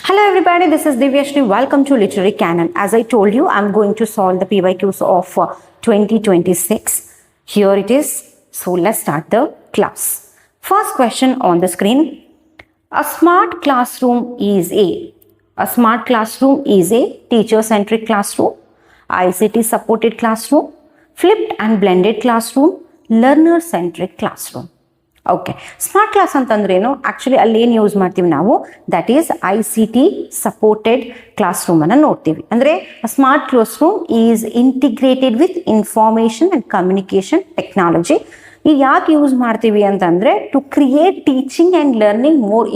Hello everybody, this is Divyashri. Welcome to Literary Canon. As I told you, I'm going to solve the PYQs of 2026. Here it is. So let's start the class. First question on the screen. A smart classroom is a teacher-centric classroom, ICT supported classroom, flipped and blended classroom, learner-centric classroom. Okay smart class ಅಂತಂದ್ರೇನು actually ಅಲ್ಲೇನು use ಮಾಡ್ತೀವಿ ನಾವು that is ICT supported ಕ್ಲಾಸ್ ರೂಮನ್ನು ನೋಡ್ತೀವಿ. ಅಂದರೆ smart classroom is integrated with information and communication technology. ಈಗ ಯಾಕೆ ಯೂಸ್ ಮಾಡ್ತೀವಿ ಅಂತಂದರೆ to create teaching and learning more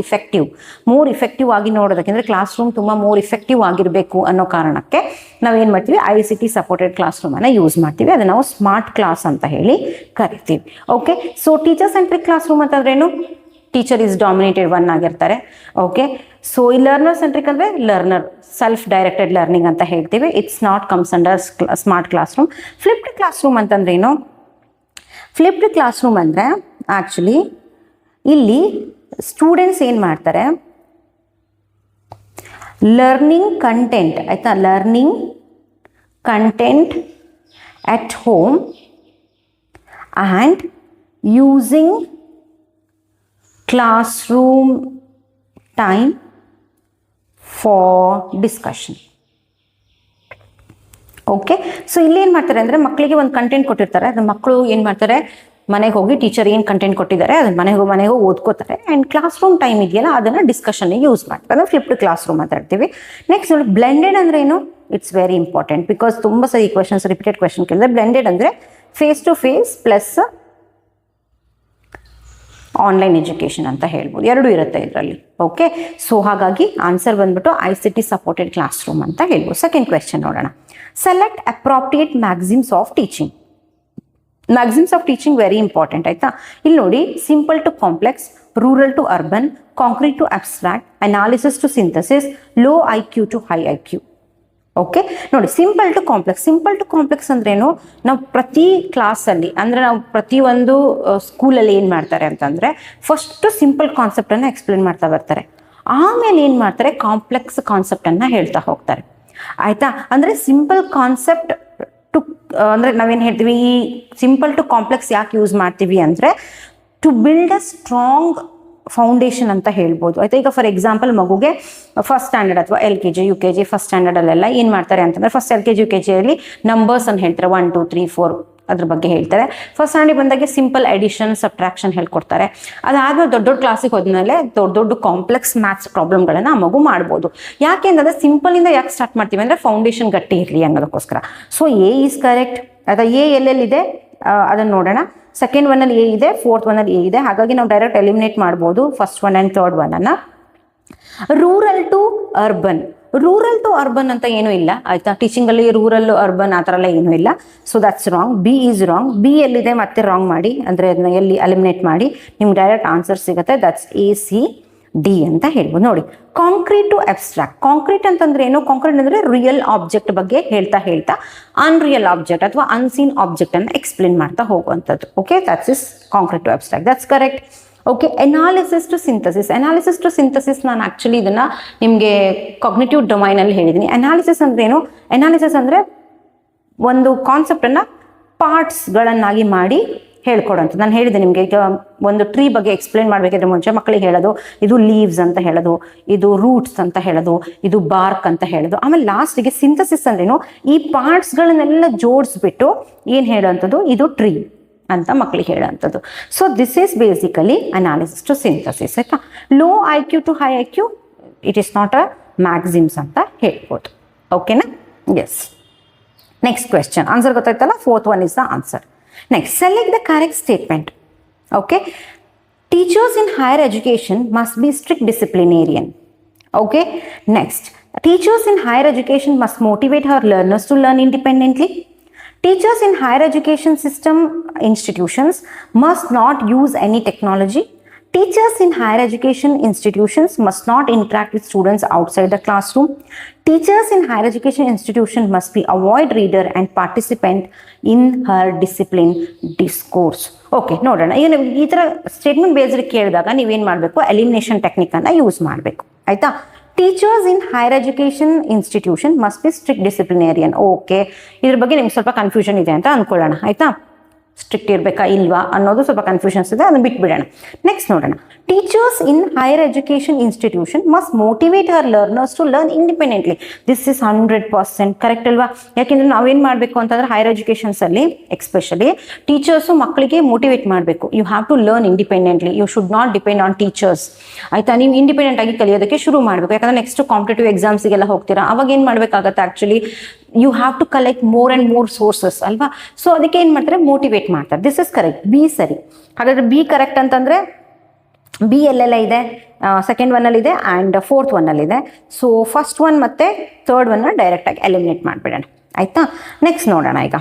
effective ಆಗಿ ನೋಡೋದಕ್ಕೆ, ಅಂದರೆ ಕ್ಲಾಸ್ ರೂಮ್ ತುಂಬ ಮೋರ್ ಇಫೆಕ್ಟಿವ್ ಆಗಿರಬೇಕು ಅನ್ನೋ ಕಾರಣಕ್ಕೆ ನಾವೇನು ಮಾಡ್ತೀವಿ ICT ಸಪೋರ್ಟೆಡ್ ಕ್ಲಾಸ್ ರೂಮನ್ನು ಯೂಸ್ ಮಾಡ್ತೀವಿ. ಅದನ್ನು ನಾವು ಸ್ಮಾರ್ಟ್ ಕ್ಲಾಸ್ ಅಂತ ಹೇಳಿ ಕರಿತೀವಿ. Okay, so teacher centric class room ಅಂತಂದ್ರೇನು? ಟೀಚರ್ ಈಸ್ ಡಾಮಿನೇಟೆಡ್ ಒನ್ ಆಗಿರ್ತಾರೆ. ಓಕೆ, ಸೊ ಈ ಲರ್ನರ್ ಸೆಂಟ್ರಿಕ್ ಅಂದರೆ ಲರ್ನರ್ ಸೆಲ್ಫ್ ಡೈರೆಕ್ಟೆಡ್ ಲರ್ನಿಂಗ್ ಅಂತ ಹೇಳ್ತೀವಿ. It's not comes under smart class room. Flipped class room ಅಂತಂದ್ರೇನು? ಫ್ಲಿಪ್ಡ್ ಕ್ಲಾಸ್ ರೂಮ್ ಅಂದರೆ actually ಇಲ್ಲಿ students ಏನು ಮಾಡ್ತಾರೆ, ಲರ್ನಿಂಗ್ ಕಂಟೆಂಟ್ ಆಯಿತಾ, learning content at home and using classroom time for discussion. Okay, so ಇಲ್ಲಿ ಏನು ಮಾಡ್ತಾರೆ ಅಂದರೆ ಮಕ್ಕಳಿಗೆ ಒಂದು ಕಂಟೆಂಟ್ ಕೊಟ್ಟಿರ್ತಾರೆ. ಅದು ಮಕ್ಕಳು ಏನು ಮಾಡ್ತಾರೆ, ಮನೆಗೆ ಹೋಗಿ ಟೀಚರ್ ಏನು ಕಂಟೆಂಟ್ ಕೊಟ್ಟಿದ್ದಾರೆ ಅದನ್ನು ಮನೆಗೆ ಓದ್ಕೋತಾರೆ. ಆ್ಯಂಡ್ ಕ್ಲಾಸ್ ರೂಮ್ ಟೈಮ್ ಇದೆಯಲ್ಲ ಅದನ್ನು ಡಿಸ್ಕಷನ್ಗೆ ಯೂಸ್ ಮಾಡ್ತಾರೆ. ಅದನ್ನು ಫ್ಲಿಪ್ಡ್ ಕ್ಲಾಸ್ ರೂಮ್ ಮಾತಾಡ್ತೀವಿ. ನೆಕ್ಸ್ಟ್ ನೋಡಿ, ಬ್ಲೆಂಡೆಡ್ ಅಂದರೆ ಏನು? ಇಟ್ಸ್ ವೆರಿ ಇಂಪಾರ್ಟೆಂಟ್ ಬಿಕಾಸ್ ತುಂಬ ಸರಿ ಈ ಕ್ವೆಶನ್ಸ್ ರಿಪೀಟೆಡ್ ಕ್ವೆಶನ್ ಕೇಳಿದ್ರೆ. ಬ್ಲೆಂಡೆಡ್ ಅಂದರೆ face to face plus online education ಅಂತ ಹೇಳ್ಬೋದು, ಎರಡೂ ಇರುತ್ತೆ ಇದರಲ್ಲಿ. ಓಕೆ, ಸೊ ಹಾಗಾಗಿ ಆನ್ಸರ್ ಬಂದ್ಬಿಟ್ಟು ICT ಸಪೋರ್ಟೆಡ್ ಕ್ಲಾಸ್ ರೂಮ್ ಅಂತ ಹೇಳ್ಬೋದು. ಸೆಕೆಂಡ್ ಕ್ವೆಶನ್ ನೋಡೋಣ. Select appropriate maxims of teaching. Maxims of teaching very important ಆಯಿತಾ. ಇಲ್ಲಿ ನೋಡಿ, simple to complex, rural to urban, concrete to abstract, analysis to synthesis, low IQ to high IQ. Okay ನೋಡಿ, simple to complex ಅಂದ್ರೇನು? ನಾವು ಪ್ರತಿ ಕ್ಲಾಸಲ್ಲಿ, ಅಂದರೆ ನಾವು ಪ್ರತಿಯೊಂದು ಸ್ಕೂಲಲ್ಲಿ ಏನು ಮಾಡ್ತಾರೆ ಅಂತಂದರೆ ಫಸ್ಟು ಸಿಂಪಲ್ ಕಾನ್ಸೆಪ್ಟನ್ನು ಎಕ್ಸ್ಪ್ಲೇನ್ ಮಾಡ್ತಾ ಬರ್ತಾರೆ. ಆಮೇಲೆ ಏನು ಮಾಡ್ತಾರೆ, ಕಾಂಪ್ಲೆಕ್ಸ್ ಕಾನ್ಸೆಪ್ಟನ್ನು ಹೇಳ್ತಾ ಹೋಗ್ತಾರೆ ಆಯಿತಾ. ಅಂದರೆ ಸಿಂಪಲ್ ಕಾನ್ಸೆಪ್ಟ್ ಟು, ಅಂದರೆ ನಾವೇನು ಹೇಳ್ತೀವಿ, ಈ ಸಿಂಪಲ್ ಟು ಕಾಂಪ್ಲೆಕ್ಸ್ ಯಾಕೆ ಯೂಸ್ ಮಾಡ್ತೀವಿ ಅಂದರೆ to build a strong foundation ಅಂತ ಹೇಳ್ಬೋದು ಆಯಿತಾ. ಈಗ ಫಾರ್ ಎಕ್ಸಾಂಪಲ್ ಮಗುಗೆ ಫಸ್ಟ್ ಸ್ಟ್ಯಾಂಡರ್ಡ್ ಅಥವಾ LKG UKG ಫಸ್ಟ್ ಸ್ಟ್ಯಾಂಡರ್ಡಲ್ಲೆಲ್ಲ ಏನು ಮಾಡ್ತಾರೆ ಅಂತಂದರೆ, ಫಸ್ಟ್ LKG UKGಯಲ್ಲಿ ನಂಬರ್ಸನ್ನು ಹೇಳ್ತಾರೆ, 1 2 3 4 ಅದ್ರ ಬಗ್ಗೆ ಹೇಳ್ತಾರೆ. ಫಸ್ಟ್ ಸ್ಟ್ಯಾಂಡರ್ಡ್ ಬಂದಾಗೆ ಸಿಂಪಲ್ ಎಡಿಷನ್ ಸಬ್ಟ್ರಾಕ್ಷನ್ ಹೇಳ್ಕೊಡ್ತಾರೆ. ಅದಾದ್ಮೇಲೆ ದೊಡ್ಡ ಕ್ಲಾಸಿಗೆ ಹೋದ್ಮೇಲೆ ದೊಡ್ಡ ಕಾಂಪ್ಲೆಕ್ಸ್ ಮ್ಯಾಥ್ಸ್ ಪ್ರಾಬ್ಲಮ್ಗಳನ್ನು ಆ ಮಗು ಮಾಡ್ಬೋದು. ಯಾಕೆ ಅಂತಂದರೆ ಸಿಂಪಲಿಂದ ಯಾಕೆ ಸ್ಟಾರ್ಟ್ ಮಾಡ್ತೀವಿ ಅಂದರೆ ಫೌಂಡೇಶನ್ ಗಟ್ಟಿ ಇರಲಿ ಅನ್ನೋದಕ್ಕೋಸ್ಕರ. So A is correct. ಅಥವಾ A ಎಲ್ಲೆಲ್ಲಿದೆ ಅದನ್ನು ನೋಡೋಣ. ಸೆಕೆಂಡ್ ಒನ್ನಲ್ಲಿ A ಇದೆ, ಫೋರ್ತ್ ಒನ್ನಲ್ಲಿ A ಇದೆ. ಹಾಗಾಗಿ ನಾವು ಡೈರೆಕ್ಟ್ ಎಲಿಮಿನೇಟ್ ಮಾಡ್ಬೋದು ಫಸ್ಟ್ ಒನ್ ಆ್ಯಂಡ್ ಥರ್ಡ್ ಒನ್ನನ್ನು. ರೂರಲ್ ಟು ಅರ್ಬನ್ ಅಂತ ಏನೂ ಇಲ್ಲ ಆಯಿತಾ. ಟೀಚಿಂಗಲ್ಲಿ ರೂರಲ್ ಅರ್ಬನ್ ಆ ಥರ ಎಲ್ಲ ಏನೂ ಇಲ್ಲ. So that's wrong. B is wrong. B ಎಲ್ಲಿದೆ ಮತ್ತೆ ರಾಂಗ್ ಮಾಡಿ, ಅಂದರೆ ಅದನ್ನ ಎಲ್ಲಿ ಎಲಿಮಿನೇಟ್ ಮಾಡಿ ನಿಮ್ಗೆ ಡೈರೆಕ್ಟ್ ಆನ್ಸರ್ ಸಿಗುತ್ತೆ. ದಟ್ಸ್ ACD ಅಂತ ಹೇಳ್ಬೋದು. ನೋಡಿ, ಕಾಂಕ್ರೀಟ್ ಟು ಅಬ್ಸ್ಟ್ರಾಕ್ಟ್. ಕಾಂಕ್ರೀಟ್ ಅಂತಂದ್ರೆ ಏನು? ಕಾಂಕ್ರೀಟ್ ಅಂದರೆ ರಿಯಲ್ ಆಬ್ಜೆಕ್ಟ್ ಬಗ್ಗೆ ಹೇಳ್ತಾ ಅನ್ರಿಯಲ್ ಆಬ್ಜೆಕ್ಟ್ ಅಥವಾ ಅನ್ಸೀನ್ ಆಬ್ಜೆಕ್ಟ್ ಅನ್ನು ಎಕ್ಸ್ಪ್ಲೇನ್ ಮಾಡ್ತಾ ಹೋಗುವಂಥದ್ದು. Okay, that's is concrete to abstract. That's correct. Okay, analysis to synthesis ನಾನು ಆ್ಯಕ್ಚುಲಿ ಇದನ್ನು ನಿಮಗೆ ಕಾಗ್ನಿಟಿವ್ ಡೊಮೈನಲ್ಲಿ ಹೇಳಿದ್ದೀನಿ. ಅನಾಲಿಸಿಸ್ ಅಂದ್ರೆ ಏನು? ಅನಾಲಿಸಿಸ್ ಅಂದರೆ ಒಂದು ಕಾನ್ಸೆಪ್ಟನ್ನು ಪಾರ್ಟ್ಸ್ಗಳನ್ನಾಗಿ ಮಾಡಿ ಹೇಳ್ಕೊಡೋಂಥ. ನಾನು ಹೇಳಿದೆ ನಿಮಗೆ, ಈಗ ಒಂದು ಟ್ರೀ ಬಗ್ಗೆ ಎಕ್ಸ್ಪ್ಲೇನ್ ಮಾಡಬೇಕಿದ್ರೆ ಮುಂಚೆ ಮಕ್ಕಳಿಗೆ ಹೇಳೋದು, ಇದು ಲೀವ್ಸ್ ಅಂತ ಹೇಳೋದು, ಇದು ರೂಟ್ಸ್ ಅಂತ ಹೇಳೋದು, ಇದು ಬಾರ್ಕ್ ಅಂತ ಹೇಳೋದು. ಆಮೇಲೆ ಲಾಸ್ಟಿಗೆ ಸಿಂಥಸಿಸ್ ಅಂದ್ರೇನು? ಈ ಪಾರ್ಟ್ಸ್ಗಳನ್ನೆಲ್ಲ ಜೋಡಿಸ್ಬಿಟ್ಟು ಏನು ಹೇಳೋವಂಥದ್ದು, ಇದು ಟ್ರೀ ಅಂತ ಮಕ್ಕಳಿಗೆ ಹೇಳೋವಂಥದ್ದು. So this is basically analysis to synthesis ಆಯಿತಾ. Low IQ to high IQ, it is not a maxims ಅಂತ ಹೇಳ್ಬೋದು. ಓಕೆನಾ? ಎಸ್. Next question. ಆನ್ಸರ್ ಗೊತ್ತಾಯ್ತಲ್ಲ, fourth one is the answer. Next, select the correct statement. Okay, teachers in higher education must be strict disciplinarian. Okay, next, teachers in higher education must motivate her learners to learn independently. Teachers in higher education system institutions must not use any technology. Teachers in higher education institutions must not interact with students outside the classroom. Teachers in higher education institution must be avoid reader and participant in her discipline discourse. Okay, ನೋಡೋಣ. ಈಗ ಈ ಥರ statement based ಕೇಳಿದಾಗ ನೀವೇನು ಮಾಡಬೇಕು, elimination ಟೆಕ್ನಿಕನ್ನು use ಮಾಡಬೇಕು ಆಯಿತಾ. Teachers in higher education institution must be strict disciplinarian. Okay, ಇದ್ರ ಬಗ್ಗೆ ನಿಮ್ಗೆ ಸ್ವಲ್ಪ ಕನ್ಫ್ಯೂಷನ್ ಇದೆ ಅಂತ ಅನ್ಕೊಳ್ಳೋಣ, ಆಯ್ತಾ. ಸ್ಟ್ರಿಕ್ಟ್ ಇರಬೇಕಾ ಇಲ್ವಾ ಅನ್ನೋದು ಸ್ವಲ್ಪ ಕನ್ಫ್ಯೂಷನ್ಸ್ ಇದೆ, ಅದನ್ನು ಬಿಟ್ಬಿಡೋಣ. ನೆಕ್ಸ್ಟ್ ನೋಡೋಣ. Teachers in higher education institution must motivate her learners to learn independently. This is 100% correct ಅಲ್ವಾ? ಯಾಕೆಂದ್ರೆ ನಾವೇನು ಮಾಡಬೇಕು ಅಂತಂದ್ರೆ ಹೈಯರ್ ಎಜುಕೇಷನ್ಸಲ್ಲಿ ಎಕ್ಸ್ಪೆಷಲಿ ಟೀಚರ್ಸು ಮಕ್ಕಳಿಗೆ ಮೋಟಿವೇಟ್ ಮಾಡಬೇಕು. You have to learn independently, you should not depend on teachers, ಆಯ್ತಾ. ನೀವು ಇಂಡಿಪೆಂಡೆಂಟ್ ಆಗಿ ಕಲಿಯೋದಕ್ಕೆ ಶುರು ಮಾಡಬೇಕು. ಯಾಕಂದ್ರೆ ನೆಕ್ಸ್ಟ್ ಕಾಂಪಿಟೇಟಿವ್ ಎಕ್ಸಾಮ್ಸಿಗೆಲ್ಲ ಹೋಗ್ತೀರಾ, ಅವಾಗ ಏನು ಮಾಡಬೇಕಾಗತ್ತೆ actually, you have to collect more and more sources ಅಲ್ವಾ. ಸೊ ಅದಕ್ಕೆ ಏನು ಮಾಡ್ತಾರೆ, ಮೋಟಿವೇಟ್ ಮಾಡ್ತಾರೆ. ದಿಸ್ ಇಸ್ ಕರೆಕ್ಟ್, ಬಿ ಸರಿ. ಹಾಗಾದ್ರೆ ಬಿ ಕರೆಕ್ಟ್ ಅಂತಂದರೆ ಬಿ ಎಲ್ಲೆಲ್ಲ ಇದೆ, ಸೆಕೆಂಡ್ ಒನ್ನಲ್ಲಿ ಇದೆ ಆ್ಯಂಡ್ ಫೋರ್ತ್ ಒನ್ನಲ್ಲಿ ಇದೆ. ಸೊ ಫಸ್ಟ್ ಒನ್ ಮತ್ತು ಥರ್ಡ್ ಒನ್ನ ಡೈರೆಕ್ಟಾಗಿ ಎಲಿಮಿನೇಟ್ ಮಾಡಿಬಿಡೋಣ, ಆಯಿತಾ. ನೆಕ್ಸ್ಟ್ ನೋಡೋಣ ಈಗ.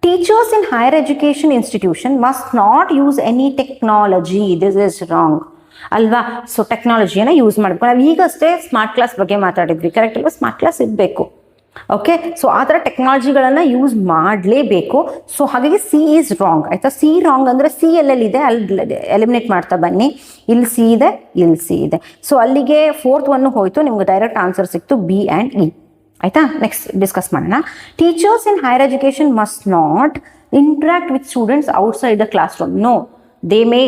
Teachers in higher education institution must not use any technology. This is wrong ಅಲ್ವಾ. ಸೊ ಟೆಕ್ನಾಲಜಿಯನ್ನು ಯೂಸ್ ಮಾಡಬೇಕು. ನಾವು ಈಗಷ್ಟೇ ಸ್ಮಾರ್ಟ್ ಕ್ಲಾಸ್ ಬಗ್ಗೆ ಮಾತಾಡಿದ್ವಿ, ಕರೆಕ್ಟ್ ಅಲ್ವಾ. ಸ್ಮಾರ್ಟ್ ಕ್ಲಾಸ್ ಇರಬೇಕು, ಓಕೆ. ಸೊ ಆ ಥರ ಟೆಕ್ನಾಲಜಿಗಳನ್ನು ಯೂಸ್ ಮಾಡಲೇಬೇಕು. ಸೊ ಹಾಗಾಗಿ ಸಿ ಈಸ್ ರಾಂಗ್, ಆಯಿತಾ. ಸಿ ರಾಂಗ್ ಅಂದರೆ ಸಿ ಎಲ್ಲೆಲ್ಲಿದೆ ಅಲ್ಲಿ ಎಲಿಮಿನೇಟ್ ಮಾಡ್ತಾ ಬನ್ನಿ. ಇಲ್ಲಿ ಸಿ ಇದೆ, ಇಲ್ಲಿ ಸಿ ಇದೆ. ಸೊ ಅಲ್ಲಿಗೆ ಫೋರ್ತ್ ಒನ್ನು ಹೋಯಿತು, ನಿಮ್ಗೆ ಡೈರೆಕ್ಟ್ ಆನ್ಸರ್ ಸಿಕ್ತು ಬಿ ಆ್ಯಂಡ್ ಇ, ಆಯಿತಾ. ನೆಕ್ಸ್ಟ್ ಡಿಸ್ಕಸ್ ಮಾಡೋಣ. Teachers in higher education must not interact with students outside the classroom. No, they may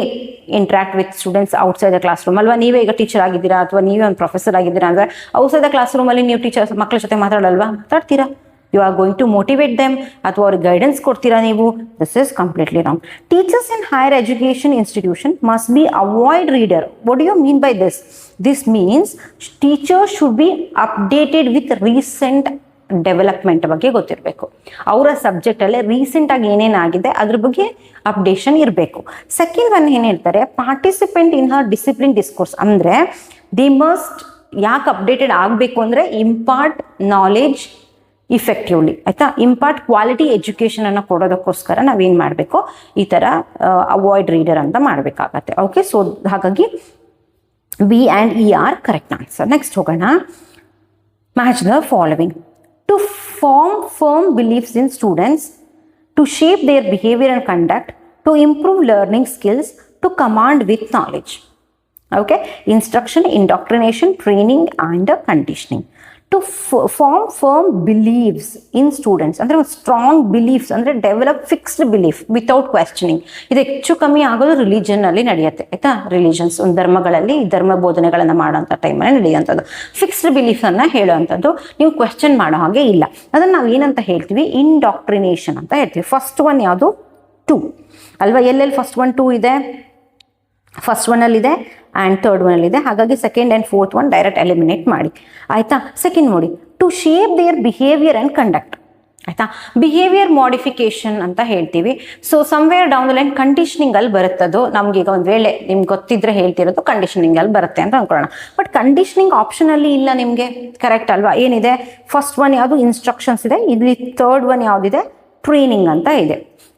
interact with students outside the classroom ಅಲ್ವಾ. ನೀವೇ ಈಗ teacher ಆಗಿದ್ದೀರಾ ಅಥವಾ ನೀವೇ ಒಂದು ಪ್ರೊಫೆಸರ್ ಆಗಿದ್ದೀರಾ ಅಂದರೆ ಔಟ್ಸೈಡ್ ದ ಕ್ಲಾಸ್ ರೂಮಲ್ಲಿ ನೀವು ಟೀಚರ್ಸ್ ಮಕ್ಕಳ ಜೊತೆ ಮಾತಾಡಲ್ವಾ, ಮಾತಾಡ್ತೀರಾ. You are going to motivate them ಅಥವಾ ಅವ್ರಿಗೆ ಗೈಡೆನ್ಸ್ ಕೊಡ್ತೀರಾ ನೀವು. This is completely wrong. Teachers in higher education institution must be avoid reader. What do you mean by this? This means teacher should be updated with recent development ಬಗ್ಗೆ ಗೊತ್ತಿರಬೇಕು. ಅವರ ಸಬ್ಜೆಕ್ಟಲ್ಲೇ ರೀಸೆಂಟಾಗಿ ಏನೇನಾಗಿದೆ ಅದ್ರ ಬಗ್ಗೆ ಅಪ್ಡೇಷನ್ ಇರಬೇಕು. ಸೆಕೆಂಡ್ ಒನ್ ಏನು ಹೇಳ್ತಾರೆ, participant in her discipline discourse. ಅಂದರೆ ದಿ ಮಸ್ಟ್ ಯಾಕೆ ಅಪ್ಡೇಟೆಡ್ ಆಗಬೇಕು ಅಂದರೆ ಇಂಪಾರ್ಟ್ ನಾಲೆಡ್ಜ್ ಇಫೆಕ್ಟಿವ್ಲಿ, ಆಯಿತಾ. ಇಂಪಾರ್ಟ್ ಕ್ವಾಲಿಟಿ ಎಜುಕೇಷನನ್ನು ಕೊಡೋದಕ್ಕೋಸ್ಕರ ನಾವೇನು ಮಾಡಬೇಕು, ಈ ಥರ ಅವಾಯ್ಡ್ ರೀಡರ್ ಅಂತ ಮಾಡಬೇಕಾಗತ್ತೆ, ಓಕೆ. ಸೊ ಹಾಗಾಗಿ B and E are correct answer. Next ಹೋಗೋಣ. Match the following. To form firm beliefs in students, to shape their behavior and conduct, to improve learning skills, to command with knowledge. Okay, instruction, indoctrination, training and conditioning. To form firm beliefs in students, ಅಂದರೆ strong beliefs ಅಂದರೆ develop fixed belief without questioning. ಇದು ಹೆಚ್ಚು ಕಮ್ಮಿ ಆಗೋದು ರಿಲಿಜನ್ನಲ್ಲಿ ನಡೆಯುತ್ತೆ, ಆಯಿತಾ. Religions ಒಂದು ಧರ್ಮಗಳಲ್ಲಿ ಧರ್ಮ ಬೋಧನೆಗಳನ್ನು ಮಾಡೋಂಥ ಟೈಮಲ್ಲಿ ನಡೆಯುವಂಥದ್ದು. ಫಿಕ್ಸ್ಡ್ ಬಿಲೀಫನ್ನು ಹೇಳುವಂಥದ್ದು, ನೀವು ಕ್ವೆಶ್ಚನ್ ಮಾಡೋ ಹಾಗೆ ಇಲ್ಲ. ಅದನ್ನು ನಾವು ಏನಂತ ಹೇಳ್ತೀವಿ, ಇಂಡಾಕ್ಟ್ರಿನೇಷನ್ ಅಂತ ಹೇಳ್ತೀವಿ. ಫಸ್ಟ್ ಒನ್ ಯಾವುದು, 2 ಅಲ್ವಾ. ಎಲ್ಲೆಲ್ಲಿ ಫಸ್ಟ್ ಒನ್ 2 ಇದೆ, ಫಸ್ಟ್ ಒನ್ನಲ್ಲಿದೆ ಆ್ಯಂಡ್ ಥರ್ಡ್ ಒನ್ನಲ್ಲಿದೆ. ಹಾಗಾಗಿ second and fourth one direct eliminate ಮಾಡಿ, ಆಯಿತಾ. ಸೆಕೆಂಡ್ ನೋಡಿ, to shape their behaviour and conduct, ಆಯಿತಾ. ಬಿಹೇವಿಯರ್ ಮಾಡಿಫಿಕೇಶನ್ ಅಂತ ಹೇಳ್ತೀವಿ. So somewhere down the line ಕಂಡೀಷನಿಂಗಲ್ಲಿ ಬರುತ್ತದು. ನಮ್ಗೆ ಈಗ ಒಂದು ವೇಳೆ ನಿಮ್ಗೆ ಗೊತ್ತಿದ್ರೆ ಹೇಳ್ತಿರೋದು ಕಂಡೀಷನಿಂಗಲ್ಲಿ ಬರುತ್ತೆ ಅಂತ ಅಂದ್ಕೊಳ್ಳೋಣ. ಬಟ್ ಕಂಡೀಷನಿಂಗ್ ಆಪ್ಷನಲ್ಲಿ ಇಲ್ಲ ನಿಮಗೆ, ಕರೆಕ್ಟ್ ಅಲ್ವಾ. ಏನಿದೆ, ಫಸ್ಟ್ ಒನ್ ಯಾವುದು, ಇನ್ಸ್ಟ್ರಕ್ಷನ್ಸ್ ಇದೆ. ಇಲ್ಲಿ ಥರ್ಡ್ ಒನ್ ಯಾವುದಿದೆ, ಟ್ರೈನಿಂಗ್ ಅಂತ ಇದೆ,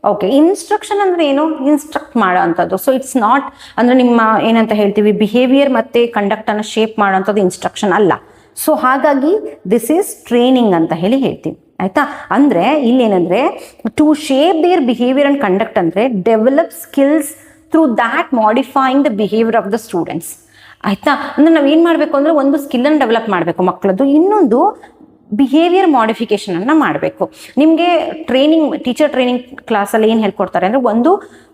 ಓಕೆ. ಇನ್ಸ್ಟ್ರಕ್ಷನ್ ಅಂದರೆ ಏನು, ಇನ್ಸ್ಟ್ರಕ್ಟ್ ಮಾಡೋ ಅಂಥದ್ದು. ಸೊ ಇಟ್ಸ್ ನಾಟ್ ಅಂದರೆ ನಿಮ್ಮ ಏನಂತ ಹೇಳ್ತೀವಿ, ಬಿಹೇವಿಯರ್ ಮತ್ತು ಕಂಡಕ್ಟನ್ನು ಶೇಪ್ ಮಾಡೋ ಅಂಥದ್ದು ಇನ್ಸ್ಟ್ರಕ್ಷನ್ ಅಲ್ಲ. ಸೊ ಹಾಗಾಗಿ ದಿಸ್ ಈಸ್ ಟ್ರೈನಿಂಗ್ ಅಂತ ಹೇಳ್ತೀವಿ, ಆಯಿತಾ. ಅಂದರೆ ಇಲ್ಲೇನಂದರೆ to shape their behaviour and conduct ಅಂದರೆ develop skills through that modifying the behaviour of the students, ಆಯಿತಾ. ಅಂದರೆ ನಾವು ಏನು ಮಾಡಬೇಕು ಅಂದರೆ ಒಂದು ಸ್ಕಿಲ್ಲನ್ನು ಡೆವಲಪ್ ಮಾಡಬೇಕು ಮಕ್ಕಳದ್ದು, ಇನ್ನೊಂದು ಬಿಹೇವಿಯರ್ ಮಾಡಿಫಿಕೇಷನನ್ನು ಮಾಡಬೇಕು. ನಿಮಗೆ ಟ್ರೈನಿಂಗ್, ಟೀಚರ್ ಟ್ರೈನಿಂಗ್ ಕ್ಲಾಸಲ್ಲಿ ಏನು ಹೇಳ್ಕೊಡ್ತಾರೆ ಅಂದರೆ, ಒಂದು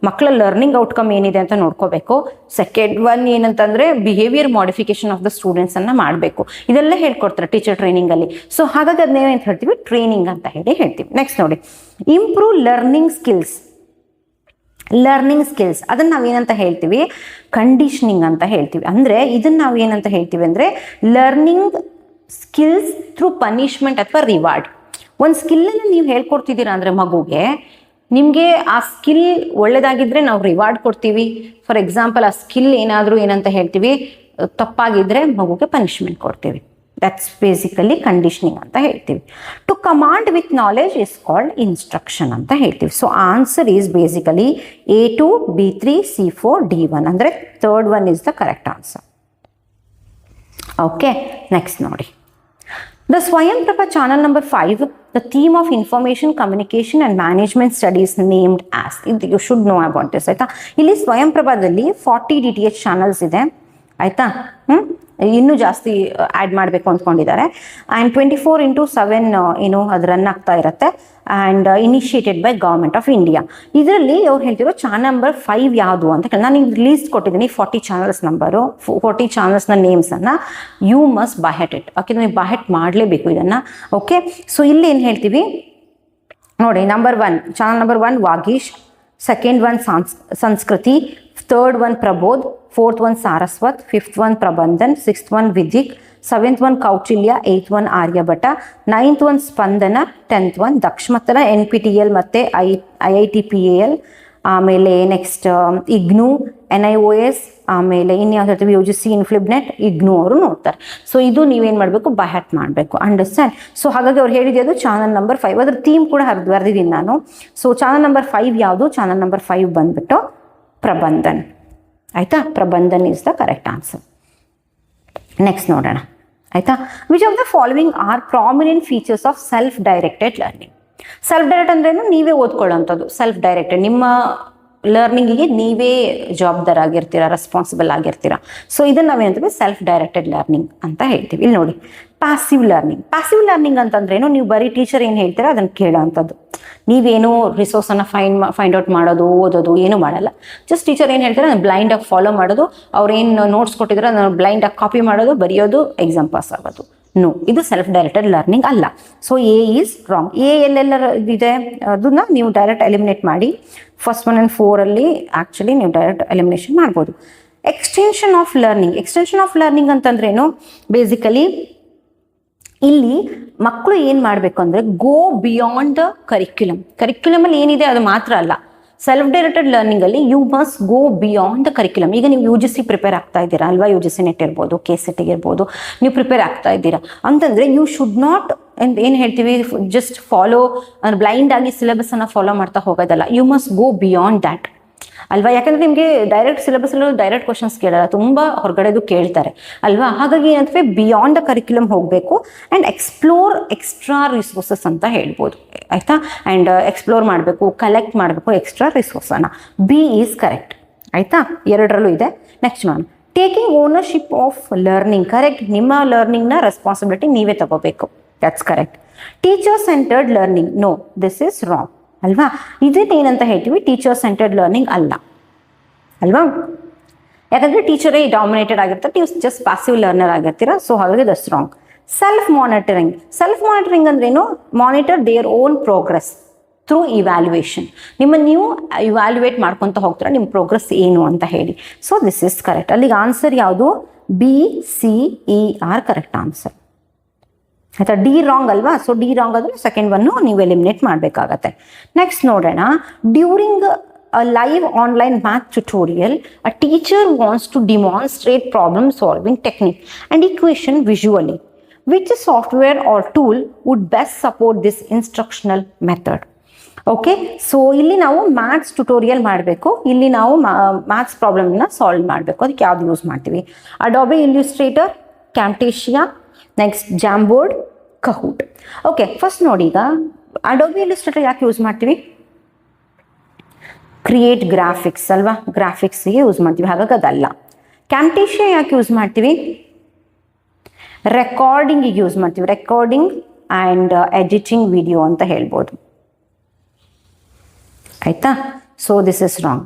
ಮಕ್ಕಳ ಲರ್ನಿಂಗ್ ಔಟ್ಕಮ್ ಏನಿದೆ ಅಂತ ನೋಡ್ಕೋಬೇಕು. ಸೆಕೆಂಡ್ ಒನ್ ಏನಂತಂದರೆ ಬಿಹೇವಿಯರ್ ಮಾಡಿಫಿಕೇಷನ್ ಆಫ್ ದ ಸ್ಟೂಡೆಂಟ್ಸನ್ನು ಮಾಡಬೇಕು. ಇದೆಲ್ಲ ಹೇಳ್ಕೊಡ್ತಾರೆ ಟೀಚರ್ ಟ್ರೈನಿಂಗಲ್ಲಿ. ಸೊ ಹಾಗಾಗಿ ಅದನ್ನೇನಂತ ಹೇಳ್ತೀವಿ, ಟ್ರೈನಿಂಗ್ ಅಂತ ಹೇಳ್ತೀವಿ. ನೆಕ್ಸ್ಟ್ ನೋಡಿ, improve learning skills. Learning skills ಅದನ್ನು ನಾವೇನಂತ ಹೇಳ್ತೀವಿ, ಕಂಡೀಷನಿಂಗ್ ಅಂತ ಹೇಳ್ತೀವಿ. ಅಂದರೆ ಇದನ್ನು ನಾವು ಏನಂತ ಹೇಳ್ತೀವಿ ಅಂದರೆ, ಲರ್ನಿಂಗ್ ಸ್ಕಿಲ್ಸ್ ಥ್ರೂ ಪನಿಷ್ಮೆಂಟ್ ಅಥವಾ ರಿವಾರ್ಡ್. ಒಂದು ಸ್ಕಿಲ್ಲನ್ನು ನೀವು ಹೇಳ್ಕೊಡ್ತಿದ್ದೀರಾ ಅಂದರೆ ಮಗುಗೆ, ನಿಮಗೆ ಆ ಸ್ಕಿಲ್ ಒಳ್ಳೆಯದಾಗಿದ್ದರೆ ನಾವು ರಿವಾರ್ಡ್ ಕೊಡ್ತೀವಿ. ಫಾರ್ ಎಕ್ಸಾಂಪಲ್, ಆ ಸ್ಕಿಲ್ ಏನಾದರೂ ಏನಂತ ಹೇಳ್ತೀವಿ, ತಪ್ಪಾಗಿದ್ದರೆ ಮಗುಗೆ ಪನಿಷ್ಮೆಂಟ್ ಕೊಡ್ತೀವಿ. ದಟ್ಸ್ ಬೇಸಿಕಲಿ ಕಂಡೀಷನಿಂಗ್ ಅಂತ ಹೇಳ್ತೀವಿ. To command with knowledge is called instruction ಅಂತ ಹೇಳ್ತೀವಿ. So answer is basically A2, B3, C4, D1 ಅಂದರೆ third one is the correct answer, okay. Next ನೋಡಿ, the Swayamprabha channel number 5, the theme of information communication and management studies named as. ಇದು you should know about this, ಆಯಿತಾ. ಇಲ್ಲಿ ಸ್ವಯಂಪ್ರಭಾದಲ್ಲಿ 40 DTH channels ಇದೆ, ಆಯಿತಾ. ಇನ್ನೂ ಜಾಸ್ತಿ add ಮಾಡಬೇಕು ಅಂದ್ಕೊಂಡಿದ್ದಾರೆ. ಆ್ಯಂಡ್ 24/7 ಏನು ಅದು ರನ್ ಆಗ್ತಾ ಇರುತ್ತೆ. And initiated by government of India. ಇದರಲ್ಲಿ ಅವ್ರು ಹೇಳ್ತಿರೋ ಚಾನಲ್ ನಂಬರ್ 5 ಯಾವುದು ಅಂತ ಕೇಳಿ ನಾನು ಈಗ ಲೀಸ್ಟ್ ಕೊಟ್ಟಿದ್ದೀನಿ 40 ಚಾನಲ್ಸ್ ನಂಬರು, 40 ಚಾನಲ್ಸ್ನ ನೇಮ್ಸನ್ನು. You must by heart it. Okay, ನೀವು ಬೈ ಹೆಟ್ ಮಾಡಲೇಬೇಕು ಇದನ್ನು. ಓಕೆ, ಸೊ ಇಲ್ಲಿ ಏನು ಹೇಳ್ತೀವಿ ನೋಡಿ, number 1 channel number 1 Vagish, second 1 Sanskriti, third 1 Prabodh, fourth 1 Saraswat, fifth 1 Prabandhan, sixth 1 Vidik, seventh 1 Kautilya, eighth 1 Aryabhata, ninth 1 Spandana, 10th 1 Daksh. ಮತ್ತು NPTEL ಮತ್ತು IITPAL, ಆಮೇಲೆ ನೆಕ್ಸ್ಟ್ ಇಗ್ನೂ, NIOS, ಆಮೇಲೆ ಇನ್ಯಾವ್ದು ಹೇಳ್ತೀವಿ UGC, ಇನ್ಫ್ಲಿಬ್ನೆಟ್, ಇಗ್ನೂ ಅವರು ನೋಡ್ತಾರೆ. ಸೊ ಇದು ನೀವೇನು ಮಾಡಬೇಕು, ಬೈ ಹ್ಯಾಟ್ ಮಾಡಬೇಕು. ಅಂಡರ್ಸ್ಟ್ಯಾಂಡ್? ಸೊ ಹಾಗಾಗಿ ಅವ್ರು ಹೇಳಿದ್ದು ಚಾನಲ್ ನಂಬರ್ 5. ಅದ್ರ ಥೀಮ್ ಕೂಡ ಬರೆದಿದ್ದೀನಿ ನಾನು. ಸೊ ಚಾನಲ್ ನಂಬರ್ 5 ಯಾವುದು? ಚಾನಲ್ ನಂಬರ್ 5 ಬಂದ್ಬಿಟ್ಟು ಪ್ರಬಂಧನ್. ಆಯಿತಾ? Prabandhan is the correct answer. Next ನೋಡೋಣ. ಆಯಿತಾ? Which of the following are prominent features of self directed learning? Self direct ಅಂದ್ರೇನು? ನೀವೇ ಓದ್ಕೊಳ್ಳೋಂಥದ್ದು. ಸೆಲ್ಫ್ ಡೈರೆಕ್ಟೆಡ್, ನಿಮ್ಮ ಲರ್ನಿಂಗಿಗೆ ನೀವೇ ಜವಾಬ್ದಾರ ಆಗಿರ್ತೀರಾ, ರೆಸ್ಪಾನ್ಸಿಬಲ್ ಆಗಿರ್ತೀರಾ. ಸೊ ಇದನ್ನು ನಾವೇನಂತೀವಿ ಸೆಲ್ಫ್ ಡೈರೆಕ್ಟೆಡ್ ಲರ್ನಿಂಗ್ ಅಂತ ಹೇಳ್ತೀವಿ. ಇಲ್ಲಿ ನೋಡಿ, ಪ್ಯಾಸಿವ್ ಲರ್ನಿಂಗ್. ಪ್ಯಾಸಿವ್ ಲರ್ನಿಂಗ್ ಅಂತಂದ್ರೇನು? ನೀವು ಬರೀ ಟೀಚರ್ ಏನು ಹೇಳ್ತೀರಾ ಅದನ್ನು ಕೇಳೋ ಅಂಥದ್ದು. ನೀವೇನು ರಿಸೋರ್ಸನ್ನು ಫೈಂಡ್ ಔಟ್ ಮಾಡೋದು, ಓದೋದು ಏನೂ ಮಾಡಲ್ಲ. ಜಸ್ಟ್ ಟೀಚರ್ ಏನು ಹೇಳ್ತಾರೆ ಅದನ್ನು ಬ್ಲೈಂಡಾಗಿ ಫಾಲೋ ಮಾಡೋದು, ಅವ್ರೇನು ನೋಟ್ಸ್ ಕೊಟ್ಟಿದ್ರೆ ಅದನ್ನು ಬ್ಲೈಂಡಾಗಿ ಕಾಪಿ ಮಾಡೋದು, ಬರೆಯೋದು, ಎಕ್ಸಾಮ್ ಪಾಸ್ ಆಗೋದು. ನೋ, ಇದು ಸೆಲ್ಫ್ ಡೈರೆಕ್ಟೆಡ್ ಲರ್ನಿಂಗ್ ಅಲ್ಲ. So A is wrong. ಎಲ್ಲೆಲ್ಲ ಇದೆ ಅದನ್ನ ನೀವು ಡೈರೆಕ್ಟ್ ಎಲಿಮಿನೇಟ್ ಮಾಡಿ. ಫಸ್ಟ್ 1 and 4 ಅಲ್ಲಿ ಆ್ಯಕ್ಚುಲಿ ನೀವು ಡೈರೆಕ್ಟ್ ಎಲಿಮಿನೇಷನ್ ಮಾಡ್ಬೋದು. Extension of learning. Extension of learning ಅಂತಂದ್ರೇನು? ಬೇಸಿಕಲಿ ಇಲ್ಲಿ ಮಕ್ಕಳು ಏನು ಮಾಡಬೇಕು ಅಂದರೆ ಗೋ ಬಿಯಾಂಡ್ ದ ಕರಿಕ್ಯುಲಮ್. ಕರಿಕ್ಯುಲಮಲ್ಲಿ ಏನಿದೆ ಅದು ಮಾತ್ರ ಅಲ್ಲ. ಸೆಲ್ಫ್ ಡೈರೆಕ್ಟೆಡ್ ಲರ್ನಿಂಗಲ್ಲಿ you must go beyond the curriculum. ಈಗ ನೀವು UGC ಪ್ರಿಪೇರ್ ಆಗ್ತಾ ಇದ್ದೀರಾ ಅಲ್ವಾ? UGC ನೆಟ್ ಇರ್ಬೋದು, KCET ಇರ್ಬೋದು, ನೀವು ಪ್ರಿಪೇರ್ ಆಗ್ತಾ ಇದ್ದೀರಾ ಅಂತಂದರೆ ಯು ಶುಡ್ ನಾಟ್ ಏನು ಹೇಳ್ತೀವಿ ಜಸ್ಟ್ ಫಾಲೋ ಬ್ಲೈಂಡ್ ಆಗಿ ಸಿಲೆಬಸನ್ನು ಫಾಲೋ ಮಾಡ್ತಾ ಹೋಗೋದಲ್ಲ. You must go beyond that ಅಲ್ವಾ? ಯಾಕಂದರೆ ನಿಮಗೆ ಡೈರೆಕ್ಟ್ ಸಿಲೆಬಸ್ಸಲ್ಲೂ ಡೈರೆಕ್ಟ್ ಕ್ವಶನ್ಸ್ ಕೇಳಲ್ಲ, ತುಂಬ ಹೊರಗಡೆದು ಕೇಳ್ತಾರೆ ಅಲ್ವಾ? ಹಾಗಾಗಿ ಏನಂತಂದರೆ ಬಿಯಾಂಡ್ ದ ಕರಿಕ್ಯುಲಮ್ ಹೋಗಬೇಕು ಆ್ಯಂಡ್ ಎಕ್ಸ್ಪ್ಲೋರ್ ಎಕ್ಸ್ಟ್ರಾ ರಿಸೋರ್ಸಸ್ ಅಂತ ಹೇಳ್ಬೋದು. ಆಯಿತಾ? ಆ್ಯಂಡ್ ಎಕ್ಸ್ಪ್ಲೋರ್ ಮಾಡಬೇಕು, ಕಲೆಕ್ಟ್ ಮಾಡಬೇಕು ಎಕ್ಸ್ಟ್ರಾ ರಿಸೋರ್ಸನ್ನು. B is correct. ಆಯಿತಾ? ಎರಡರಲ್ಲೂ ಇದೆ. ನೆಕ್ಸ್ಟ್ ನಾನು taking ownership of learning. Correct. ನಿಮ್ಮ ಲರ್ನಿಂಗ್ನ ರೆಸ್ಪಾನ್ಸಿಬಿಲಿಟಿ ನೀವೇ ತಗೋಬೇಕು. That's correct. Teacher centred learning. No, this is wrong ಅಲ್ವಾ? ಇದೇನಂತ ಹೇಳ್ತೀವಿ? ಟೀಚರ್ ಸೆಂಟರ್ಡ್ ಲರ್ನಿಂಗ್ ಅಲ್ಲ ಅಲ್ವಾ? ಯಾಕಂದರೆ ಟೀಚರೇ ಡಾಮಿನೇಟೆಡ್ ಆಗಿರ್ತಾರೆ, ನೀವು ಜಸ್ಟ್ ಪಾಸಿವ್ ಲರ್ನರ್ ಆಗಿರ್ತೀರಾ. ಸೊ ಹಾಗಾಗಿ that's wrong. Self monitoring. Self monitoring ಅಂದ್ರೇನು? Monitor their own progress through evaluation. ನಿಮ್ಮನ್ನು ನೀವು ಇವ್ಯಾಲ್ಯೂಯೇಟ್ ಮಾಡ್ಕೊತ ಹೋಗ್ತೀರಾ, ನಿಮ್ಮ ಪ್ರೋಗ್ರೆಸ್ ಏನು ಅಂತ ಹೇಳಿ. So this is correct. ಅಲ್ಲಿಗೆ ಆನ್ಸರ್ ಯಾವುದು? BCER correct answer. ಆಯಿತಾ? ಡಿ ರಾಂಗ್ ಅಲ್ವಾ? ಸೊ ಡಿ ರಾಂಗ್ ಆದರೆ ಸೆಕೆಂಡ್ 1 ನೀವು ಎಲಿಮಿನೇಟ್ ಮಾಡಬೇಕಾಗತ್ತೆ. ನೆಕ್ಸ್ಟ್ ನೋಡೋಣ. During a live online math tutorial, a teacher wants to demonstrate problem solving technique and equation visually. Which software or tool would best support this instructional method? Okay, so ಇಲ್ಲಿ ನಾವು maths tutorial ಮಾಡಬೇಕು. ಇಲ್ಲಿ ನಾವು maths ಪ್ರಾಬ್ಲಮ್ನ solve ಮಾಡಬೇಕು. ಅದಕ್ಕೆ ಯಾವ್ದು use ಮಾಡ್ತೀವಿ? Adobe Illustrator, Camtasia, next Jamboard, Kahoot. Okay, first ನೋಡಿ, ಈಗ ಅಡೋಬೆ ಇಲ್ಯುಸ್ಟ್ರೇಟರ್ ಯಾಕೆ ಯೂಸ್ ಮಾಡ್ತೀವಿ? ಕ್ರಿಯೇಟ್ ಗ್ರಾಫಿಕ್ಸ್ ಅಲ್ವಾ? ಗ್ರಾಫಿಕ್ಸ್ಗೆ ಯೂಸ್ ಮಾಡ್ತೀವಿ, ಹಾಗಾಗಿ ಅದಲ್ಲ. ಕ್ಯಾಮ್ಟೇಶಿಯಾ ಯಾಕೆ ಯೂಸ್ ಮಾಡ್ತೀವಿ? ರೆಕಾರ್ಡಿಂಗಿಗೆ ಯೂಸ್ ಮಾಡ್ತೀವಿ. ರೆಕಾರ್ಡಿಂಗ್ ಆ್ಯಂಡ್ ಎಡಿಟಿಂಗ್ ವಿಡಿಯೋ ಅಂತ ಹೇಳ್ಬೋದು. ಆಯಿತಾ? So this is wrong.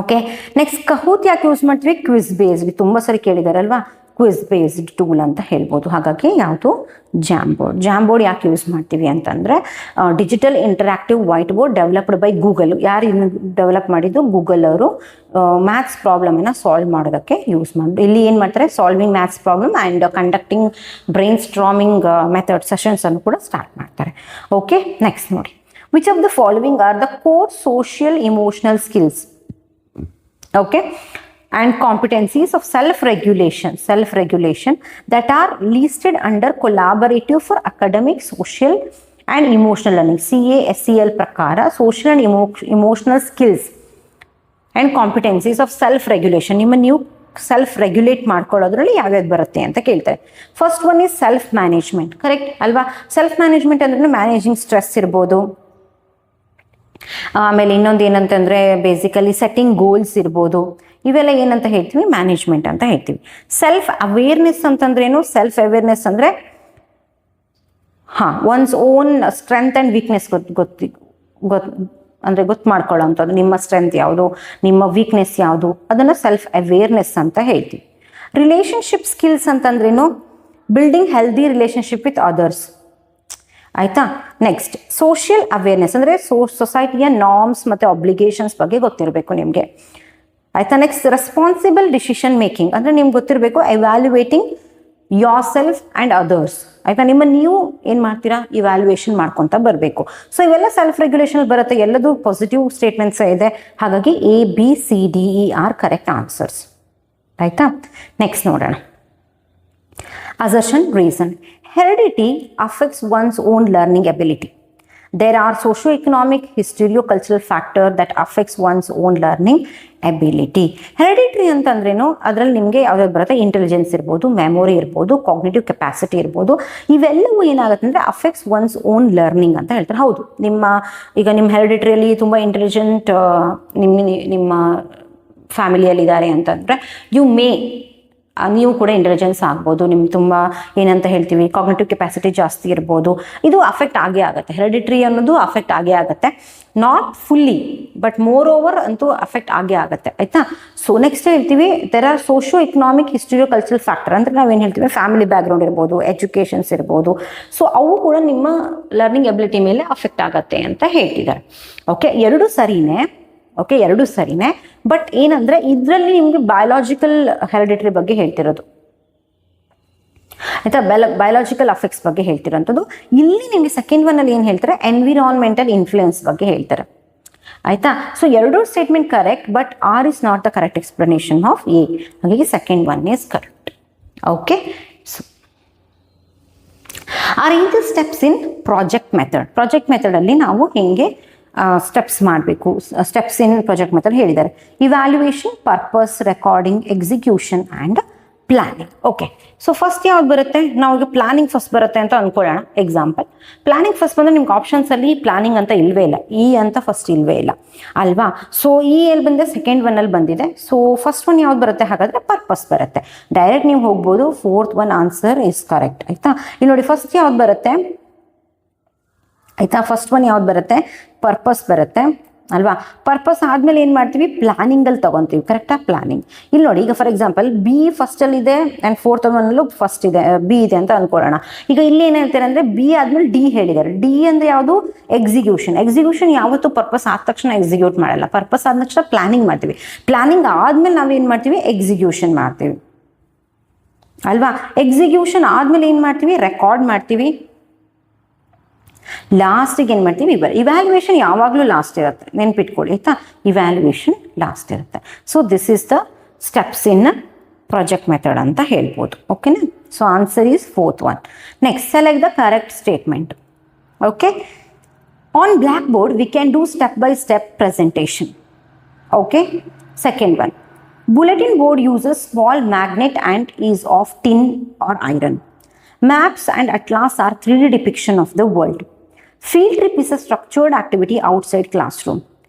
Okay, next Kahoot ಯಾಕೆ ಯೂಸ್ ಮಾಡ್ತೀವಿ? Quiz based. ತುಂಬ ಸರಿ ಕೇಳಿದಾರಲ್ವಾ? ಕ್ವಿಜ್ ಬೇಸ್ಡ್ ಟೂಲ್ ಅಂತ ಹೇಳ್ಬೋದು. ಹಾಗಾಗಿ ಯಾವುದು? ಜಾಮ್ಬೋರ್ಡ್. ಜಾಮ್ಬೋರ್ಡ್ ಯಾಕೆ ಯೂಸ್ ಮಾಡ್ತೀವಿ ಅಂತಂದರೆ digital interactive white board developed by Google. ಯಾರು ಇನ್ನು ಡೆವಲಪ್ ಮಾಡಿದ್ದು? ಗೂಗಲ್ ಅವರು. ಮ್ಯಾಥ್ಸ್ ಪ್ರಾಬ್ಲಮನ್ನು ಸಾಲ್ವ್ ಮಾಡೋದಕ್ಕೆ ಯೂಸ್ ಮಾಡಿ. ಇಲ್ಲಿ ಏನು ಮಾಡ್ತಾರೆ? Solving maths problem and conducting brain storming method ಸೆಷನ್ಸನ್ನು ಕೂಡ ಸ್ಟಾರ್ಟ್ ಮಾಡ್ತಾರೆ. ಓಕೆ, ನೆಕ್ಸ್ಟ್ ನೋಡಿ. Which of the following are the core social emotional skills, okay, and competencies of self-regulation that are listed under collaborative for academic, social and emotional learning? CASEL ಪ್ರಕಾರ social and emotional skills and competencies of self-regulation. ನಿಮ್ಮ ನೀವು self regulate ಮಾಡ್ಕೊಳ್ಳೋದ್ರಲ್ಲಿ ಯಾವ್ಯಾವ್ದು ಬರುತ್ತೆ ಅಂತ ಕೇಳ್ತಾರೆ. First 1 is self management. Correct ಅಲ್ವಾ? Self management ಅಂದ್ರೆ managing stress ಇರ್ಬೋದು. ಆಮೇಲೆ ಇನ್ನೊಂದು ಏನಂತಂದರೆ ಬೇಸಿಕಲಿ ಸೆಟ್ಟಿಂಗ್ ಗೋಲ್ಸ್ ಇರ್ಬೋದು. ಇವೆಲ್ಲ ಏನಂತ ಹೇಳ್ತೀವಿ, ಮ್ಯಾನೇಜ್ಮೆಂಟ್ ಅಂತ ಹೇಳ್ತೀವಿ. ಸೆಲ್ಫ್ ಅವೇರ್ನೆಸ್ ಅಂತಂದ್ರೇನು? ಸೆಲ್ಫ್ ಅವೇರ್ನೆಸ್ ಅಂದರೆ one's own strength and weakness ಗೊತ್ತು ಮಾಡ್ಕೊಳ್ಳೋವಂಥದ್ದು. ನಿಮ್ಮ ಸ್ಟ್ರೆಂತ್ ಯಾವುದು, ನಿಮ್ಮ ವೀಕ್ನೆಸ್ ಯಾವುದು, ಅದನ್ನು ಸೆಲ್ಫ್ ಅವೇರ್ನೆಸ್ ಅಂತ ಹೇಳ್ತೀವಿ. ರಿಲೇಷನ್ಶಿಪ್ ಸ್ಕಿಲ್ಸ್ ಅಂತಂದ್ರೇನು? Building healthy relationship with others. ಆಯಿತಾ? ನೆಕ್ಸ್ಟ್ ಸೋಷಿಯಲ್ ಅವೇರ್ನೆಸ್ ಅಂದರೆ ಸೊಸೈಟಿಯ ನಾರ್ಮ್ಸ್ ಮತ್ತು ಅಬ್ಲಿಗೇಷನ್ಸ್ ಬಗ್ಗೆ ಗೊತ್ತಿರಬೇಕು ನಿಮಗೆ. ಆಯಿತಾ? ನೆಕ್ಸ್ಟ್ ರೆಸ್ಪಾನ್ಸಿಬಲ್ ಡಿಸಿಷನ್ ಮೇಕಿಂಗ್ ಅಂದರೆ ನಿಮ್ಗೆ ಗೊತ್ತಿರಬೇಕು ಎವ್ಯಾಲ್ಯುವೇಟಿಂಗ್ ಯೋರ್ ಸೆಲ್ಫ್ ಆ್ಯಂಡ್ ಅದರ್ಸ್. ಆಯಿತಾ? ನೀವು ಏನು ಮಾಡ್ತೀರಾ, ಇವ್ಯಾಲ್ಯೂಯೇಷನ್ ಮಾಡ್ಕೊತಾ ಬರಬೇಕು. ಸೊ ಇವೆಲ್ಲ ಸೆಲ್ಫ್ ರೆಗ್ಯುಲೇಷನ್ ಬರುತ್ತೆ, ಎಲ್ಲದೂ ಪಾಸಿಟಿವ್ ಸ್ಟೇಟ್ಮೆಂಟ್ಸ್ ಇದೆ. ಹಾಗಾಗಿ ABCDE ಕರೆಕ್ಟ್ ಆನ್ಸರ್ಸ್. ಆಯಿತಾ? ನೆಕ್ಸ್ಟ್ ನೋಡೋಣ. Assertion, reason. Heredity affects one's own learning ability. There are socio-economic, historical-cultural factors that affects one's own learning ability. Hereditary ಅಂತಂದ್ರೇನು? ಅದರಲ್ಲಿ ನಿಮಗೆ ಯಾವ್ದು ಬರುತ್ತೆ? ಇಂಟೆಲಿಜೆನ್ಸ್ ಇರ್ಬೋದು, ಮೆಮೊರಿ ಇರ್ಬೋದು, ಕಾಗ್ನಿಟಿವ್ ಕೆಪಾಸಿಟಿ ಇರ್ಬೋದು. ಇವೆಲ್ಲವೂ ಏನಾಗುತ್ತೆ ಅಂದರೆ ಅಫೆಕ್ಟ್ಸ್ ಒನ್ಸ್ ಓನ್ ಲರ್ನಿಂಗ್ ಅಂತ ಹೇಳ್ತಾರೆ. ಹೌದು, ಈಗ ನಿಮ್ಮ ಹೆರಿಡಿಟ್ರಿಯಲ್ಲಿ ತುಂಬ ಇಂಟೆಲಿಜೆಂಟ್ ನಿಮ್ಮ ಫ್ಯಾಮಿಲಿಯಲ್ಲಿದ್ದಾರೆ ಅಂತಂದರೆ ನೀವು ಕೂಡ ಇಂಟೆಲಿಜೆನ್ಸ್ ಆಗ್ಬೋದು. ನಿಮ್ಗೆ ತುಂಬ ಏನಂತ ಹೇಳ್ತೀವಿ, ಕಾಗ್ನಿಟಿವ್ ಕೆಪಾಸಿಟಿ ಜಾಸ್ತಿ ಇರ್ಬೋದು. ಇದು ಅಫೆಕ್ಟ್ ಆಗೇ ಆಗುತ್ತೆ. ಹೆರಿಡಿಟ್ರಿ ಅನ್ನೋದು ಅಫೆಕ್ಟ್ ಆಗೇ ಆಗುತ್ತೆ. Not fully but more over ಅಂತೂ ಅಫೆಕ್ಟ್ ಆಗೇ ಆಗುತ್ತೆ. ಆಯಿತಾ? ಸೊ ನೆಕ್ಸ್ಟ್ ಹೇಳ್ತೀವಿ there are socio economic, historio cultural factor ಅಂದರೆ ನಾವೇನು ಹೇಳ್ತೀವಿ, ಫ್ಯಾಮಿಲಿ ಬ್ಯಾಕ್ಗ್ರೌಂಡ್ ಇರ್ಬೋದು, ಎಜುಕೇಷನ್ಸ್ ಇರ್ಬೋದು. ಸೊ ಅವು ಕೂಡ ನಿಮ್ಮ ಲರ್ನಿಂಗ್ ಎಬಿಲಿಟಿ ಮೇಲೆ ಅಫೆಕ್ಟ್ ಆಗುತ್ತೆ ಅಂತ ಹೇಳ್ತಿದ್ದಾರೆ. ಓಕೆ, ಎರಡೂ ಸರಿನೇ. ಬಟ್ ಏನಂದರೆ ಇದರಲ್ಲಿ ನಿಮಗೆ ಬಯಾಲಜಿಕಲ್ ಹೆರಿಡಿಟರಿ ಬಗ್ಗೆ ಹೇಳ್ತಿರೋದು. ಆಯಿತಾ? ಬಯಾಲಜಿಕಲ್ ಅಫೆಕ್ಟ್ಸ್ ಬಗ್ಗೆ ಹೇಳ್ತಿರೋಂಥದ್ದು. ಇಲ್ಲಿ ನಿಮಗೆ ಸೆಕೆಂಡ್ ಒನ್ನಲ್ಲಿ ಏನು ಹೇಳ್ತಾರೆ, ಎನ್ವಿರಾನ್ಮೆಂಟಲ್ ಇನ್ಫ್ಲೂಯೆನ್ಸ್ ಬಗ್ಗೆ ಹೇಳ್ತಾರೆ. ಆಯಿತಾ? ಸೊ ಎರಡೂ statement correct, but R is not the correct explanation of A. ಹಾಗಾಗಿ second one is correct. Okay, so arrange the steps in project ಮೆಥಡಲ್ಲಿ ನಾವು ಹೆಂಗೆ ಸ್ಟೆಪ್ಸ್ ಮಾಡಬೇಕು. ಸ್ಟೆಪ್ಸ್ ಇನ್ ಪ್ರಾಜೆಕ್ಟ್ ಮೆಥಡ್ ಹೇಳಿದ್ದಾರೆ. Evaluation, purpose, recording, execution and planning. Okay, so first ಯಾವ್ದು ಬರುತ್ತೆ? ನಾವು planning first ಬರುತ್ತೆ ಅಂತ ಅಂದ್ಕೊಳ್ಳೋಣ. ಎಕ್ಸಾಂಪಲ್, ಪ್ಲಾನಿಂಗ್ ಫಸ್ಟ್ ಬಂದರೆ ನಿಮ್ಗೆ ಆಪ್ಷನ್ಸಲ್ಲಿ ಪ್ಲಾನಿಂಗ್ ಅಂತ ಇಲ್ವೇ ಇಲ್ಲ, ಅಂತ ಫಸ್ಟ್ ಇಲ್ವೇ ಇಲ್ಲ ಅಲ್ವಾ? ಸೊ ಎಲ್ಲಿ ಬಂದಿದೆ? ಸೆಕೆಂಡ್ ಒನ್ನಲ್ಲಿ ಬಂದಿದೆ. ಸೊ ಫಸ್ಟ್ ಒನ್ ಯಾವ್ದು ಬರುತ್ತೆ? ಹಾಗಾದರೆ ಪರ್ಪಸ್ ಬರುತ್ತೆ. ಡೈರೆಕ್ಟ್ ನೀವು ಹೋಗ್ಬೋದು. Fourth one answer is correct. ಆಯಿತಾ? ಇಲ್ಲಿ ನೋಡಿ, ಫಸ್ಟ್ ಯಾವ್ದು ಬರುತ್ತೆ? ಆಯಿತಾ? ಫಸ್ಟ್ ಒನ್ ಯಾವ್ದು ಬರುತ್ತೆ? ಪರ್ಪಸ್ ಬರುತ್ತೆ ಅಲ್ವಾ? ಪರ್ಪಸ್ ಆದಮೇಲೆ ಏನು ಮಾಡ್ತೀವಿ? ಪ್ಲಾನಿಂಗಲ್ಲಿ ತೊಗೊತೀವಿ. ಕರೆಕ್ಟಾ? ಪ್ಲಾನಿಂಗ್. ಇಲ್ಲಿ ನೋಡಿ, ಈಗ ಫಾರ್ ಎಕ್ಸಾಂಪಲ್ ಬಿ ಫಸ್ಟಲ್ಲಿದೆ ಆ್ಯಂಡ್ ಫೋರ್ತ್ ಒನ್ನಲ್ಲೂ ಫಸ್ಟ್ ಇದೆ, ಬಿ ಇದೆ ಅಂತ ಅಂದ್ಕೊಳ್ಳೋಣ. ಈಗ ಇಲ್ಲಿ ಏನು ಹೇಳ್ತಾರೆ ಅಂದರೆ ಬಿ ಆದಮೇಲೆ ಡಿ ಹೇಳಿದ್ದಾರೆ. ಡಿ ಅಂದರೆ ಯಾವುದು? ಎಕ್ಸಿಕ್ಯೂಷನ್ ಯಾವತ್ತೂ ಪರ್ಪಸ್ ಆದ ತಕ್ಷಣ ಎಕ್ಸಿಕ್ಯೂಟ್ ಮಾಡಲ್ಲ. ಪರ್ಪಸ್ ಆದ ತಕ್ಷಣ ಪ್ಲಾನಿಂಗ್ ಮಾಡ್ತೀವಿ. ಪ್ಲಾನಿಂಗ್ ಆದಮೇಲೆ ನಾವೇನು ಮಾಡ್ತೀವಿ? ಎಕ್ಸಿಕ್ಯೂಷನ್ ಮಾಡ್ತೀವಿ ಅಲ್ವಾ? ಎಕ್ಸಿಕ್ಯೂಷನ್ ಆದಮೇಲೆ ಏನು ಮಾಡ್ತೀವಿ? ರೆಕಾರ್ಡ್ ಮಾಡ್ತೀವಿ. ಲಾಸ್ಟಿಗೆ ಏನು ಮಾಡ್ತೀವಿ? ಇವ್ಯಾಲ್ಯೂಯೇಷನ್ ಯಾವಾಗಲೂ ಲಾಸ್ಟ್ ಇರುತ್ತೆ, ನೆನ್ಪಿಟ್ಕೊಳ್ಳಿ. ಆಯಿತಾ? ಇವ್ಯಾಲ್ಯೂಯೇಷನ್ ಲಾಸ್ಟ್ ಇರುತ್ತೆ. So this is the steps in project method ಅಂತ ಹೇಳ್ಬೋದು. ಓಕೆನಾ? So answer is fourth one. Next, select the correct statement. Okay, on blackboard we can do step by step presentation. Okay, second one, bulletin board uses small magnet and is of tin or iron. Maps and atlas are 3D depiction of the world. Field trip is a structured activity outside classroom.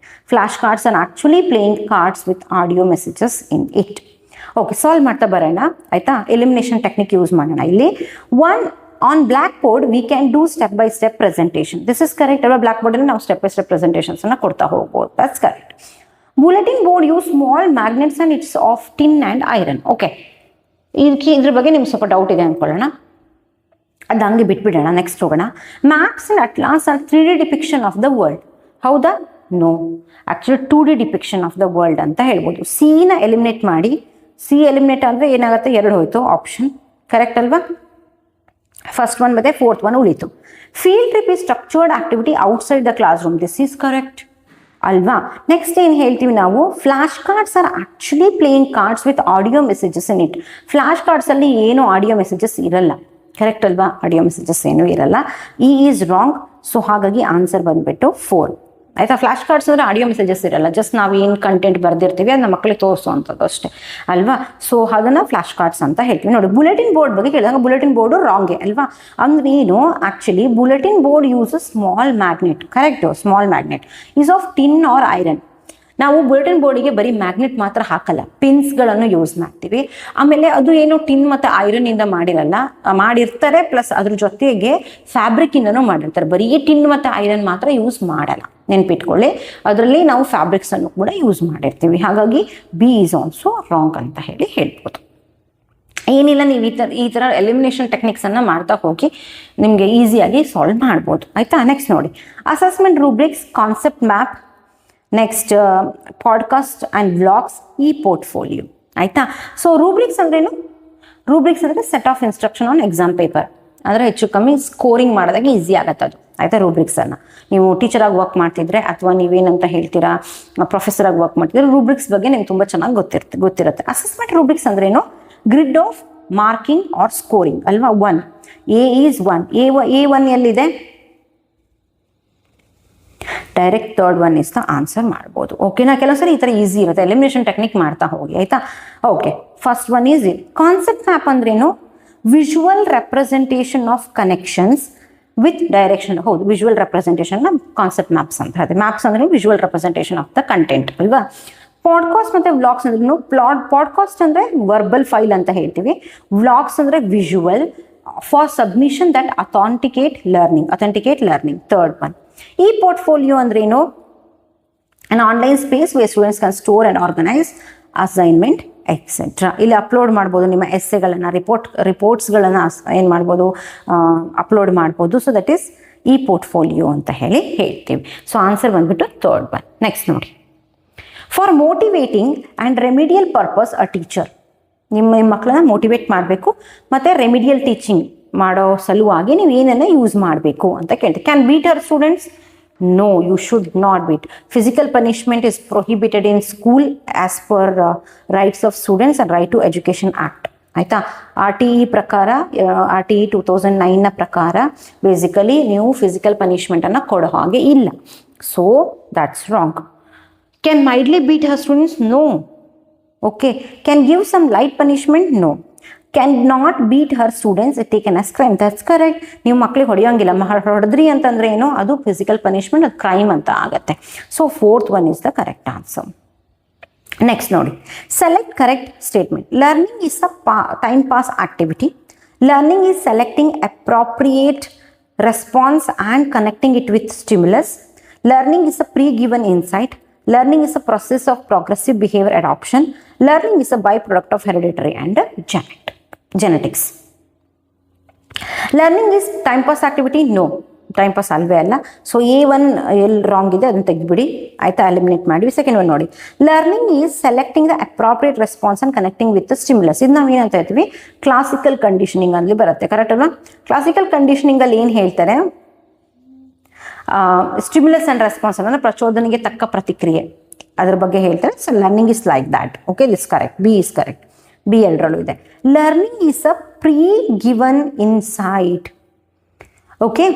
Flashcards are actually playing cards with audio messages in it. Okay, solve ಮಾಡ್ತಾ ಬರೋಣ. ಆಯಿತಾ? Elimination technique use ಮಾಡೋಣ. ಇಲ್ಲಿ one, on blackboard we can do step by step presentation. This is correct ಅಲ್ವಾ? ಬ್ಲ್ಯಾಕ್ ಬೋರ್ಡಲ್ಲಿ ನಾವು step by step ಪ್ರೆಸೆಂಟೇಷನ್ಸನ್ನು ಕೊಡ್ತಾ ಹೋಗ್ಬೋದು. That's correct. Bulletin board use small magnets and its of tin and iron. Okay, ಇದ್ರ ಬಗ್ಗೆ ನಿಮ್ಗೆ ಸ್ವಲ್ಪ ಡೌಟ್ ಇದೆ ಅಂದ್ಕೊಳ್ಳೋಣ, ಅದು ಹಂಗೆ ಬಿಟ್ಬಿಡೋಣ. ನೆಕ್ಸ್ಟ್ ಹೋಗೋಣ. Maps and atlas are 3D depiction of the world. ಹೌದಾ? No, actually 2D depiction of the world ಅಂತ ಹೇಳ್ಬೋದು. ಸಿನ ಎಲಿಮಿನೇಟ್ ಮಾಡಿ. ಸಿ ಎಲಿಮಿನೇಟ್ ಅಂದರೆ ಏನಾಗುತ್ತೆ? 2 ಹೋಯ್ತು ಆಪ್ಷನ್. ಕರೆಕ್ಟ್ ಅಲ್ವಾ? ಫಸ್ಟ್ ಒನ್ ಮತ್ತು ಫೋರ್ತ್ ಒನ್ ಉಳಿತು. Field trip is structured activity outside the classroom. This is correct ಅಲ್ವಾ? ನೆಕ್ಸ್ಟ್ ಏನು ಹೇಳ್ತೀವಿ ನಾವು? Flash cards are actually playing cards with audio messages in it. Flash ಕಾರ್ಡ್ಸಲ್ಲಿ ಏನು audio messages ಇರಲ್ಲ. Correct ಅಲ್ವಾ? ಆಡಿಯೋ ಮೆಸೇಜಸ್ ಏನೂ ಇರಲ್ಲ. Is wrong. ಸೊ ಹಾಗಾಗಿ ಆನ್ಸರ್ ಬಂದುಬಿಟ್ಟು 4. ಆಯಿತಾ? ಫ್ಲಾಶ್ ಕಾರ್ಡ್ಸ್ ಅಂದರೆ ಆಡಿಯೋ ಮೆಸೇಜಸ್ ಇರಲ್ಲ, ಜಸ್ಟ್ ನಾವು ಏನು ಕಂಟೆಂಟ್ ಬರೆದಿರ್ತೀವಿ ಅದನ್ನ ಮಕ್ಕಳಿಗೆ ತೋರಿಸುವಂಥದ್ದು ಅಷ್ಟೇ ಅಲ್ವಾ? ಸೊ ಅದನ್ನು ಫ್ಲಾಶ್ ಕಾರ್ಡ್ಸ್ ಅಂತ ಹೇಳ್ತೀವಿ. ನೋಡಿ, ಬುಲೆಟಿನ್ ಬೋರ್ಡ್ ಬಗ್ಗೆ ಹೇಳಿದಾಗ ಬುಲೆಟಿನ್ ಬೋರ್ಡು ರಾಂಗೆ ಅಲ್ವಾ? ಅಂದ್ರೆ ಏನು? Actually bulletin board uses small magnet. Correct, small magnet is of tin or iron. ನಾವು ಬುಲೆಟಿನ್ ಬೋರ್ಡಿಗೆ ಬರೀ ಮ್ಯಾಗ್ನೆಟ್ ಮಾತ್ರ ಹಾಕಲ್ಲ, ಪಿನ್ಸ್ಗಳನ್ನು ಯೂಸ್ ಮಾಡ್ತೀವಿ. ಆಮೇಲೆ ಅದು ಏನು ಟಿನ್ ಮತ್ತು ಐರನ್ ಇಂದ ಮಾಡಿರ್ತಾರೆ, ಪ್ಲಸ್ ಅದ್ರ ಜೊತೆಗೆ ಫ್ಯಾಬ್ರಿಕ್ ಇಂದನೂ ಮಾಡಿರ್ತಾರೆ. ಬರೀ ಟಿನ್ ಮತ್ತು ಐರನ್ ಮಾತ್ರ ಯೂಸ್ ಮಾಡಲ್ಲ, ನೆನ್ಪಿಟ್ಕೊಳ್ಳಿ. ಅದರಲ್ಲಿ ನಾವು ಫ್ಯಾಬ್ರಿಕ್ಸ್ ಅನ್ನು ಕೂಡ ಯೂಸ್ ಮಾಡಿರ್ತೀವಿ. ಹಾಗಾಗಿ ಬಿ ಈಸ್ ಆಲ್ಸೋ ರಾಂಗ್ ಅಂತ ಹೇಳ್ಬೋದು. ಏನಿಲ್ಲ, ನೀವು ಈ ಥರ ಎಲಿಮಿನೇಷನ್ ಟೆಕ್ನಿಕ್ಸನ್ನು ಮಾಡ್ತಾ ಹೋಗಿ ನಿಮಗೆ ಈಸಿಯಾಗಿ ಸಾಲ್ವ್ ಮಾಡ್ಬೋದು. ಆಯಿತಾ? ನೆಕ್ಸ್ಟ್ ನೋಡಿ, assessment rubrics, concept map, next podcast and vlogs, ಈ ಪೋರ್ಟ್ಫೋಲಿಯೋ. ಆಯಿತಾ? ಸೊ ರೂಬ್ರಿಕ್ಸ್ ಅಂದ್ರೇನು? ರೂಬ್ರಿಕ್ಸ್ ಅಂದರೆ set of instruction on exam paper. ಅಂದರೆ ಹೆಚ್ಚು ಕಮ್ಮಿ ಸ್ಕೋರಿಂಗ್ ಮಾಡೋದಾಗ ಈಸಿ ಆಗತ್ತೆ ಅದು. ಆಯಿತಾ? ರೂಬ್ರಿಕ್ಸನ್ನು ನೀವು ಟೀಚರಾಗಿ ವರ್ಕ್ ಮಾಡ್ತಿದ್ರೆ ಅಥವಾ ನೀವೇನಂತ ಹೇಳ್ತೀರಾ ಪ್ರೊಫೆಸರಾಗಿ ವರ್ಕ್ ಮಾಡ್ತಿದ್ರೆ ರೂಬ್ರಿಕ್ಸ್ ಬಗ್ಗೆ ನಿಮ್ಗೆ ತುಂಬ ಚೆನ್ನಾಗಿ ಗೊತ್ತಿರುತ್ತೆ. ಅಸೆಸ್ಮೆಂಟ್ ರೂಬ್ರಿಕ್ಸ್ ಅಂದ್ರೇನು? Grid of marking or scoring ಅಲ್ವಾ. 1 A ಈಸ್ 1, A1 ಎಲ್ಲಿದೆ? Direct third one is the answer ಮಾಡ್ಬೋದು. ಓಕೆನಾ? ಕೆಲವೊಂದ್ಸರಿ ಈ ಥರ ಈಸಿ ಇರುತ್ತೆ, ಎಲಿಮಿನೇಷನ್ ಟೆಕ್ನಿಕ್ ಮಾಡ್ತಾ ಹೋಗಿ. ಆಯ್ತಾ? Okay, first one is it. Concept map ಅಂದ್ರೇನು? Visual representation of connections with direction. ಹೌದು, ವಿಜುವಲ್ ರೆಪ್ರೆಸೆಂಟೇಷನ್ ಕಾನ್ಸೆಪ್ಟ್ ಮ್ಯಾಪ್ಸ್ ಅಂತ ಹೇಳ್ತೀವಿ. ಮ್ಯಾಪ್ಸ್ ಅಂದ್ರೆ visual representation of the content ಅಲ್ವಾ. ಪಾಡ್ಕಾಸ್ಟ್ ಮತ್ತು ವ್ಲಾಗ್ಸ್ ಅಂದ್ರೂ ಪಾಡ್ಕಾಸ್ಟ್ ಅಂದರೆ ವರ್ಬಲ್ ಫೈಲ್ ಅಂತ ಹೇಳ್ತೀವಿ. ವ್ಲಾಗ್ಸ್ ಅಂದರೆ visual for submission that authenticate learning. Third one. ಈ ಪೋರ್ಟ್ಫೋಲಿಯೋ ಅಂದ್ರೇನು? an online space where students can store and organize assignment etcetera. ಇಲ್ಲಿ ಅಪ್ಲೋಡ್ ಮಾಡ್ಬೋದು ನಿಮ್ಮ ಎಸ್ಸೆಗಳನ್ನು, ರಿಪೋರ್ಟ್ಸ್ಗಳನ್ನು ಏನು ಮಾಡ್ಬೋದು, ಅಪ್ಲೋಡ್ ಮಾಡ್ಬೋದು. ಸೊ ದಟ್ ಈಸ್ ಈ ಪೋರ್ಟ್ಫೋಲಿಯೋ ಅಂತ ಹೇಳ್ತೀವಿ. ಸೊ ಆನ್ಸರ್ ಬಂದ್ಬಿಟ್ಟು ಥರ್ಡ್ ಒನ್. ನೆಕ್ಸ್ಟ್ ನೋಡಿ, for motivating and remedial purpose a teacher. ನಿಮ್ಮ ಮಕ್ಕಳನ್ನ ಮೋಟಿವೇಟ್ ಮಾಡಬೇಕು ಮತ್ತು ರೆಮಿಡಿಯಲ್ ಟೀಚಿಂಗ್ ಮಾಡೋ ಸಲುವಾಗಿ ನೀವು ಏನನ್ನ ಯೂಸ್ ಮಾಡಬೇಕು ಅಂತ ಕೇಳ್ತೀವಿ. Can beet hour students? No, you should not beat. Physical punishment is prohibited in school as per Rights of Students and Right to Education Act. ಆಯಿತಾ? RTE ಪ್ರಕಾರ, RTE 2009ನ ಪ್ರಕಾರ ಬೇಸಿಕಲಿ ನೀವು ಫಿಸಿಕಲ್ ಪನಿಷ್ಮೆಂಟನ್ನು ಕೊಡೋ ಹಾಗೆ ಇಲ್ಲ. So that's wrong. Can mildly beat her students? No. Okay. Can give some light punishment? No. Can not beat her students if taken as crime. That's correct. ನೀವು ಮಕ್ಕಳಿಗೆ ಹೊಡೆಯೋಂಗಿಲ್ಲ. ಹೊಡೆದ್ರಿ ಅಂತಂದ್ರೆ ಏನೋ ಅದು ಫಿಸಿಕಲ್ ಪನಿಷ್ಮೆಂಟ್, ಅದು ಕ್ರೈಮ್ ಅಂತ ಆಗತ್ತೆ. So fourth one is the correct answer. Next ನೋಡಿ, select correct statement. Learning is a time pass activity. Learning is selecting appropriate response and connecting it with stimulus. Learning is a pre given insight. Learning is a process of progressive behavior adoption. Learning is a byproduct of hereditary and genetics. Learning is time pass activity? No. Time pass ಅಲ್ವೇ ಅಲ್ಲ. So A1 ಎಲ್ಲಿ wrong ಇದೆ ಅದನ್ನು ತೆಗೆದುಬಿಡಿ. ಆಯಿತಾ? Eliminate ಮಾಡಿ. Second one ನೋಡಿ, learning is selecting the appropriate response and connecting with the stimulus. ಇದು ನಾವು ಏನಂತ ಹೇಳ್ತೀವಿ, ಕ್ಲಾಸಿಕಲ್ ಕಂಡೀಷನಿಂಗ್ ಅಲ್ಲಿ ಬರುತ್ತೆ. ಕರೆಕ್ಟ್ ಅಲ್ವಾ? ಕ್ಲಾಸಿಕಲ್ ಕಂಡೀಷನಿಂಗಲ್ಲಿ ಏನು ಹೇಳ್ತಾರೆ, ಸ್ಟಿಮ್ಯುಲಸ್ ಆ್ಯಂಡ್ ರೆಸ್ಪಾನ್ಸ್ ಅಂದರೆ ಪ್ರಚೋದನೆಗೆ ತಕ್ಕ ಪ್ರತಿಕ್ರಿಯೆ, ಅದ್ರ ಬಗ್ಗೆ ಹೇಳ್ತಾರೆ. So learning is like that. Okay, this correct. B is correct. B ಎರಡರಲ್ಲೂ ಇದೆ. Learning is a pre given insight. Okay,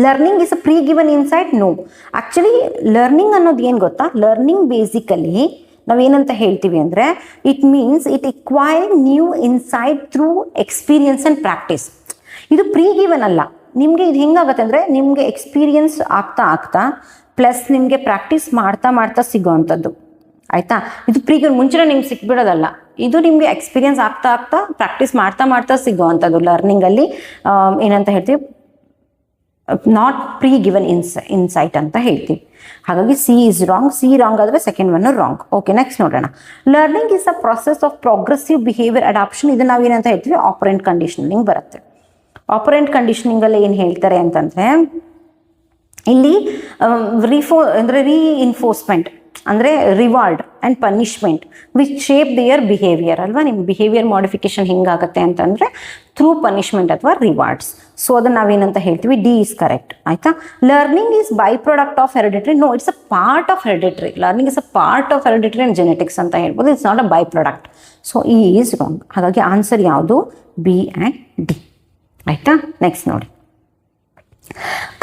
learning is a pre given insight? No. Actually learning ಅನ್ನೋದು ಏನು ಗೊತ್ತಾ, ಲರ್ನಿಂಗ್ ಬೇಸಿಕಲಿ ನಾವೇನಂತ ಹೇಳ್ತೀವಿ ಅಂದರೆ it means it acquiring new insight through experience and practice. ಇದು pre given ಅಲ್ಲ. ನಿಮಗೆ ಇದು ಹೆಂಗಾಗತ್ತೆ ಅಂದರೆ ನಿಮಗೆ ಎಕ್ಸ್ಪೀರಿಯನ್ಸ್ ಆಗ್ತಾ ಪ್ಲಸ್ ನಿಮಗೆ ಪ್ರಾಕ್ಟೀಸ್ ಮಾಡ್ತಾ ಸಿಗೋ ಅಂಥದ್ದು. ಆಯಿತಾ? ಇದು ಪ್ರೀ ಗಿವನ್ ಮುಂಚೆನೇ ನಿಮ್ಗೆ ಸಿಕ್ಬಿಡೋದಲ್ಲ. ಇದು ನಿಮಗೆ ಎಕ್ಸ್ಪೀರಿಯನ್ಸ್ ಆಗ್ತಾ ಪ್ರಾಕ್ಟೀಸ್ ಮಾಡ್ತಾ ಸಿಗೋ ಅಂಥದ್ದು. ಲರ್ನಿಂಗಲ್ಲಿ ಏನಂತ ಹೇಳ್ತೀವಿ, ನಾಟ್ ಪ್ರೀ ಗಿವನ್ ಇನ್ಸೈಟ್ ಅಂತ ಹೇಳ್ತೀವಿ. ಹಾಗಾಗಿ C is wrong. C wrong ಆದರೆ second one wrong. Okay, next ನೋಡೋಣ. Learning is a process of progressive behaviour adoption. ಇದು ನಾವೇನಂತ ಹೇಳ್ತೀವಿ, ಆಪರೆಂಟ್ ಕಂಡೀಷನಿಂಗ್ ಬರುತ್ತೆ. ಆಪರೆಂಟ್ ಕಂಡೀಷನಿಂಗಲ್ಲಿ ಏನು ಹೇಳ್ತಾರೆ ಅಂತಂದರೆ ಇಲ್ಲಿ ರೀಇನ್ಫೋರ್ಸ್ಮೆಂಟ್ ಅಂದರೆ reward and punishment which shape their behaviour ಅಲ್ವಾ. ನಿಮ್ಮ ಬಿಹೇವಿಯರ್ ಮಾಡಿಫಿಕೇಶನ್ ಹೆಂಗಾಗುತ್ತೆ ಅಂತಂದರೆ ಥ್ರೂ ಪನಿಷ್ಮೆಂಟ್ ಅಥವಾ ರಿವಾರ್ಡ್ಸ್. ಸೊ ಅದನ್ನು ನಾವೇನಂತ ಹೇಳ್ತೀವಿ, ಡಿ ಈಸ್ ಕರೆಕ್ಟ್. ಆಯಿತಾ? Learning is byproduct of heredity? No, it's a part of hereditary. Learning is a part of hereditary and genetics ಅಂತ ಹೇಳ್ಬೋದು. It's not a by product. So ಈ is wrong. ಹಾಗಾಗಿ answer ಯಾವುದು? B and D. ಆಯಿತಾ? Next ನೋಡಿ,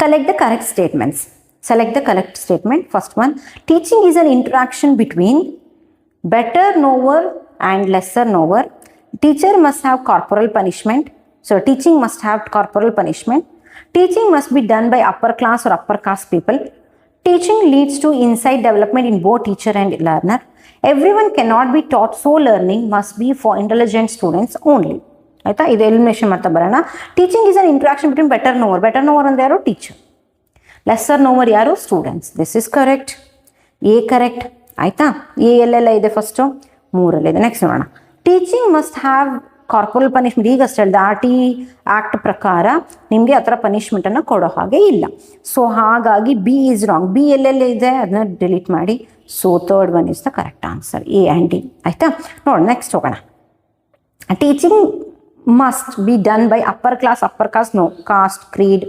collect the correct statements. Select the correct statement. First one, teaching is an interaction between better knower and lesser knower. Teacher must have corporal punishment. So teaching must have corporal punishment. Teaching must be done by upper class or upper caste people. Teaching leads to insight development in both teacher and learner. Everyone cannot be taught, so learning must be for intelligent students only. ಆಯಿತಾ, ಇದು elimination ಮಾಡ್ತಾ ಬರೋಣ. Teaching is an interaction between better knower. Better knower ಅಂದ್ರೆ ಯಾರು? Teacher. Lesser knower ಯಾರು? Students. This is correct. A correct. ಆಯಿತಾ, A ಎಲ್ಲೆಲ್ಲ ಇದೆ? ಫಸ್ಟು 3 ನೆಕ್ಸ್ಟ್ ನೋಡೋಣ. Teaching must have corporal punishment. ಈಗ ಅಷ್ಟೇ ಹೇಳಿದೆ, RT ಆ್ಯಕ್ಟ್ ಪ್ರಕಾರ ನಿಮಗೆ ಆ ಥರ ಪನಿಷ್ಮೆಂಟನ್ನು ಕೊಡೋ ಹಾಗೆ ಇಲ್ಲ. ಸೊ ಹಾಗಾಗಿ ಬಿ ಈಸ್ ರಾಂಗ್. ಬಿ ಎಲ್ಲೆಲ್ಲ ಇದೆ ಅದನ್ನ ಡಿಲೀಟ್ ಮಾಡಿ. So third one is the correct answer, A and D. ಆಯಿತಾ, ನೋಡಿ ನೆಕ್ಸ್ಟ್ ಹೋಗೋಣ. Teaching must be done by upper class no. Caste, creed,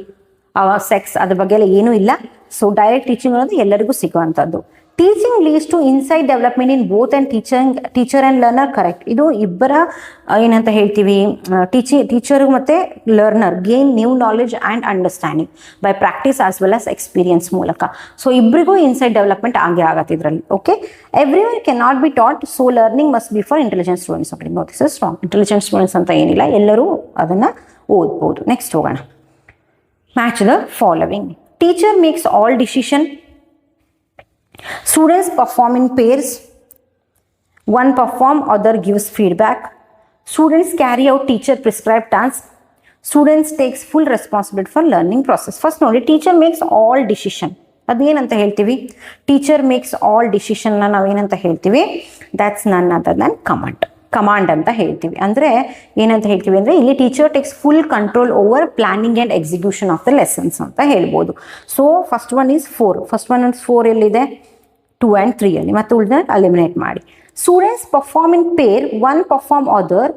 sex ಅದ್ರ ಬಗ್ಗೆ ಎಲ್ಲ ಏನೂ ಇಲ್ಲ. ಸೊ ಡೈರೆಕ್ಟ್ ಟೀಚಿಂಗ್ ಅನ್ನೋದು ಎಲ್ಲರಿಗೂ ಸಿಗುವಂಥದ್ದು. Teaching leads to insight development in both and teacher and learner. Correct. ಇದು ಇಬ್ಬರ ಏನಂತ ಹೇಳ್ತೀವಿ, ಟೀಚರ್ ಮತ್ತು learner gain new knowledge and understanding by practice as well as experience ಮೂಲಕ. ಸೊ ಇಬ್ಬರಿಗೂ ಇನ್ಸೈಟ್ ಡೆವಲಪ್ಮೆಂಟ್ ಆಗೇ ಆಗತ್ತೆ ಇದರಲ್ಲಿ. Okay, everyone can not be taught, so learning must be for intelligent students. Okay, no, this is wrong. Intelligent students ಅಂತ ಏನಿಲ್ಲ, ಎಲ್ಲರೂ ಅದನ್ನು ಓದ್ಬೋದು. ನೆಕ್ಸ್ಟ್ ಹೋಗೋಣ. Match the following. Teacher makes all decision. Students perform in pairs. One perform, other gives feedback. Students carry out teacher prescribed tasks. Students takes full responsibility for learning process. First ನೋಡಿ, teacher makes all decision. ಅದೇನಂತ ಹೇಳ್ತೀವಿ? Teacher makes all ಡಿಸಿಷನ್ನ ನಾವೇನಂತ ಹೇಳ್ತೀವಿ? That's ನನ್ other than command ಅಂತ ಹೇಳ್ತೀವಿ. ಅಂದರೆ ಏನಂತ ಹೇಳ್ತೀವಿ ಅಂದರೆ, ಇಲ್ಲಿ teacher takes full control over planning and execution of the lessons ಅಂತ ಹೇಳ್ಬೋದು. ಸೊ ಫಸ್ಟ್ ಒನ್ ಈಸ್ 4 ಎಲ್ಲಿದೆ? 2 and 3 ಅಲ್ಲಿ. ಮತ್ತೆ ಉಳಿದ ಎಲಿಮಿನೇಟ್ ಮಾಡಿ. Students perform in pair, one perform other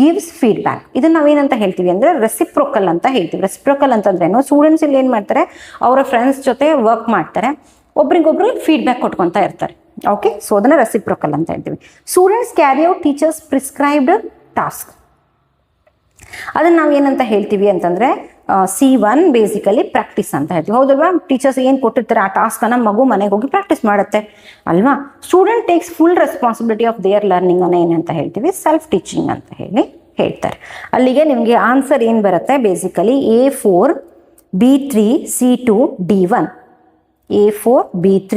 gives feedback. ಇದನ್ನ ನಾವೇನಂತ ಹೇಳ್ತೀವಿ ಅಂದರೆ ರೆಸಿಪ್ರೋಕಲ್ ಅಂತ ಹೇಳ್ತೀವಿ. ರೆಸಿಪ್ರೋಕಲ್ ಅಂತಂದ್ರೇನು? ಸ್ಟೂಡೆಂಟ್ಸ್ ಇಲ್ಲಿ ಏನು ಮಾಡ್ತಾರೆ, ಅವರ ಫ್ರೆಂಡ್ಸ್ ಜೊತೆ ವರ್ಕ್ ಮಾಡ್ತಾರೆ, ಒಬ್ರಿಗೊಬ್ರು ಫೀಡ್ಬ್ಯಾಕ್ ಕೊಟ್ಕೊತಾ ಇರ್ತಾರೆ. ಓಕೆ, ಸೊ ಅದನ್ನ ರೆಸಿಪ್ರೋಕಲ್ ಅಂತ ಹೇಳ್ತೀವಿ. Students carry out teachers prescribed task. ಅದನ್ನ ನಾವು ಏನಂತ ಹೇಳ್ತೀವಿ ಅಂತಂದ್ರೆ C1 ಬೇಸಿಕಲಿ ಪ್ರಾಕ್ಟೀಸ್ ಅಂತ ಹೇಳ್ತೀವಿ. ಹೌದಲ್ವಾ? ಟೀಚರ್ಸ್ ಏನು ಕೊಟ್ಟಿರ್ತಾರೆ ಆ ಟಾಸ್ಕನ್ನು ಮಗು ಮನೆಗೆ ಹೋಗಿ ಪ್ರಾಕ್ಟೀಸ್ ಮಾಡುತ್ತೆ ಅಲ್ವಾ? Student takes full responsibility of their learning ಅನ್ನ ಏನಂತ ಹೇಳ್ತೀವಿ? ಸೆಲ್ಫ್ ಟೀಚಿಂಗ್ ಅಂತ ಹೇಳ್ತಾರೆ. ಅಲ್ಲಿಗೆ ನಿಮಗೆ ಆನ್ಸರ್ ಏನು ಬರುತ್ತೆ? Basically A4 B3 C2 D1. A4 B3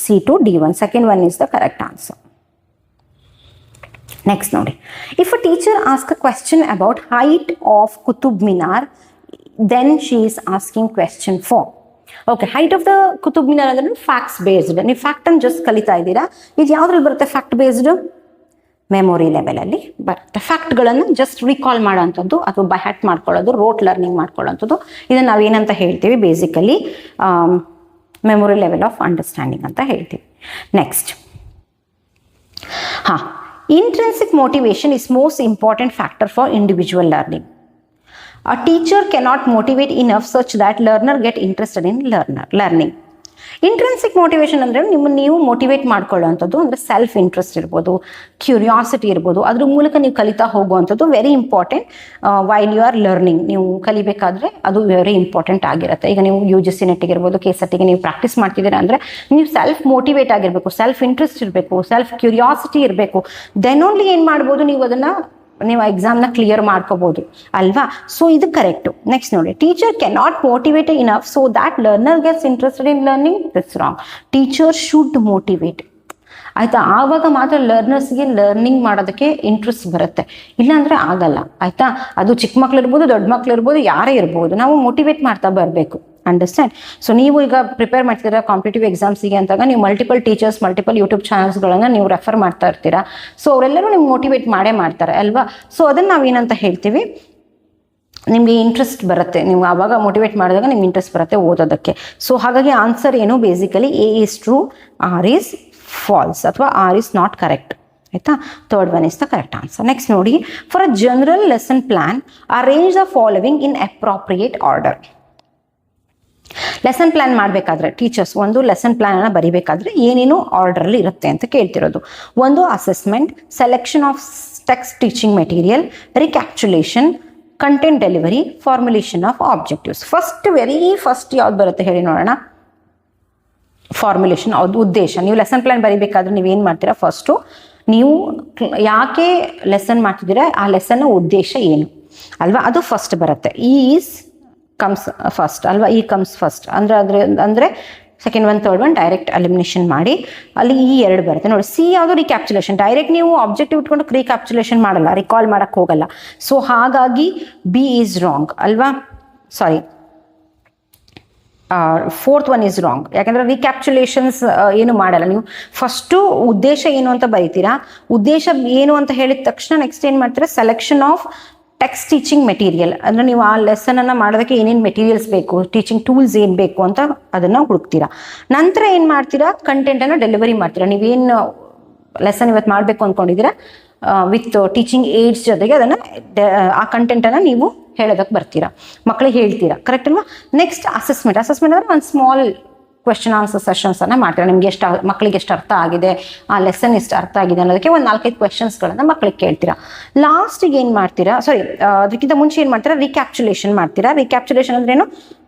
C2 D1. Second one is the correct answer. Next ನೋಡಿ. If a teacher asks a question about height of Qutub Minar, then she is asking question 4. Okay, height of the Qutub Minar ಅಂದ್ರೆ facts based. ನೀವು fact ಅನ್ನು just ಕಲಿತಾ ಇದ್ದೀರಾ. ಇದು ಯಾವ್ದ್ರಲ್ಲಿ ಬರುತ್ತೆ? Fact based memory ಲೆವೆಲಲ್ಲಿ ಬರುತ್ತೆ. ಫ್ಯಾಕ್ಟ್ಗಳನ್ನು ಜಸ್ಟ್ ರಿಕಾಲ್ ಮಾಡೋವಂಥದ್ದು ಅಥವಾ ಬೈ ಹ್ಯಾಟ್ ಮಾಡ್ಕೊಳ್ಳೋದು, ರೋಟ್ ಲರ್ನಿಂಗ್ ಮಾಡ್ಕೊಳ್ಳೋವಂಥದ್ದು. ಇದನ್ನು ನಾವೇನಂತ ಹೇಳ್ತೀವಿ? Basically memory level of understanding ಅಂತ ಹೇಳ್ತೀವಿ. Next, intrinsic motivation is most important factor for individual learning. A teacher cannot motivate enough such that learner get interested in learning. Intrinsic motivation ಅಂದರೆ ನೀವು motivate ಮಾಡ್ಕೊಳ್ಳೋವಂಥದ್ದು. ಅಂದರೆ self interest ಇರ್ಬೋದು, curiosity ಇರ್ಬೋದು, ಅದ್ರ ಮೂಲಕ ನೀವು ಕಲಿತಾ ಹೋಗುವಂಥದ್ದು very important while you are learning. ನೀವು ಕಲಿಬೇಕಾದ್ರೆ ಅದು ವೆರಿ ಇಂಪಾರ್ಟೆಂಟ್ ಆಗಿರುತ್ತೆ. ಈಗ ನೀವು UGC ನೆಟ್ಟಿಗೆ ಇರ್ಬೋದು, KSET ನೀವು ಪ್ರಾಕ್ಟೀಸ್ ಮಾಡ್ತಿದ್ದೀರಾ ಅಂದರೆ ನೀವು ಸೆಲ್ಫ್ ಮೋಟಿವೇಟ್ ಆಗಿರಬೇಕು, ಸೆಲ್ಫ್ ಇಂಟ್ರೆಸ್ಟ್ ಇರಬೇಕು, ಸೆಲ್ಫ್ ಕ್ಯೂರಿಯಾಸಿಟಿ ಇರಬೇಕು. ದೆನ್ ಓನ್ಲಿ ಏನು ಮಾಡ್ಬೋದು, ನೀವು ಎಕ್ಸಾಮ್ನ ಕ್ಲಿಯರ್ ಮಾಡ್ಕೋಬೋದು ಅಲ್ವಾ? ಸೊ ಇದು ಕರೆಕ್ಟು. ನೆಕ್ಸ್ಟ್ ನೋಡಿ, teacher cannot motivate enough so that learner gets interested in learning. That's wrong. Teacher should motivate. ಆಯಿತಾ? ಆವಾಗ ಮಾತ್ರ ಲರ್ನರ್ಸ್ಗೆ ಲರ್ನಿಂಗ್ ಮಾಡೋದಕ್ಕೆ ಇಂಟ್ರೆಸ್ಟ್ ಬರುತ್ತೆ, ಇಲ್ಲಾಂದರೆ ಆಗಲ್ಲ. ಆಯಿತಾ? ಅದು ಚಿಕ್ಕ ಮಕ್ಳು ಇರ್ಬೋದು, ದೊಡ್ಡ ಮಕ್ಳು ಇರ್ಬೋದು, ಯಾರೇ ಇರ್ಬೋದು, ನಾವು ಮೋಟಿವೇಟ್ ಮಾಡ್ತಾ ಬರಬೇಕು. ಅಂಡರ್ಸ್ಟ್ಯಾಂಡ್? ಸೊ ನೀವು ಈಗ ಪ್ರಿಪೇರ್ ಮಾಡ್ತಿದ್ದೀರಾ ಕಾಂಪಿಟೇಟಿವ್ ಎಕ್ಸಾಮ್ಸಿಗೆ ಅಂತಾಗ ನೀವು ಮಲ್ಟಿಪಲ್ ಟೀಚರ್ಸ್, ಮಲ್ಟಿಪಲ್ ಯೂಟ್ಯೂಬ್ ಚಾನಲ್ಸ್ಗಳನ್ನು ನೀವು ರೆಫರ್ ಮಾಡ್ತಾ ಇರ್ತೀರಾ. ಸೊ ಅವರೆಲ್ಲರೂ ನಿಮ್ಗೆ ಮೋಟಿವೇಟ್ ಮಾಡೇ ಮಾಡ್ತಾರೆ ಅಲ್ವಾ? ಸೊ ಅದನ್ನು ನಾವೇನಂತ ಹೇಳ್ತೀವಿ? ನಿಮಗೆ ಇಂಟ್ರೆಸ್ಟ್ ಬರುತ್ತೆ. ನೀವು ಆವಾಗ ಮೋಟಿವೇಟ್ ಮಾಡಿದಾಗ ನಿಮ್ಗೆ ಇಂಟ್ರೆಸ್ಟ್ ಬರುತ್ತೆ ಓದೋದಕ್ಕೆ. ಸೊ ಹಾಗಾಗಿ ಆನ್ಸರ್ ಏನು? Basically A is true, R is false ಅಥವಾ R is not correct. ಆಯಿತಾ? Third one is the correct answer. Next ನೋಡಿ, for a general lesson plan arrange the following in appropriate order. Lesson plan ಮಾಡಬೇಕಾದ್ರೆ teachers ಒಂದು lesson ಪ್ಲಾನನ್ನು ಬರಿಬೇಕಾದ್ರೆ ಏನೇನು ಆರ್ಡರಲ್ಲಿ ಇರುತ್ತೆ ಅಂತ ಕೇಳ್ತಿರೋದು. ಒಂದು assessment, selection of text teaching material, recapitulation, content delivery, formulation of objectives. Very first ಯಾವ್ದು ಬರುತ್ತೆ ಹೇಳಿ ನೋಡೋಣ? ಫಾರ್ಮುಲೇಷನ್. ಅದು ಉದ್ದೇಶ. ನೀವು ಲೆಸನ್ ಪ್ಲಾನ್ ಬರಿಬೇಕಾದ್ರೆ ನೀವೇನು ಮಾಡ್ತೀರಾ? ಫಸ್ಟು ನೀವು ಯಾಕೆ ಲೆಸನ್ ಮಾಡ್ತಿದ್ದೀರಾ, ಆ ಲೆಸನ್ನ ಉದ್ದೇಶ ಏನು ಅಲ್ವಾ? ಅದು ಫಸ್ಟ್ ಬರುತ್ತೆ. ಕಮ್ಸ್ ಫಸ್ಟ್ ಅಲ್ವಾ? ಕಮ್ಸ್ ಫಸ್ಟ್ ಅಂದರೆ second one third one direct elimination ಮಾಡಿ ಅಲ್ಲಿ ಈ 2 ಬರುತ್ತೆ ನೋಡಿ. ಸಿ ಯಾವುದು ರಿಕ್ಯಾಪ್ಚುಲೇಷನ್, ಡೈರೆಕ್ಟ್ ನೀವು ಆಬ್ಜೆಕ್ಟಿವ್ ಇಟ್ಕೊಂಡು ರೀಕ್ಯಾಪ್ಚುಲೇಷನ್ ಮಾಡಲ್ಲ, ರಿಕಾಲ್ ಮಾಡಕ್ಕೆ ಹೋಗಲ್ಲ. ಸೊ ಹಾಗಾಗಿ ಬಿ ಈಸ್ ರಾಂಗ್ ಅಲ್ವಾ, ಸಾರಿ ಫೋರ್ತ್ ಒನ್ ಈಸ್ ರಾಂಗ್. ಯಾಕಂದರೆ ರಿಕ್ಯಾಪ್ಚುಲೇಷನ್ಸ್ ಏನು ಮಾಡಲ್ಲ ನೀವು. ಫಸ್ಟು ಉದ್ದೇಶ ಏನು ಅಂತ ಬರೀತೀರಾ, ಉದ್ದೇಶ ಏನು ಅಂತ ಹೇಳಿದ ತಕ್ಷಣ ನೆಕ್ಸ್ಟ್ ಏನು ಮಾಡ್ತೀರಾ, selection of text teaching material, ಅಂದರೆ ನೀವು ಆ ಲೆಸನನ್ನು ಮಾಡೋದಕ್ಕೆ ಏನೇನು ಮೆಟೀರಿಯಲ್ಸ್ ಬೇಕು, ಟೀಚಿಂಗ್ ಟೂಲ್ಸ್ ಏನು ಬೇಕು ಅಂತ ಅದನ್ನು ಹುಡುಕ್ತೀರಾ. ನಂತರ ಏನು ಮಾಡ್ತೀರಾ, ಕಂಟೆಂಟನ್ನು ಡೆಲಿವರಿ ಮಾಡ್ತೀರಾ. ನೀವೇನು ಲೆಸನ್ ಇವತ್ತು ಮಾಡಬೇಕು ಅಂದ್ಕೊಂಡಿದ್ದೀರಾ ವಿತ್ ಟೀಚಿಂಗ್ ಏಡ್ಸ್ ಜೊತೆಗೆ ಅದನ್ನು ಆ ಕಂಟೆಂಟನ್ನು ನೀವು ಹೇಳೋದಕ್ಕೆ ಬರ್ತೀರಾ, ಮಕ್ಕಳಿಗೆ ಹೇಳ್ತೀರಾ, ಕರೆಕ್ಟ್ ಅಲ್ವಾ. Next assessment. ಅಸೆಸ್ಮೆಂಟ್ ಅಂದರೆ ಒಂದು ಸ್ಮಾಲ್ ಕ್ವೆಶ್ಚನ್ ಆನ್ಸರ್ ಸೆಷನ್ಸನ್ನು ಮಾಡ್ತೀರಾ. ನಿಮಗೆ ಮಕ್ಕಳಿಗೆ ಎಷ್ಟು ಅರ್ಥ ಆಗಿದೆ, ಆ ಲೆಸನ್ ಎಷ್ಟು ಅರ್ಥ ಆಗಿದೆ ಅನ್ನೋದಕ್ಕೆ ಒಂದು 4-5 ಕ್ವೆಶನ್ಸ್ಗಳನ್ನು ಮಕ್ಕಳಿಗೆ ಕೇಳ್ತೀರಾ. ಲಾಸ್ಟಿಗೆ ಏನು ಮಾಡ್ತೀರಾ, ಸಾರಿ ಅದಕ್ಕಿಂತ ಮುಂಚೆ ಏನು ಮಾಡ್ತೀರಾ, ರಿಕ್ಯಾಪ್ಚುಲೇಷನ್ ಮಾಡ್ತೀರಾ. ರಿಕ್ಯಾಪ್ಚುಲೇಷನ್ ಅಂದ್ರೆ ಏನು,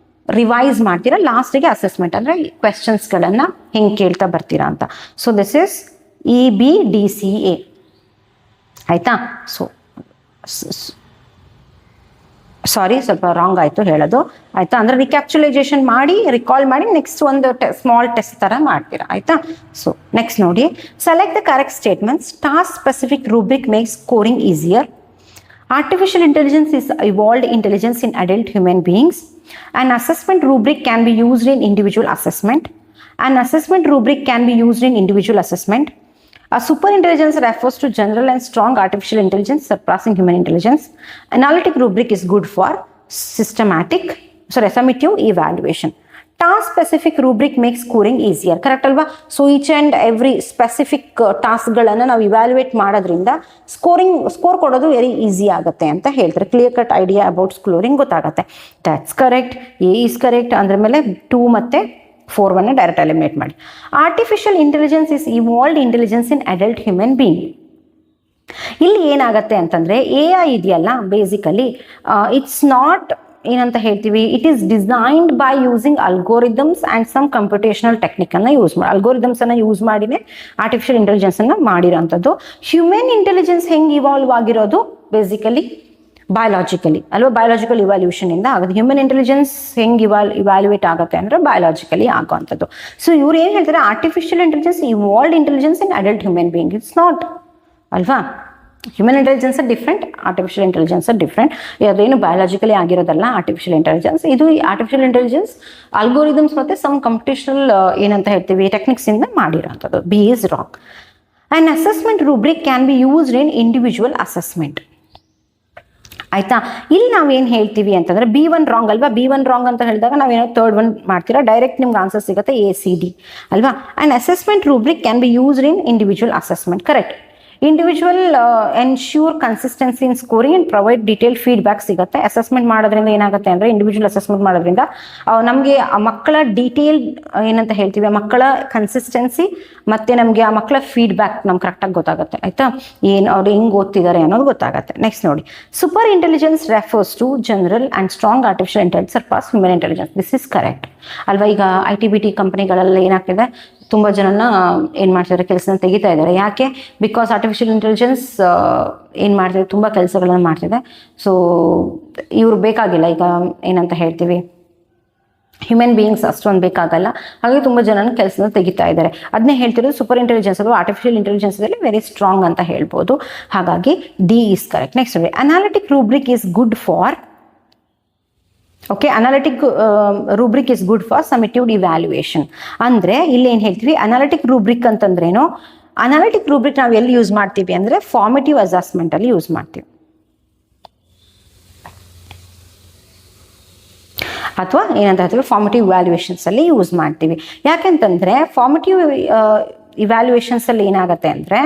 ರಿವೈಸ್ ಮಾಡ್ತೀರಾ. ಲಾಸ್ಟಿಗೆ ಅಸೆಸ್ಮೆಂಟ್ ಅಂದರೆ ಕ್ವೆಶನ್ಸ್ಗಳನ್ನು ಹೆಂಗೆ ಕೇಳ್ತಾ ಬರ್ತೀರಾ ಅಂತ. ಸೊ ದಿಸ್ ಇಸ್ EBDCA ಆಯಿತಾ. ಸೊ ಸಾರಿ ಸ್ವಲ್ಪ ರಾಂಗ್ ಆಯಿತು ಹೇಳೋದು ಆಯಿತಾ. ಅಂದರೆ ರಿಕ್ಯಾಪ್ಚುಲೈಸೇಷನ್ ಮಾಡಿ ರಿಕಾಲ್ ಮಾಡಿ ನೆಕ್ಸ್ಟ್ ಒಂದು ಸ್ಮಾಲ್ ಟೆಸ್ಟ್ ಥರ ಮಾಡ್ತೀರಾ ಆಯಿತಾ. ಸೊ ನೆಕ್ಸ್ಟ್ ನೋಡಿ, select the correct statements. Task specific ರೂಬ್ರಿಕ್ makes scoring easier. Artificial intelligence is evolved intelligence in adult human beings. An assessment rubric can be used in individual assessment. An assessment rubric can be used in individual assessment. A superintelligence refers to general and strong artificial intelligence surpassing human intelligence. Analytic rubric is good for summative evaluation. Task specific rubric makes scoring easier. Correct alva. So each and every specific task ಗಳನ್ನ ನಾವು evaluate ಮಾಡೋದ್ರಿಂದ score ಕೊಡೋದು very easy ಆಗುತ್ತೆ ಅಂತ ಹೇಳ್ತಾರೆ. Clear cut idea about scoring ಗೊತ್ತಾಗುತ್ತೆ. That's correct. A is correct. ಅಂದ್ರ ಮೇಲೆ 2 ಮತ್ತೆ 4 ಡೈರೆಕ್ಟ್ ಎಲಿಮಿನೇಟ್ ಮಾಡಿ. Artificial intelligence is evolved intelligence in adult human being. ಇಲ್ಲಿ ಏನಾಗತ್ತೆ ಅಂತಂದ್ರೆ AI ಇದೆಯಲ್ಲ, ಬೇಸಿಕಲಿ ಇಟ್ಸ್ ನಾಟ್ ಏನಂತ ಹೇಳ್ತೀವಿ, it is designed by using algorithms and some computational ಟೆಕ್ನಿಕನ್ನು ಯೂಸ್ ಮಾಡಿ, ಅಲ್ಗೋರಿದಮ್ಸನ್ನು ಯೂಸ್ ಮಾಡಿನೇ ಆರ್ಟಿಫಿಷಿಯಲ್ ಇಂಟೆಲಿಜೆನ್ಸನ್ನು ಮಾಡಿರೋಂಥದ್ದು. ಹ್ಯೂಮನ್ ಇಂಟೆಲಿಜೆನ್ಸ್ ಹೆಂಗೆ ಇವಾಲ್ವ್ ಆಗಿರೋದು, ಬೇಸಿಕಲಿ ಬಯಾಲಜಿಕಲಿ ಅಲ್ವಾ, ಬಯಾಲಜಿಕಲ್ ಇವ್ಯಾಲ್ಯೂಷನಿಂದ ಆಗುತ್ತೆ. ಹ್ಯೂಮನ್ ಇಂಟೆಲಿಜೆನ್ಸ್ ಹೆಂಗೆ ಇವ್ಯಾಲ್ಯೂಯೇಟ್ ಆಗುತ್ತೆ ಅಂದರೆ ಬಯಾಲಜಿಕಲಿ ಆಗೋವಂಥದ್ದು. ಸೊ ಇವ್ರು ಏನು ಹೇಳ್ತಾರೆ, artificial intelligence evolved intelligence in adult human being. It's not ಅಲ್ವಾ. Human intelligence different, artificial intelligence different. ಅದೇನು ಬಯಾಲಜಿಕಲಿ ಆಗಿರೋದಲ್ಲ ಆರ್ಟಿಫಿಷಿಯಲ್ ಇಂಟೆಲಿಜೆನ್ಸ್. ಇದು ಆರ್ಟಿಫಿಷಿಯಲ್ ಇಂಟೆಲಿಜೆನ್ಸ್ ಅಲ್ಗೋರಿದಮ್ಸ್ ಮತ್ತು ಸಮ್ ಕಂಪ್ಯೂಟೇಷನಲ್ ಏನಂತ ಹೇಳ್ತೀವಿ ಟೆಕ್ನಿಕ್ಸಿಂದ ಮಾಡಿರೋಂಥದ್ದು. B is wrong. And assessment rubric can be used in individual assessment ಆಯ್ತಾ. ಇಲ್ಲಿ ನಾವೇನು ಹೇಳ್ತೀವಿ ಅಂತಂದ್ರೆ B1 ರಾಂಗ್ ಅಲ್ವಾ. B1 ರಾಂಗ್ ಅಂತ ಹೇಳಿದಾಗ ನಾವೇನೋ ಥರ್ಡ್ ಒನ್ ಮಾಡ್ತೀರಾ, ಡೈರೆಕ್ಟ್ ನಿಮ್ಗೆ ಆನ್ಸರ್ ಸಿಗುತ್ತೆ ACD ಅಲ್ವಾ. And assessment rubric can be used in individual assessment. Correct. Individual ensure consistency in scoring and provide detail feedback ಸಿಗುತ್ತೆ. ಅಸೆಸ್ಮೆಂಟ್ ಮಾಡೋದ್ರಿಂದ ಏನಾಗುತ್ತೆ ಅಂದರೆ, ಇಂಡಿವಿಜುವಲ್ ಅಸೆಸ್ಮೆಂಟ್ ಮಾಡೋದ್ರಿಂದ ನಮಗೆ ಆ ಮಕ್ಕಳ ಡೀಟೇಲ್ ಏನಂತ ಹೇಳ್ತೀವಿ, ಆ ಮಕ್ಕಳ ಕನ್ಸಿಸ್ಟೆನ್ಸಿ ಮತ್ತು ನಮಗೆ ಆ ಮಕ್ಕಳ ಫೀಡ್ಬ್ಯಾಕ್ ನಮ್ಗೆ ಕರೆಕ್ಟಾಗಿ ಗೊತ್ತಾಗುತ್ತೆ ಆಯಿತಾ. ಏನು ಅವ್ರು ಹೆಂಗೆ ಓದ್ತಿದ್ದಾರೆ ಅನ್ನೋದು ಗೊತ್ತಾಗುತ್ತೆ. ನೆಕ್ಸ್ಟ್ ನೋಡಿ, super intelligence refers to general and strong artificial intelligence surpass human intelligence. This is correct ಅಲ್ವಾ. ಈಗ IT-BT ಕಂಪನಿಗಳೆಲ್ಲ ಏನಾಗ್ತಿದೆ, ತುಂಬ ಜನನ ಏನು ಮಾಡ್ತಿದ್ದಾರೆ, ಕೆಲಸನ ತೆಗಿತಾ ಇದ್ದಾರೆ. ಯಾಕೆ? ಬಿಕಾಸ್ ಆರ್ಟಿಫಿಷಿಯಲ್ ಇಂಟೆಲಿಜೆನ್ಸ್ ಏನು ಮಾಡ್ತಿದೆ, ತುಂಬ ಕೆಲಸಗಳನ್ನು ಮಾಡ್ತಿದೆ. ಸೊ ಇವ್ರು ಬೇಕಾಗಿಲ್ಲ, ಈಗ ಏನಂತ ಹೇಳ್ತೀವಿ ಹ್ಯೂಮನ್ ಬೀಯಿಂಗ್ಸ್ ಅಷ್ಟೊಂದು ಬೇಕಾಗಲ್ಲ. ಹಾಗೆ ತುಂಬ ಜನನ ಕೆಲಸನ ತೆಗಿತಾ ಇದ್ದಾರೆ. ಅದನ್ನೇ ಹೇಳ್ತಿರೋದು ಸೂಪರ್ ಇಂಟೆಲಿಜೆನ್ಸ್ ಅಥವಾ ಆರ್ಟಿಫಿಷಿಯಲ್ ಇಂಟೆಲಿಜೆನ್ಸಲ್ಲಿ ವೆರಿ ಸ್ಟ್ರಾಂಗ್ ಅಂತ ಹೇಳ್ಬೋದು. ಹಾಗಾಗಿ D ಈಸ್ ಕರೆಕ್ಟ್. ನೆಕ್ಸ್ಟ್ ನೋಡಿ, analytic rubric is good for okay. Analytic rubric is good for summative evaluation. ಅಂದರೆ ಇಲ್ಲಿ ಏನು ಹೇಳ್ತೀವಿ, ಅನಾಲಿಟಿಕ್ ರೂಬ್ರಿಕ್ ಅಂತಂದ್ರೇನು, ಅನಾಲಿಟಿಕ್ ರೂಬ್ರಿಕ್ ನಾವು ಎಲ್ಲಿ ಯೂಸ್ ಮಾಡ್ತೀವಿ ಅಂದರೆ ಫಾರ್ಮೇಟಿವ್ ಅಸೆಸ್ಮೆಂಟಲ್ಲಿ ಯೂಸ್ ಮಾಡ್ತೀವಿ, ಅಥವಾ ಏನಂತ ಹೇಳ್ತೀವಿ ಫಾರ್ಮೇಟಿವ್ ಇವ್ಯಾಲ್ಯೂಯೇಷನ್ಸಲ್ಲಿ ಯೂಸ್ ಮಾಡ್ತೀವಿ. ಯಾಕೆಂತಂದರೆ ಫಾರ್ಮೇಟಿವ್ ಇವ್ಯಾಲ್ಯೂಯೇಷನ್ಸಲ್ಲಿ ಏನಾಗುತ್ತೆ ಅಂದರೆ,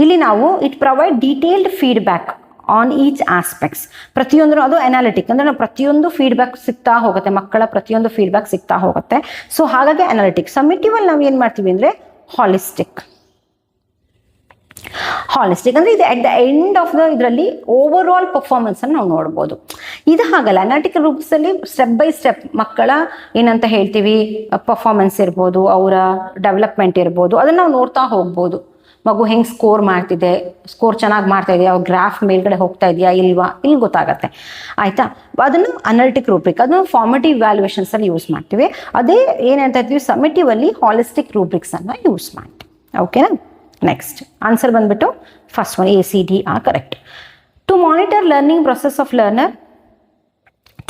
ಇಲ್ಲಿ ನಾವು it provide detailed feedback on each aspects. ಪ್ರತಿಯೊಂದು ಅದು ಅನಾಲಿಟಿಕ್ ಅಂದರೆ ನಾವು ಪ್ರತಿಯೊಂದು ಫೀಡ್ಬ್ಯಾಕ್ ಸಿಗ್ತಾ ಹೋಗುತ್ತೆ, ಮಕ್ಕಳ ಪ್ರತಿಯೊಂದು ಫೀಡ್ಬ್ಯಾಕ್ ಸಿಗ್ತಾ ಹೋಗುತ್ತೆ. ಸೊ ಹಾಗಾಗಿ ಅನಾಲಿಟಿಕ್. ಸಮ್ಮಿಟಿವಲ್ಲಿ ನಾವು ಏನು ಮಾಡ್ತೀವಿ ಅಂದರೆ ಹಾಲಿಸ್ಟಿಕ್ ಅಂದರೆ ಇದು ಅಟ್ ದ ಎಂಡ್ ಆಫ್ ಇದರಲ್ಲಿ ಓವರ್ ಆಲ್ ಪರ್ಫಾರ್ಮೆನ್ಸನ್ನು ನಾವು ನೋಡ್ಬೋದು. ಇದು ಹಾಗಲ್ಲ. ಅನಾಲಿಟಿಕಲ್ ರೂಪ್ಸಲ್ಲಿ ಸ್ಟೆಪ್ ಬೈ ಸ್ಟೆಪ್ ಮಕ್ಕಳ ಏನಂತ ಹೇಳ್ತೀವಿ ಪರ್ಫಾರ್ಮೆನ್ಸ್ ಇರ್ಬೋದು, ಅವರ ಡೆವಲಪ್ಮೆಂಟ್ ಇರ್ಬೋದು, ಅದನ್ನು ನಾವು ನೋಡ್ತಾ ಹೋಗ್ಬೋದು. ಮಗು ಹೆಂಗೆ ಸ್ಕೋರ್ ಮಾಡ್ತಿದೆ, ಸ್ಕೋರ್ ಚೆನ್ನಾಗಿ ಮಾಡ್ತಾ ಇದೆಯಾ, ಗ್ರಾಫ್ ಮೇಲ್ಗಡೆ ಹೋಗ್ತಾ ಇದೆಯಾ ಇಲ್ವಾ, ಇಲ್ಲಿ ಗೊತ್ತಾಗತ್ತೆ ಆಯಿತಾ. ಅದನ್ನು ಅನಲಿಟಿಕ್ ರೂಬ್ರಿಕ್, ಅದನ್ನು ಫಾರ್ಮೇಟಿವ್ ಇವ್ಯಾಲ್ಯೂಯೇಷನ್ಸಲ್ಲಿ ಯೂಸ್ ಮಾಡ್ತೀವಿ. ಅದೇ ಏನಂತ ಇರ್ತೀವಿ ಸಮ್ಮಿಟಿವಲ್ಲಿ ಹಾಲಿಸ್ಟಿಕ್ ರೂಬ್ರಿಕ್ಸನ್ನು ಯೂಸ್ ಮಾಡ್ತೀವಿ. ಓಕೆನಾ. ನೆಕ್ಸ್ಟ್ ಆನ್ಸರ್ ಬಂದ್ಬಿಟ್ಟು first one ACDR correct. To monitor learning process of learner,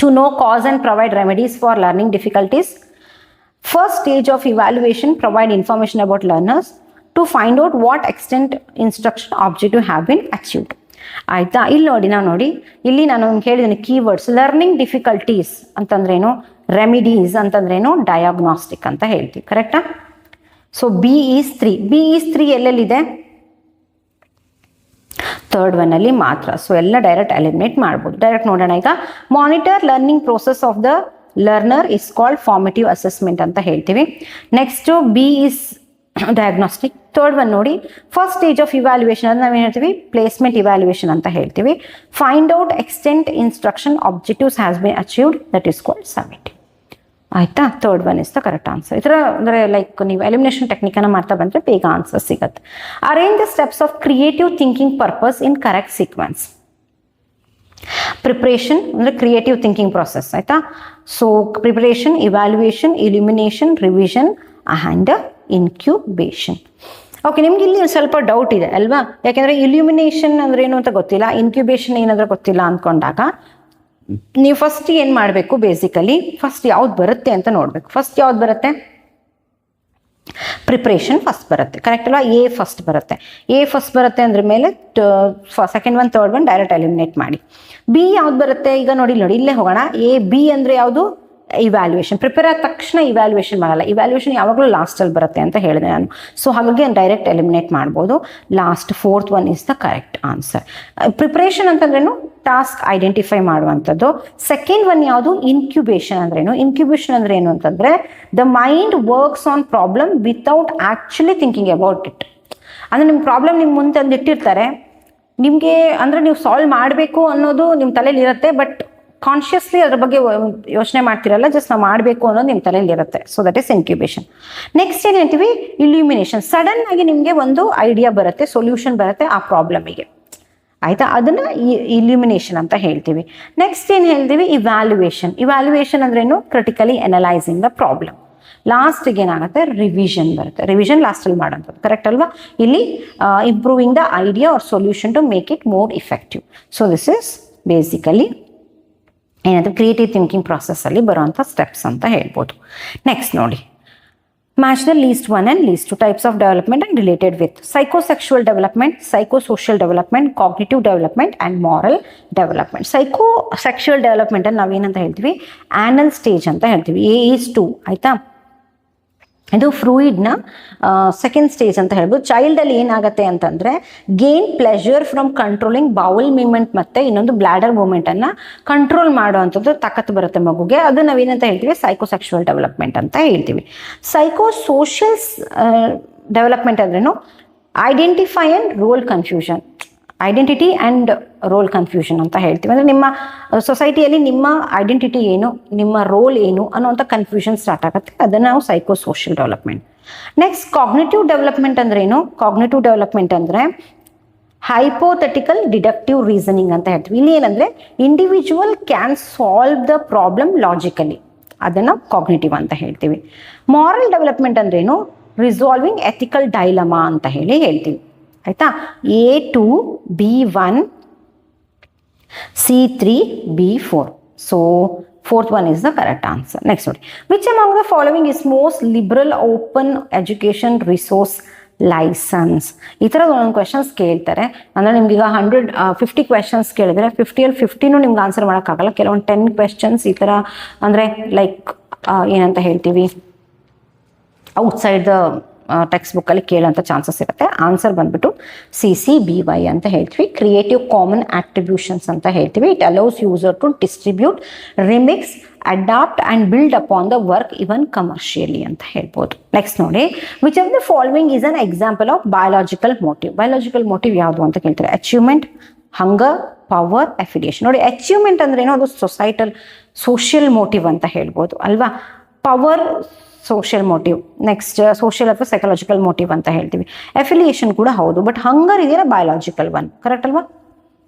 to know cause and provide remedies for learning difficulties. First stage of evaluation, provide information about learners to find out what extent instruction objective have been achieved. ಆಯಿತಾ. ಇಲ್ಲಿ ನೋಡಿ, ಇಲ್ಲಿ ನಾನು ಹೇಳಿದ್ದೀನಿ keywords. Learning difficulties ಅಂತಂದ್ರೇನು, remedies ಅಂತಂದ್ರೇನು, diagnostic ಅಂತ ಹೇಳ್ತೀವಿ. ಕರೆಕ್ಟಾ. ಸೊ B is 3 ಎಲ್ಲೆಲ್ಲಿದೆ, ಥರ್ಡ್ ಒನ್ನಲ್ಲಿ ಮಾತ್ರ. ಸೊ ಎಲ್ಲ ಡೈರೆಕ್ಟ್ ಎಲಿಮಿನೇಟ್ ಮಾಡ್ಬೋದು. ಡೈರೆಕ್ಟ್ ನೋಡೋಣ ಈಗ. Monitor learning process of the learner is called formative assessment ಅಂತ ಹೇಳ್ತೀವಿ. Next B is diagnostic. Third one ನೋಡಿ, ಫಸ್ಟ್ ಸ್ಟೇಜ್ ಆಫ್ ಇವ್ಯಾಲ್ಯೂಯೇಷನ್ ಅದು ನಾವೇನು ಹೇಳ್ತೀವಿ, ಪ್ಲೇಸ್ಮೆಂಟ್ ಇವ್ಯಾಲ್ಯೂಯೇಷನ್ ಅಂತ ಹೇಳ್ತೀವಿ. Find out extent instruction objectives has been achieved, that is called summative. ಆಯಿತಾ. Third one is the correct answer. ಈ ಥರ ಅಂದರೆ ಲೈಕ್ ನೀವು ಎಲಿಮಿನೇಷನ್ ಟೆಕ್ನಿಕನ್ನು ಮಾಡ್ತಾ ಬಂದರೆ ಬೇಗ ಆನ್ಸರ್ ಸಿಗುತ್ತೆ. Arrange the steps of creative thinking purpose in correct sequence. Preparation ಅಂದರೆ ಕ್ರಿಯೇಟಿವ್ ಥಿಂಕಿಂಗ್ ಪ್ರಾಸೆಸ್ ಆಯಿತಾ. So preparation, evaluation, illumination, revision and incubation. Okay, ನಿಮ್ಗೆ ಇಲ್ಲಿ ಸ್ವಲ್ಪ ಡೌಟ್ ಇದೆ ಅಲ್ವಾ, ಯಾಕೆಂದರೆ ಇಲ್ಯುಮಿನೇಷನ್ ಅಂದ್ರೆ ಏನು ಅಂತ ಗೊತ್ತಿಲ್ಲ, ಇನ್ಕ್ಯುಬೇಷನ್ ಏನಾದರೂ ಗೊತ್ತಿಲ್ಲ ಅಂದ್ಕೊಂಡಾಗ ನೀವು ಫಸ್ಟ್ ಏನು ಮಾಡಬೇಕು, ಬೇಸಿಕಲಿ ಫಸ್ಟ್ ಯಾವ್ದು ಬರುತ್ತೆ ಅಂತ ನೋಡಬೇಕು. ಫಸ್ಟ್ ಯಾವ್ದು ಬರುತ್ತೆ, ಪ್ರಿಪ್ರೇಷನ್ ಫಸ್ಟ್ ಬರುತ್ತೆ. ಕರೆಕ್ಟ್ ಅಲ್ವಾ. A ಫಸ್ಟ್ ಬರುತ್ತೆ ಅಂದ್ರೆ ಮೇಲೆ second one, third one direct eliminate ಮಾಡಿ. B ಯಾವ್ದು ಬರುತ್ತೆ, ಈಗ ನೋಡಿ ಇಲ್ಲೇ ಹೋಗೋಣ. B ಅಂದರೆ ಯಾವುದು, ಇವ್ಯಾಲ್ಯೂಯೇಷನ್. ಪ್ರಿಪೇರ್ ಆದ ತಕ್ಷಣ ಇವ್ಯಾಲ್ಯೂಯೇಷನ್ ಮಾಡಲ್ಲ, ಇವ್ಯಾಲ್ಯೂಯೇಷನ್ ಯಾವಾಗಲೂ ಲಾಸ್ಟಲ್ಲಿ ಬರುತ್ತೆ ಅಂತ ಹೇಳಿದೆ ನಾನು. ಸೊ ಹಾಗಾಗಿ ಡೈರೆಕ್ಟ್ ಎಲಿಮಿನೇಟ್ ಮಾಡ್ಬೋದು. Last fourth one is the correct answer. Preparation ಅಂತಂದ್ರೇನು, ಟಾಸ್ಕ್ ಐಡೆಂಟಿಫೈ ಮಾಡುವಂಥದ್ದು. ಸೆಕೆಂಡ್ ಒನ್ ಯಾವುದು, ಇನ್ಕ್ಯುಬೇಷನ್ ಅಂದ್ರೇನು. ಇನ್ಕ್ಯುಬೇಷನ್ ಅಂದ್ರೆ ಏನು ಅಂತಂದರೆ the mind works on problem without actually thinking about it. ಅಂದರೆ ನಿಮ್ಮ ಪ್ರಾಬ್ಲಮ್ ನಿಮ್ಮ ಮುಂದೆ ತಂದು ಇಟ್ಟಿರ್ತಾರೆ, ನಿಮಗೆ ಅಂದರೆ ನೀವು ಸಾಲ್ವ್ ಮಾಡಬೇಕು ಅನ್ನೋದು ನಿಮ್ಮ ತಲೆಯಲ್ಲಿ ಇರುತ್ತೆ, ಬಟ್ ಕಾನ್ಷಿಯಸ್ಲಿ ಅದ್ರ ಬಗ್ಗೆ ಯೋಚನೆ ಮಾಡ್ತಿರಲ್ಲ, ಜಸ್ಟ್ ನಾವು ಮಾಡಬೇಕು ಅನ್ನೋದು ನಿಮ್ಮ ತಲೆಯಲ್ಲಿ ಇರುತ್ತೆ. So that is incubation. Next ಏನು ಹೇಳ್ತೀವಿ, ಇಲ್ಯುಮಿನೇಷನ್. ಸಡನ್ ಆಗಿ ನಿಮಗೆ ಒಂದು ಐಡಿಯಾ ಬರುತ್ತೆ, ಸೊಲ್ಯೂಷನ್ ಬರುತ್ತೆ ಆ ಪ್ರಾಬ್ಲಮಿಗೆ ಆಯಿತಾ, ಅದನ್ನು ಇಲ್ಯುಮಿನೇಷನ್ ಅಂತ ಹೇಳ್ತೀವಿ. ನೆಕ್ಸ್ಟ್ ಏನು ಹೇಳ್ತೀವಿ, ಇವ್ಯಾಲ್ಯೂಯೇಷನ್ ಅಂದ್ರೇನು, ಕ್ರಿಟಿಕಲಿ ಅನಲೈಸಿಂಗ್ ದ ಪ್ರಾಬ್ಲಮ್. ಲಾಸ್ಟಿಗೆ ಏನಾಗುತ್ತೆ, ರಿವಿಷನ್ ಬರುತ್ತೆ. ರಿವಿಷನ್ ಲಾಸ್ಟಲ್ಲಿ ಮಾಡೋಂಥದ್ದು. ಕರೆಕ್ಟ್ ಅಲ್ವಾ. ಇಲ್ಲಿ improving the idea or solution to make it more effective. So this is basically ಏನಂದ್ರೆ ಕ್ರಿಯೇಟಿವ್ ಥಿಂಕಿಂಗ್ ಪ್ರಾಸೆಸ್ಸಲ್ಲಿ ಬರುವಂಥ ಸ್ಟೆಪ್ಸ್ ಅಂತ ಹೇಳ್ಬೋದು. ನೆಕ್ಸ್ಟ್ ನೋಡಿ, match the list one and list two types of development and related with psychosexual development, psychosocial development, cognitive development and moral development. Psychosexual ಡೆವಲಪ್ಮೆಂಟಲ್ಲಿ ನಾವೇನಂತ ಹೇಳ್ತೀವಿ, annual stage ಅಂತ ಹೇಳ್ತೀವಿ. A is 2 ಆಯಿತಾ. ಇದು ಫ್ರೂಯಿಡ್ನ ಸೆಕೆಂಡ್ ಸ್ಟೇಜ್ ಅಂತ ಹೇಳ್ಬೋದು. ಚೈಲ್ಡಲ್ಲಿ ಏನಾಗುತ್ತೆ ಅಂತಂದರೆ gain pleasure from controlling bowel movement ಮತ್ತು ಇನ್ನೊಂದು ಬ್ಲಾಡರ್ ಮೂಮೆಂಟನ್ನು ಕಂಟ್ರೋಲ್ ಮಾಡುವಂಥದ್ದು ತಾಕತ್ತು ಬರುತ್ತೆ ಮಗುಗೆ. ಅದು ನಾವೇನಂತ ಹೇಳ್ತೀವಿ, ಸೈಕೋಸೆಕ್ಶುವಲ್ ಡೆವಲಪ್ಮೆಂಟ್ ಅಂತ ಹೇಳ್ತೀವಿ. ಸೈಕೋಸೋಷಿಯಲ್ ಡೆವಲಪ್ಮೆಂಟ್ ಅಂದ್ರೇನು, identify and role confusion, identity and role confusion ಅಂತ ಹೇಳ್ತೀವಿ. ಅಂದರೆ ನಿಮ್ಮ ಸೊಸೈಟಿಯಲ್ಲಿ ನಿಮ್ಮ ಐಡೆಂಟಿಟಿ ಏನು, ನಿಮ್ಮ ರೋಲ್ ಏನು ಅನ್ನೋಂಥ ಕನ್ಫ್ಯೂಷನ್ ಸ್ಟಾರ್ಟ್ ಆಗುತ್ತೆ. ಅದನ್ನು ನಾವು psychosocial development. Next cognitive development ಅಂದ್ರೆ ಏನು, ಕಾಗ್ನಿಟಿವ್ ಡೆವಲಪ್ಮೆಂಟ್ ಅಂದರೆ ಹೈಪೋಥೆಟಿಕಲ್ ಡಿಡಕ್ಟಿವ್ ರೀಸನಿಂಗ್ ಅಂತ ಹೇಳ್ತೀವಿ. ಇಲ್ಲಿ ಏನಂದರೆ individual can solve the problem logically, ಅದನ್ನು ಕಾಗ್ನಿಟಿವ್ ಅಂತ ಹೇಳ್ತೀವಿ. ಮಾರಲ್ ಡೆವಲಪ್ಮೆಂಟ್ ಅಂದ್ರೇನು, ರಿಸಾಲ್ವಿಂಗ್ ಎಥಿಕಲ್ ಡೈಲಮಾ ಅಂತ ಹೇಳ್ತೀವಿ ಆಯಿತಾ. A2 B1 C3 B4. So fourth one is the correct answer. Next ನೋಡಿ, which among the following is most liberal open education resource license. ಈ ಥರದ ಒಂದೊಂದು ಕ್ವೆಶನ್ಸ್ ಕೇಳ್ತಾರೆ. ಅಂದರೆ ನಿಮ್ಗೆ ಈಗ 150 ಕ್ವೆಶನ್ಸ್ ಕೇಳಿದ್ರೆ 50ಯಲ್ಲಿ 50ನೂ ನಿಮ್ಗೆ ಆನ್ಸರ್ ಮಾಡೋಕ್ಕಾಗಲ್ಲ. ಕೆಲವೊಂದು 10 ಕ್ವೆಶನ್ಸ್ ಈ ಥರ ಅಂದರೆ ಲೈಕ್ ಏನಂತ ಹೇಳ್ತೀವಿ, ಔಟ್ಸೈಡ್ ದ ಟೆಕ್ಸ್ಟ್ ಬುಕ್ಕಲ್ಲಿ ಕೇಳೋಂಥ ಚಾನ್ಸಸ್ ಇರುತ್ತೆ. ಆನ್ಸರ್ ಬಂದ್ಬಿಟ್ಟು CCBY ಅಂತ ಹೇಳ್ತೀವಿ. ಕ್ರಿಯೇಟಿವ್ ಕಾಮನ್ ಆಟ್ರಿಬ್ಯೂಷನ್ಸ್ ಅಂತ ಹೇಳ್ತೀವಿ. It allows user to distribute, remix, adapt and build upon the work even commercially ಅಂತ ಹೇಳ್ಬೋದು. ನೆಕ್ಸ್ಟ್ ನೋಡಿ, which of the following is an example of biological motive. Biological motive ಯಾವುದು ಅಂತ ಕೇಳ್ತಾರೆ. Achievement, hunger, power, affiliation. ನೋಡಿ, achievement ಅಂದ್ರೇನೋ ಅದು societal social motive ಅಂತ ಹೇಳ್ಬೋದು ಅಲ್ವಾ. Power social motive. Next social ಅಥವಾ ಸೈಕಲಾಜಿಕಲ್ ಮೋಟಿವ್ ಅಂತ ಹೇಳ್ತೀವಿ. ಎಫಿಲಿಯೇಷನ್ ಕೂಡ ಹೌದು, ಬಟ್ ಹಂಗರ್ ಇದೆಯಲ್ಲ ಬಯಾಲಜಿಕಲ್ ಒನ್, ಕರೆಕ್ಟ್ ಅಲ್ವಾ?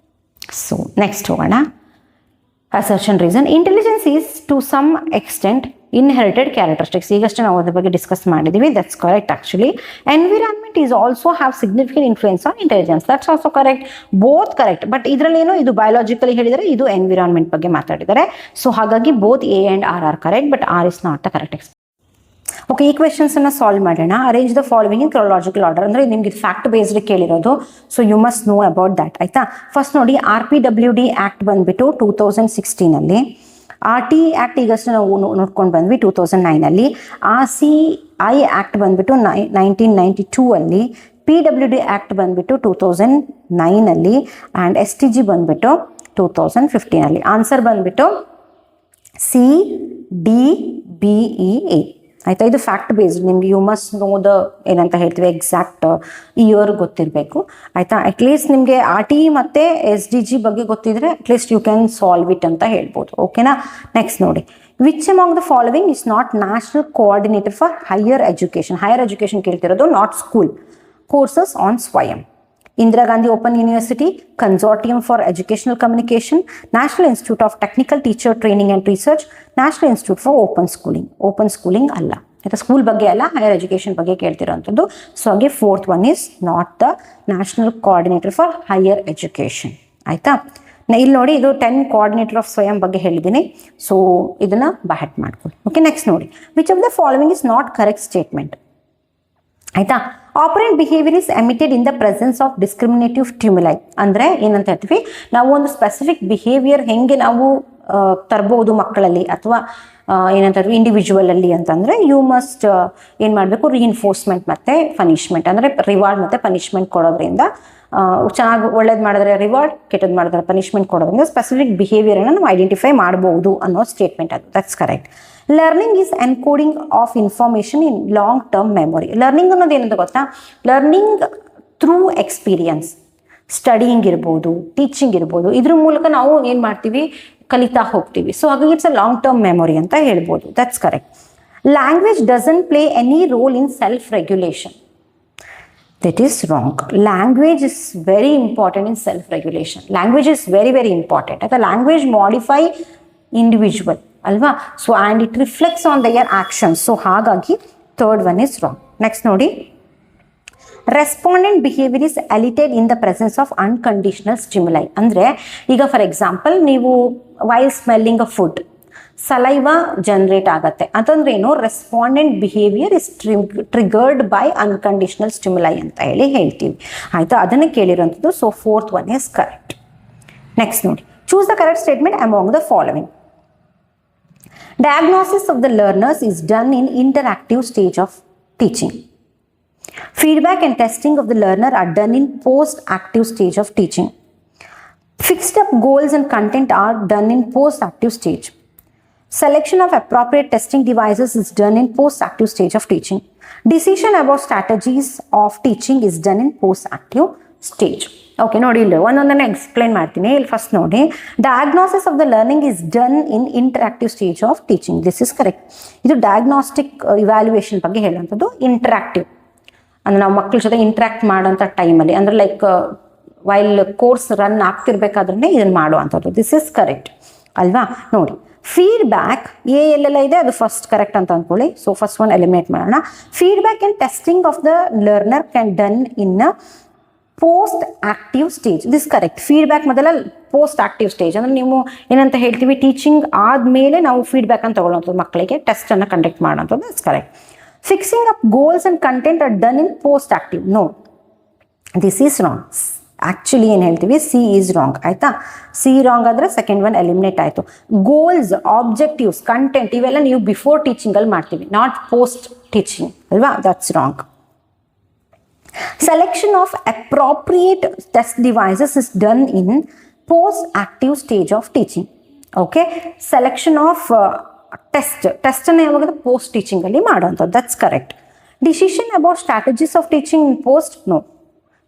ಸೊ ನೆಕ್ಸ್ಟ್ ಹೋಗೋಣ. Assertion reason. Intelligence is to some extent inherited characteristics. ಈಗಷ್ಟೇ ನಾವು ಅದ್ರ ಬಗ್ಗೆ ಡಿಸ್ಕಸ್ ಮಾಡಿದ್ದೀವಿ. That's correct actually. Environment is also have significant influence on intelligence. That's also correct. Both correct. But ಇದರಲ್ಲೇನು, ಇದು biologically ಹೇಳಿದರೆ, ಇದು ಎನ್ವಿರಾನ್ಮೆಂಟ್ ಬಗ್ಗೆ ಮಾತಾಡಿದ್ದಾರೆ. ಸೊ ಹಾಗಾಗಿ both A and R R correct, but R is not the correct ex. Okay, ಈ questions ಅನ್ನ solve ಮಾಡೋಣ. Arrange the following in chronological order. ಅಂದ್ರೆ ನಿಮ್ಗೆ ಫ್ಯಾಕ್ಟ್ ಬೇಸ್ಡ್ ಕೇಳಿರೋದು, so you must know about that. ಆಯ್ತಾ? First ನೋಡಿ, RPWD act ಬಂದ್ಬಿಟ್ಟು 2016 ಅಲ್ಲಿ. RT ಆಕ್ಟ್ ಈಗಷ್ಟೇ ನಾವು ನೋಡ್ಕೊಂಡು ಬಂದ್ವಿ 2009 ಅಲ್ಲಿ. RCI ಆಕ್ಟ್ ಬಂದ್ಬಿಟ್ಟು 1992 ಅಲ್ಲಿ. PWD ಆಕ್ಟ್ ಬಂದ್ಬಿಟ್ಟು 2009 ಅಲ್ಲಿ. ಆ್ಯಂಡ್ STG ಬಂದ್ಬಿಟ್ಟು 2015 ಅಲ್ಲಿ. ಆನ್ಸರ್ ಬಂದ್ಬಿಟ್ಟು CDBEA. ಆಯ್ತಾ? ಇದು ಫ್ಯಾಕ್ಟ್ ಬೇಸ್ಡ್. ನಿಮ್ಗೆ ಯು ಮಸ್ಟ್ ನೋ ದ ಏನಂತ ಹೇಳ್ತೀವಿ ಎಕ್ಸಾಕ್ಟ್ ಇಯರ್ ಗೊತ್ತಿರಬೇಕು. ಆಯ್ತಾ? ಅಟ್ಲೀಸ್ಟ್ ನಿಮಗೆ RT ಮತ್ತು SDG ಬಗ್ಗೆ ಗೊತ್ತಿದ್ರೆ at least you can solve it ಅಂತ ಹೇಳ್ಬೋದು. ಓಕೆನಾ? ನೆಕ್ಸ್ಟ್ ನೋಡಿ, which among the following is not national coordinator for higher education. Higher education ಕೇಳ್ತಿರೋದು, not school. Courses on Swayam. Indira Gandhi Open University, Consortium for Educational Communication, National Institute of Technical Teacher Training and Research, National Institute for Open Schooling. Open Schooling ಅಲ್ಲ, ಆಯ್ತಾ? School ಬಗ್ಗೆ ಅಲ್ಲ, higher education ಬಗ್ಗೆ ಕೇಳ್ತಿರೋಂಥದ್ದು. So ಹಾಗೆ fourth one is not the national coordinator for higher education. ಆಯ್ತಾ? ಇಲ್ಲಿ ನೋಡಿ, ಇದು 10 ಕೋಆರ್ಡಿನೇಟರ್ ಆಫ್ ಸ್ವಯಂ ಬಗ್ಗೆ ಹೇಳಿದ್ದೀನಿ. ಸೊ ಇದನ್ನ ಬ್ಯಾಟ್ ಮಾಡ್ಕೊಳ್ಳಿ. ಓಕೆ, ನೆಕ್ಸ್ಟ್ ನೋಡಿ, which of the following is not correct statement. ಆಯ್ತಾ? Operant behaviour is emitted in the presence of discriminative stimuli. ಅಂದರೆ ಏನಂತ ಹೇಳ್ತೀವಿ, ನಾವು ಒಂದು ಸ್ಪೆಸಿಫಿಕ್ ಬಿಹೇವಿಯರ್ ಹೆಂಗೆ ನಾವು ತರ್ಬೋದು ಮಕ್ಕಳಲ್ಲಿ, ಅಥವಾ ಏನಂತ ಇಂಡಿವಿಜುವಲ್ ಅಲ್ಲಿ ಅಂತಂದರೆ, ಯು ಮಸ್ಟ್ ಏನು ಮಾಡಬೇಕು, ರಿಇನ್ಫೋರ್ಸ್ಮೆಂಟ್ ಮತ್ತು ಪನಿಷ್ಮೆಂಟ್. ಅಂದರೆ ರಿವಾರ್ಡ್ ಮತ್ತು ಪನಿಷ್ಮೆಂಟ್ ಕೊಡೋದ್ರಿಂದ, ಚೆನ್ನಾಗಿ ಒಳ್ಳೇದು ಮಾಡಿದ್ರೆ ರಿವಾರ್ಡ್, ಕೆಟ್ಟದ್ದು ಮಾಡಿದ್ರೆ ಪನಿಷ್ಮೆಂಟ್ ಕೊಡೋದ್ರಿಂದ ಸ್ಪೆಸಿಫಿಕ್ ಬಿಹೇವಿಯರನ್ನು ನಾವು ಐಡೆಂಟಿಫೈ ಮಾಡ್ಬೋದು ಅನ್ನೋ ಸ್ಟೇಟ್ಮೆಂಟ್ ಅದು. That's correct. Learning is encoding of information in long term memory. Learning ಅನ್ನೋದು ಏನಂತ ಗೊತ್ತಾ? Learning through experience. ಸ್ಟಡಿಯಿಂಗ್ ಇರ್ಬೋದು, ಟೀಚಿಂಗ್ ಇರ್ಬೋದು, ಇದ್ರ ಮೂಲಕ ನಾವು ಏನು ಮಾಡ್ತೀವಿ, ಕಲಿತಾ ಹೋಗ್ತೀವಿ. ಸೊ ಹಾಗಾಗಿ it's a long term memory ಅಂತ ಹೇಳ್ಬೋದು. That's correct. Language doesn't play any role in self regulation. That is wrong. Language is very important in self regulation. Language is very very important. ಆಯ್ತಾ? Language modify individual ಅಲ್ವಾ? So and it reflects on their actions. So ಹಾಗಾಗಿ third one is wrong. Next ನೋಡಿ, respondent behaviour is elicited in the presence of unconditional stimuli. ಅಂದರೆ ಈಗ for example, ನೀವು while smelling a food, saliva generate ಆಗತ್ತೆ ಅಂತಂದ್ರೆ ಏನು, respondent behaviour is triggered by unconditional stimuli ಅಂತ ಹೇಳಿ ಹೇಳ್ತೀವಿ. ಆಯ್ತಾ? ಅದನ್ನು ಕೇಳಿರೋಂಥದ್ದು. So fourth one is correct. Next ನೋಡಿ, choose the correct statement among the following. Diagnosis of the learners is done in interactive stage of teaching. Feedback and testing of the learner are done in post-active stage of teaching. Fixed up goals and content are done in post-active stage. Selection of appropriate testing devices is done in post-active stage of teaching. Decision about strategies of teaching is done in post-active stage. Okay, ನೋಡಿ ಇಲ್ಲಿ ಒಂದೊಂದನ್ನು explain ಮಾಡ್ತೀನಿ. ಇಲ್ಲಿ first ನೋಡಿ, diagnosis of the learning is done in interactive stage of teaching. This is correct. ಇದು diagnostic evaluation ಬಗ್ಗೆ ಹೇಳುವಂಥದ್ದು. Interactive ಅಂದರೆ ನಾವು ಮಕ್ಕಳ ಜೊತೆ ಇಂಟ್ರಾಕ್ಟ್ ಮಾಡೋಂಥ ಟೈಮಲ್ಲಿ, ಅಂದರೆ ಲೈಕ್ ವೈಲ್ ಕೋರ್ಸ್ ರನ್ ಆಗ್ತಿರ್ಬೇಕಾದ್ರೆ ಇದನ್ನು ಮಾಡುವಂಥದ್ದು. ದಿಸ್ ಇಸ್ ಕರೆಕ್ಟ್ ಅಲ್ವಾ? ನೋಡಿ, ಫೀಡ್ಬ್ಯಾಕ್ ಎಲ್ಲೆಲ್ಲ ಇದೆ ಅದು ಫಸ್ಟ್ ಕರೆಕ್ಟ್ ಅಂತ ಅಂದ್ಕೊಳ್ಳಿ. ಸೊ ಫಸ್ಟ್ ಒನ್ ಎಲಿಮಿನೇಟ್ ಮಾಡೋಣ. Feedback and testing of the learner can done in post active stage. This correct. Feedback ಮೊದಲ ಪೋಸ್ಟ್ ಆಕ್ಟಿವ್ ಸ್ಟೇಜ್ ಅಂದರೆ ನೀವು ಏನಂತ ಹೇಳ್ತೀವಿ, ಟೀಚಿಂಗ್ ಆದಮೇಲೆ ನಾವು ಫೀಡ್ಬ್ಯಾಕ್ ಅಂತ ತಗೊಳ್ಳೋಂಥದ್ದು, ಮಕ್ಕಳಿಗೆ ಟೆಸ್ಟನ್ನು ಕಂಡಕ್ಟ್ ಮಾಡೋಂಥದ್ದು. This correct. Fixing up goals and content are done in post active. No, this is wrong. Actually ಏನು ಹೇಳ್ತೀವಿ, ಸಿ ಈಸ್ ರಾಂಗ್. ಆಯಿತಾ? ಸಿ ರಾಂಗ್ ಆದರೆ ಸೆಕೆಂಡ್ ಒನ್ ಎಲಿಮಿನೇಟ್ ಆಯಿತು. ಗೋಲ್ಸ್, ಆಬ್ಜೆಕ್ಟಿವ್ಸ್, ಕಂಟೆಂಟ್ ಇವೆಲ್ಲ ನೀವು ಬಿಫೋರ್ ಟೀಚಿಂಗಲ್ಲಿ ಮಾಡ್ತೀವಿ, ನಾಟ್ ಪೋಸ್ಟ್ ಟೀಚಿಂಗ್ ಅಲ್ವಾ? That's wrong. Selection of appropriate test devices is done in post-active stage of teaching. Okay, selection of test ಅನ್ನು ಯಾವಾಗ ಪೋಸ್ಟ್ ಟೀಚಿಂಗ್ ಅಲ್ಲಿ ಮಾಡುವಂಥದ್ದು. That's correct. Decision about strategies of teaching in post. No,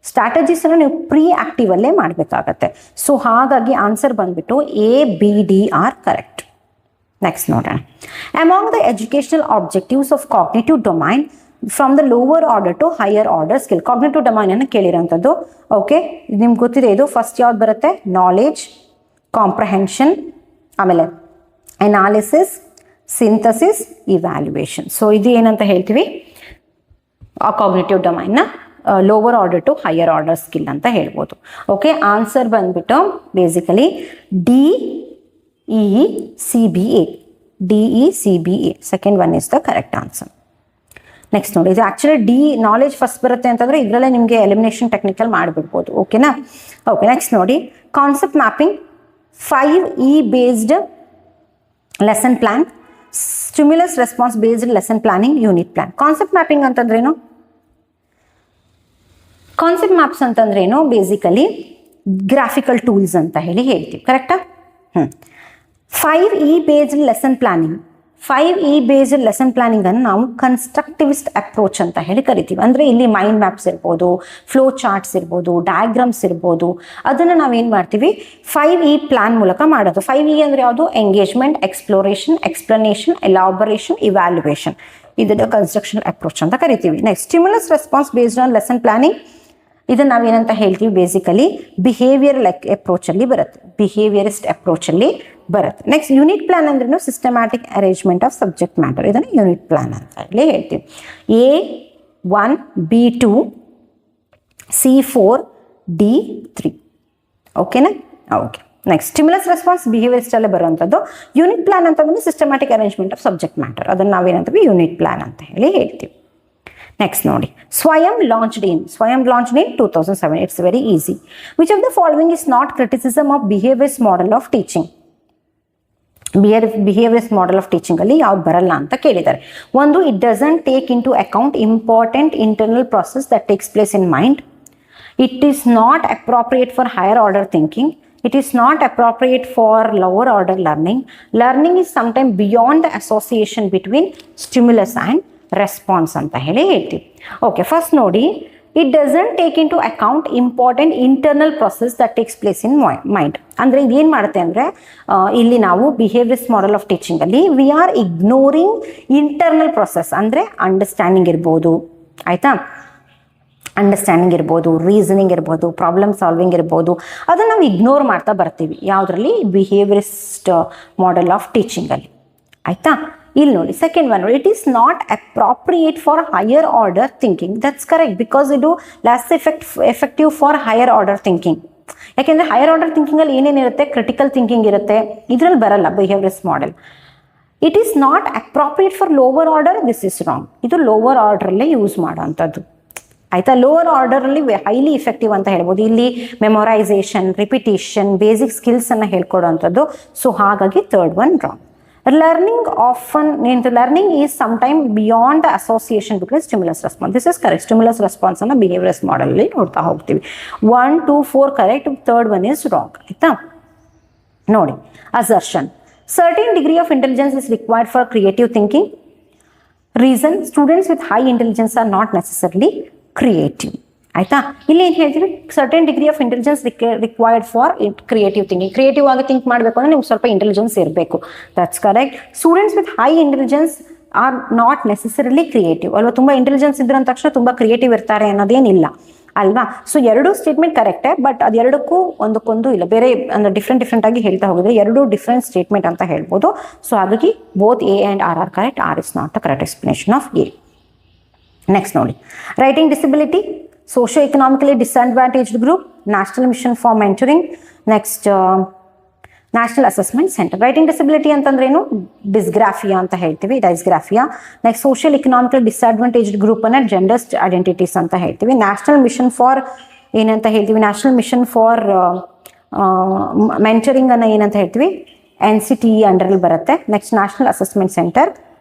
strategies ಅನ್ನು ನೀವು pre active ಅಲ್ಲೇ ಮಾಡಬೇಕಾಗತ್ತೆ. So ಹಾಗಾಗಿ answer ಬಂದ್ಬಿಟ್ಟು A, B, D are correct. Next ನೋಡೋಣ. Among the educational objectives of cognitive domain from the lower order to higher order skill. Cognitive domain ಅನ್ನು ಕೇಳಿರೋಂಥದ್ದು. Okay, ನಿಮ್ಗೆ ಗೊತ್ತಿದೆ ಇದು. ಫಸ್ಟ್ ಯಾವ್ದು ಬರುತ್ತೆ? ನಾಲೆಜ್, ಕಾಂಪ್ರಹೆನ್ಷನ್, ಆಮೇಲೆ ಅನಾಲಿಸಿಸ್, ಸಿಂಥಸಿಸ್, ಇವ್ಯಾಲ್ಯೂಯೇಷನ್. ಸೊ ಇದು ಏನಂತ ಹೇಳ್ತೀವಿ? ಆ ಕಾಗ್ನಿಟಿವ್ ಡೊಮೈನ್ನ lower order to higher order skill ಅಂತ ಹೇಳ್ಬೋದು. ಓಕೆ, ಆನ್ಸರ್ ಬಂದ್ಬಿಟ್ಟು ಬೇಸಿಕಲಿ DECBA. DECBA. Second one is the correct answer. Next ನೋಡಿ, ಇದು ಆಕ್ಚುಲಿ ನಾಲೆಜ್ ಫಸ್ಟ್ ಬರುತ್ತೆ ಅಂತಂದ್ರೆ ಇದರಲ್ಲೇ ನಿಮಗೆ ಎಲಿಮಿನೇಷನ್ ಟೆಕ್ನಿಕಲ್ ಮಾಡಿಬಿಡ್ಬೋದು. ಓಕೆನಾ? ಓಕೆ, ನೆಕ್ಸ್ಟ್ ನೋಡಿ, concept mapping, 5E based lesson plan, stimulus response based lesson planning, unit plan. Concept mapping ಅಂತಂದ್ರೇನು? ಕಾನ್ಸೆಪ್ಟ್ ಮ್ಯಾಪ್ಸ್ ಅಂತಂದ್ರೇನು? ಬೇಸಿಕಲಿ ಗ್ರಾಫಿಕಲ್ ಟೂಲ್ಸ್ ಅಂತ ಹೇಳಿ ಹೇಳ್ತೀವಿ. ಕರೆಕ್ಟಾ? 5E based lesson planning. 5E based lesson planning ಅನ್ನು ನಾವು ಕನ್ಸ್ಟ್ರಕ್ಟಿವಿಸ್ಟ್ ಅಪ್ರೋಚ್ ಅಂತ ಹೇಳಿ ಕರಿತೀವಿ. ಅಂದರೆ ಇಲ್ಲಿ ಮೈಂಡ್ ಮ್ಯಾಪ್ಸ್ ಇರ್ಬೋದು, ಫ್ಲೋ ಚಾರ್ಟ್ಸ್ ಇರ್ಬೋದು, ಡಯಾಗ್ರಾಮ್ಸ್ ಇರ್ಬೋದು, ಅದನ್ನು ನಾವೇನು ಮಾಡ್ತೀವಿ? 5E ಪ್ಲಾನ್ ಮೂಲಕ ಮಾಡೋದು. 5E ಅಂದರೆ ಯಾವುದು? Engagement, exploration, explanation, elaboration, evaluation. ಇದನ್ನು ಕನ್ಸ್ಟ್ರಕ್ಷನಲ್ ಅಪ್ರೋಚ್ ಅಂತ ಕರಿತೀವಿ. Next stimulus response based on lesson planning. ಇದನ್ನು ನಾವೇನಂತ ಹೇಳ್ತೀವಿ? ಬೇಸಿಕಲಿ ಬಿಹೇವಿಯರ್ ಅಪ್ರೋಚಲ್ಲಿ ಬರುತ್ತೆ, ಬಿಹೇವಿಯರಿಸ್ಟ್ ಅಪ್ರೋಚಲ್ಲಿ ಬರುತ್ತೆ. ನೆಕ್ಸ್ಟ್ ಯೂನಿಟ್ ಪ್ಲಾನ್ ಅಂದ್ರೂ systematic arrangement of subject matter. ಇದನ್ನು ಯೂನಿಟ್ ಪ್ಲಾನ್ ಅಂತ ಹೇಳಿ ಹೇಳ್ತೀವಿ. A1, B2, C4, D3. ಓಕೆನಾ? ಓಕೆ, ನೆಕ್ಸ್ಟ್ ಸ್ಟಿಮ್ಯುಲಸ್ ರೆಸ್ಪಾನ್ಸ್ ಬಿಹೇವಿಯರಿಸ್ಟ್ ಅಲ್ಲೇ ಬರುವಂಥದ್ದು. ಯೂನಿಟ್ ಪ್ಲಾನ್ ಅಂತ ಬಂದು systematic arrangement of subject matter. ಅದನ್ನು ನಾವೇನಂತೀವಿ? ಯೂನಿಟ್ ಪ್ಲಾನ್ ಅಂತ ಹೇಳಿ ಹೇಳ್ತೀವಿ. ನೆಕ್ಸ್ಟ್ ನೋಡಿ, Swayam launched in 2007. It's very easy. Which of the following is not criticism of behaviours model of teaching? Behaviours model of teaching ಅಲ್ಲಿ ಯಾವ್ದು ಬರಲ್ಲ ಅಂತ ಕೇಳಿದ್ದಾರೆ. ಒಂದು, it doesn't take into account important internal process that takes place in mind. It is not appropriate for higher order thinking. It is not appropriate for lower order learning. Learning is sometimes beyond the association between stimulus and response ಅಂತ ಹೇಳಿ ಹೇಳ್ತೀವಿ. Okay, first ನೋಡಿ, it doesn't take into account important internal process that takes place in mind. ಅಂದರೆ ಇದೇನು ಮಾಡುತ್ತೆ ಅಂದರೆ, ಇಲ್ಲಿ ನಾವು ಬಿಹೇವಿಯರ್ಸ್ ಮಾಡೆಲ್ ಆಫ್ ಟೀಚಿಂಗಲ್ಲಿ we are ignoring internal process. ಅಂದರೆ ಅಂಡರ್ಸ್ಟ್ಯಾಂಡಿಂಗ್ ಇರ್ಬೋದು, ಆಯಿತಾ? ಅಂಡರ್ಸ್ಟ್ಯಾಂಡಿಂಗ್ ಇರ್ಬೋದು, ರೀಸನಿಂಗ್ ಇರ್ಬೋದು, ಪ್ರಾಬ್ಲಮ್ ಸಾಲ್ವಿಂಗ್ ಇರ್ಬೋದು, ಅದನ್ನು ನಾವು ಇಗ್ನೋರ್ ಮಾಡ್ತಾ ಬರ್ತೀವಿ. ಯಾವುದರಲ್ಲಿ? ಬಿಹೇವಿಯರಿಸ್ಟ್ ಮಾಡೆಲ್ ಆಫ್ ಟೀಚಿಂಗಲ್ಲಿ. ಆಯಿತಾ? ಇಲ್ಲಿ ನೋಡಿ, ಸೆಕೆಂಡ್ ಒನ್ ನೋಡಿ, it is not appropriate for higher order thinking. That's correct, because ಇದು less effective for higher order thinking. ಯಾಕೆಂದರೆ ಹೈಯರ್ ಆರ್ಡರ್ ಥಿಂಕಿಂಗಲ್ಲಿ ಏನೇನಿರುತ್ತೆ? ಕ್ರಿಟಿಕಲ್ ಥಿಂಕಿಂಗ್ ಇರುತ್ತೆ, ಇದರಲ್ಲಿ ಬರಲ್ಲ behaviourist model. It is not appropriate for lower order. This is wrong. ಇದು lower ಆರ್ಡ್ರಲ್ಲೇ use ಮಾಡೋವಂಥದ್ದು. ಆಯಿತಾ? ಲೋವರ್ ಆರ್ಡರಲ್ಲಿ ಹೈಲಿ ಇಫೆಕ್ಟಿವ್ ಅಂತ ಹೇಳ್ಬೋದು. ಇಲ್ಲಿ ಮೆಮೊರೈಸೇಷನ್, ರಿಪಿಟೇಷನ್, ಬೇಸಿಕ್ ಸ್ಕಿಲ್ಸನ್ನು ಹೇಳ್ಕೊಡೋವಂಥದ್ದು. ಸೊ ಹಾಗಾಗಿ third one wrong. Learning is sometimes beyond the association between stimulus response. This is correct. Stimulus response ಅನ್ನು behaviorist model ಅಲ್ಲಿ ನೋಡ್ತಾ ಹೋಗ್ತೀವಿ. 1, 2, 4 correct. Third one is wrong. ಆಯ್ತಾ? ನೋಡಿ, assertion. Certain degree of intelligence is required for creative thinking. Reason, students with high intelligence are not necessarily creative. ಆಯಿತಾ? ಇಲ್ಲಿ ಏನು ಹೇಳ್ತೀವಿ? Certain degree of intelligence required for creative thinking. Creative ಆಗಿ think ಮಾಡಬೇಕು ಅಂದರೆ ನಿಮ್ಗೆ ಸ್ವಲ್ಪ ಇಂಟೆಲಿಜೆನ್ಸ್ ಇರಬೇಕು. That's correct. Students with high intelligence are not necessarily creative ಅಲ್ವಾ? ತುಂಬ ಇಂಟೆಲಿಜೆನ್ಸ್ ಇದ್ರ ಅಂದ ತಕ್ಷಣ ತುಂಬ ಕ್ರಿಯೇಟಿವ್ ಇರ್ತಾರೆ ಅನ್ನೋದೇನಿಲ್ಲ ಅಲ್ವಾ? ಸೊ ಎರಡೂ ಸ್ಟೇಟ್ಮೆಂಟ್ ಕರೆಕ್ಟೇ, ಬಟ್ ಅದೆರಡಕ್ಕೂ ಒಂದಕ್ಕೊಂದು ಇಲ್ಲ, ಬೇರೆ ಅಂದರೆ ಡಿಫ್ರೆಂಟ್ ಆಗಿ ಹೇಳ್ತಾ ಹೋಗಿದ್ರೆ ಎರಡೂ ಡಿಫ್ರೆಂಟ್ ಸ್ಟೇಟ್ಮೆಂಟ್ ಅಂತ ಹೇಳ್ಬೋದು. ಸೊ ಹಾಗಾಗಿ both A and R R correct. R is not the correct explanation of A. Next ನೋಡಿ, writing disability, socio-economically disadvantaged group, National Mission for Mentoring. Next, National Assessment Center. Writing disability ಅಂತಂದ್ರೇನು? Dysgraphia ಅಂತ ಹೇಳ್ತೀವಿ, dysgraphia. Next, social economically disadvantaged group ಅನ್ನ gender identities ಅಂತ ಹೇಳ್ತೀವಿ. National mission for ಏನಂತ ಹೇಳ್ತೀವಿ? National mission for mentoring ಅನ್ನ ಏನಂತ ಹೇಳ್ತೀವಿ? NCTE ಅಂಡರಲ್ಲಿ ಬರುತ್ತೆ. ನೆಕ್ಸ್ಟ್, ನ್ಯಾಷನಲ್ ಅಸೆಸ್ಮೆಂಟ್ ಸೆಂಟರ್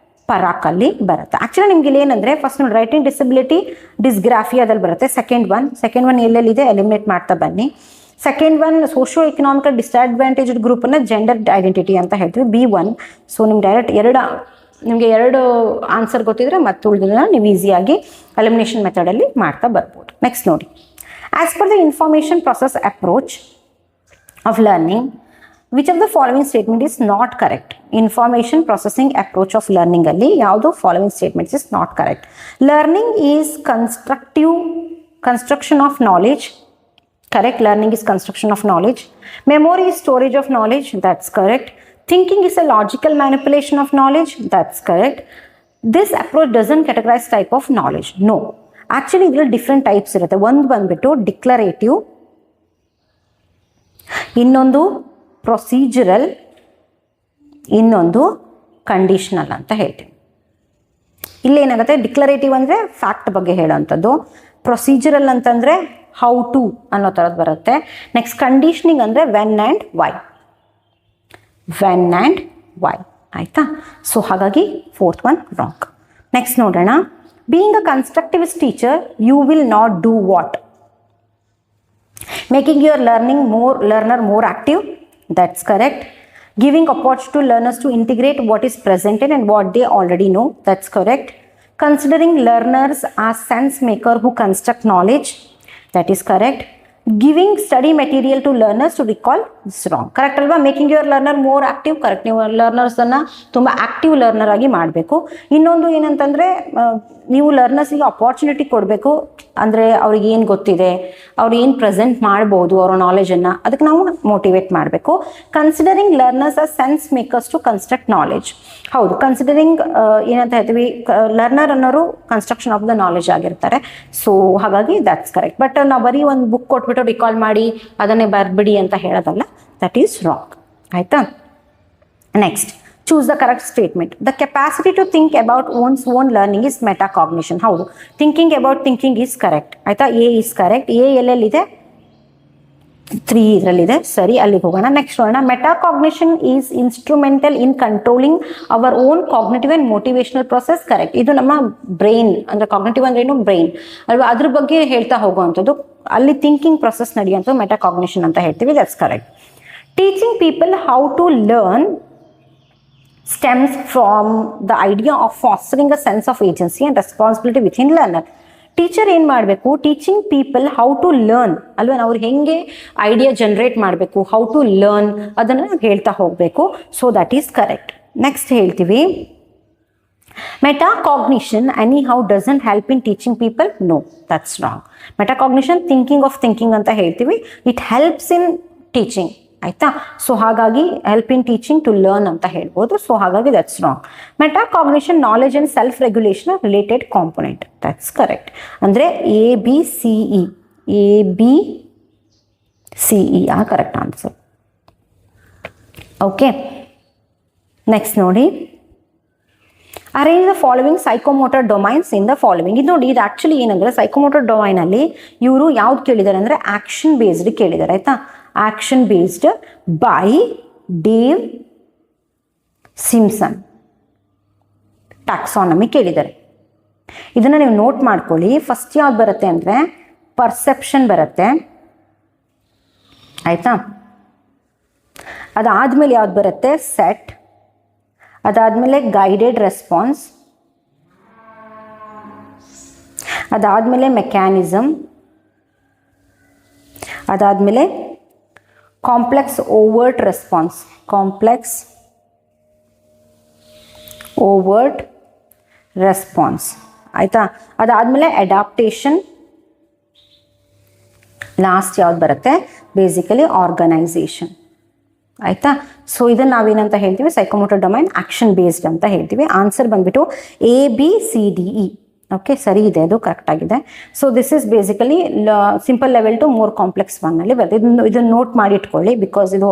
ಪರಾಕಲ್ಲಿ ಬರುತ್ತೆ. ಆಕ್ಚುಲಿ ನಿಮ್ಗೆ ಇಲ್ಲಿ ಏನಂದ್ರೆ, ಫಸ್ಟ್ ನೋಡಿ, ರೈಟಿಂಗ್ ಡಿಸಬಿಲಿಟಿ ಡಿಸ್ಗ್ರಾಫಿಯಾದಲ್ಲಿ ಬರುತ್ತೆ. ಸೆಕೆಂಡ್ ಒನ್ ಎಲ್ಲೆಲ್ಲಿದೆ ಎಲಿಮಿನೇಟ್ ಮಾಡ್ತಾ ಬನ್ನಿ. Second one socio economical disadvantaged ಗ್ರೂಪನ್ನು ಜೆಂಡರ್ ಐಡೆಂಟಿಟಿ ಅಂತ ಹೇಳ್ತೀವಿ, B1. ಸೊ ನಿಮ್ಗೆ ಡೈರೆಕ್ಟ್ ನಿಮಗೆ ಎರಡು ಆನ್ಸರ್ ಗೊತ್ತಿದ್ರೆ ಮತ್ತೆ ಉಳಿದಿದ್ದನ್ನ ನೀವು ಈಸಿಯಾಗಿ ಎಲಿಮಿನೇಷನ್ ಮೆಥಡಲ್ಲಿ ಮಾಡ್ತಾ ಬರ್ಬೋದು. ನೆಕ್ಸ್ಟ್ ನೋಡಿ, as per the information process approach of learning, which of the following statement is not correct? Information processing approach of learning ಅಲ್ಲಿ ಯಾವುದು following statements is not correct? Learning is construction of knowledge. Correct. Learning is construction of knowledge. Memory is storage of knowledge. That's correct. Thinking is a logical manipulation of knowledge. That's correct. This approach doesn't categorize type of knowledge. No. Actually, there are different types. One ಬಂದ್ಬಿಟ್ಟು declarative, ಇನ್ನೊಂದು procedural, ಇನ್ನೊಂದು conditional ಅಂತ ಹೇಳ್ತೀವಿ. ಇಲ್ಲೇನಾಗುತ್ತೆ, declarative ಅಂದರೆ fact ಬಗ್ಗೆ ಹೇಳೋವಂಥದ್ದು, procedural ಅಂತಂದರೆ ಹೌ ಟು ಅನ್ನೋ ಥರದ್ದು ಬರುತ್ತೆ. ನೆಕ್ಸ್ಟ್ ಕಂಡೀಷನಿಂಗ್ ಅಂದರೆ when and why. When and why ಆಯಿತಾ. ಸೊ ಹಾಗಾಗಿ ಫೋರ್ತ್ ಒನ್ ರಾಂಗ್. ನೆಕ್ಸ್ಟ್ ನೋಡೋಣ. Being a constructivist teacher you will not do what? Making your learner more active. That's correct. Giving opportunity to learners to integrate what is presented and what they already know. That's correct. Considering learners as sense maker who construct knowledge. That is correct. Giving study material to learners to recall. This is wrong. Correct alva? Making your learner more active. Correct. ನೀವು learners ಅನ್ನ ತುಂಬಾ active learner ಆಗಿ ಮಾಡಬೇಕು. ಇನ್ನೊಂದು ಏನಂತಂದ್ರೆ ನೀವು ಲರ್ನರ್ಸ್ಗೆ opportunity ಕೊಡಬೇಕು. ಅಂದರೆ ಅವ್ರಿಗೆ ಏನು ಗೊತ್ತಿದೆ, ಅವ್ರು ಏನು ಪ್ರೆಸೆಂಟ್ ಮಾಡ್ಬೋದು ಅವರ ನಾಲೆಜನ್ನು, ಅದಕ್ಕೆ ನಾವು ಮೋಟಿವೇಟ್ ಮಾಡಬೇಕು. Considering learners as sense makers to construct knowledge. ಹೌದು, ಕನ್ಸಿಡರಿಂಗ್ ಏನಂತ ಹೇಳ್ತೀವಿ, ಲರ್ನರ್ ಅನ್ನೋರು ಕನ್ಸ್ಟ್ರಕ್ಷನ್ ಆಫ್ ದ ನಾಲೆಜ್ ಆಗಿರ್ತಾರೆ. ಸೊ ಹಾಗಾಗಿ ದಟ್ಸ್ ಕರೆಕ್ಟ್. ಬಟ್ ನಾವು ಬರೀ ಒಂದು ಬುಕ್ ಕೊಟ್ಬಿಟ್ಟು ರಿಕಾಲ್ ಮಾಡಿ ಅದನ್ನೇ ಬರ್ಬಿಡಿ ಅಂತ ಹೇಳೋದಲ್ಲ. That is wrong. ಆಯಿತಾ. Next, choose the correct statement. The capacity to think about one's own learning is metacognition. ಹೌದು, thinking about thinking is correct. ಆಯ್ತಾ. A is correct. ಎ ಎಲ್ಲೆಲ್ಲಿದೆ? 3 ಇದರಲ್ಲಿದೆ. ಸರಿ, ಅಲ್ಲಿಗೆ ಹೋಗೋಣ. ನೆಕ್ಸ್ಟ್ ನೋಡೋಣ. Metacognition is instrumental in controlling our own cognitive and motivational process. Correct. ಇದು ನಮ್ಮ brain, ಅಂದರೆ ಕಾಗ್ನಿಟಿವ್ ಅಂದ್ರೆ ಏನು, ಬ್ರೈನ್ ಅಲ್ವಾ, ಅದ್ರ ಬಗ್ಗೆ ಹೇಳ್ತಾ ಹೋಗುವಂಥದ್ದು. ಅಲ್ಲಿ ಥಿಂಕಿಂಗ್ ಪ್ರೊಸೆಸ್ ನಡೆಯುವಂಥದ್ದು ಮೆಟಾಕಾಗ್ನಿಷನ್ ಅಂತ ಹೇಳ್ತೀವಿ. That's correct. Teaching people how to learn stems from the idea of fostering a sense of agency and responsibility within learner. Teacher ಏನು ಮಾಡಬೇಕು? Teaching people how to learn ಅಲ್ವಾ, ಅವ್ರು ಹೆಂಗೆ ಐಡಿಯಾ ಜನರೇಟ್ ಮಾಡಬೇಕು, how to learn ಅದನ್ನು ನಾವು ಹೇಳ್ತಾ ಹೋಗಬೇಕು. So that is correct. Next ಹೇಳ್ತೀವಿ, metacognition anyhow doesn't help in teaching people. No, that's wrong. Metacognition thinking of thinking ಅಂತ ಹೇಳ್ತೀವಿ. It helps in teaching. ಆಯಿತಾ. ಸೊ ಹಾಗಾಗಿ help in teaching to learn ಅಂತ ಹೇಳ್ಬೋದು. ಸೊ ಹಾಗಾಗಿ that's wrong. Metacognition knowledge and self regulation related component. That's correct. ಅಂದರೆ ABCE ಆ correct answer. Okay. Next ನೋಡಿ, arrange the following psychomotor domains in the following. ಇದು ನೋಡಿ, ಇದು ಆ್ಯಕ್ಚುಲಿ ಏನಂದರೆ ಸೈಕೋಮೋಟರ್ ಡೊಮೈನಲ್ಲಿ ಇವರು ಯಾವ್ದು ಕೇಳಿದ್ದಾರೆ ಅಂದರೆ ಆ್ಯಕ್ಷನ್ ಬೇಸ್ಡ್ ಕೇಳಿದ್ದಾರೆ. ಆಯಿತಾ. Action based by Dave Simpson taxonomy ಕೇಳಿದ್ದಾರೆ. ಇದನ್ನು ನೀವು ನೋಟ್ ಮಾಡ್ಕೊಳ್ಳಿ. ಫಸ್ಟ್ ಯಾವ್ದು ಬರುತ್ತೆ ಅಂದರೆ ಪರ್ಸೆಪ್ಷನ್ ಬರುತ್ತೆ. ಆಯಿತಾ. ಅದಾದಮೇಲೆ ಯಾವ್ದು ಬರುತ್ತೆ? ಸೆಟ್. ಅದಾದಮೇಲೆ ಗೈಡೆಡ್ ರೆಸ್ಪಾನ್ಸ್. ಅದಾದಮೇಲೆ ಮೆಕ್ಯಾನಿಸಮ್. ಅದಾದಮೇಲೆ complex overt response. Complex overt response. ಆಯಿತಾ. ಅದಾದಮೇಲೆ ಅಡಾಪ್ಟೇಷನ್. ಲಾಸ್ಟ್ ಯಾವ್ದು ಬರುತ್ತೆ? Basically organisation. ಆಯಿತಾ. ಸೊ ಇದನ್ನು ನಾವೇನಂತ ಹೇಳ್ತೀವಿ? ಸೈಕೋಮೋಟರ್ ಡೊಮೈನ್ ಆಕ್ಷನ್ ಬೇಸ್ಡ್ ಅಂತ ಹೇಳ್ತೀವಿ. ಆನ್ಸರ್ ಬಂದ್ಬಿಟ್ಟು ABCDE. ಓಕೆ, ಸರಿ ಇದೆ, ಅದು ಕರೆಕ್ಟ್ ಆಗಿದೆ. So this is basically simple level to more complex ಒನ್ನಲ್ಲಿ ಬರುತ್ತೆ. ಇದನ್ನು ನೋಟ್ ಮಾಡಿ ಇಟ್ಕೊಳ್ಳಿ, ಬಿಕಾಸ್ ಇದು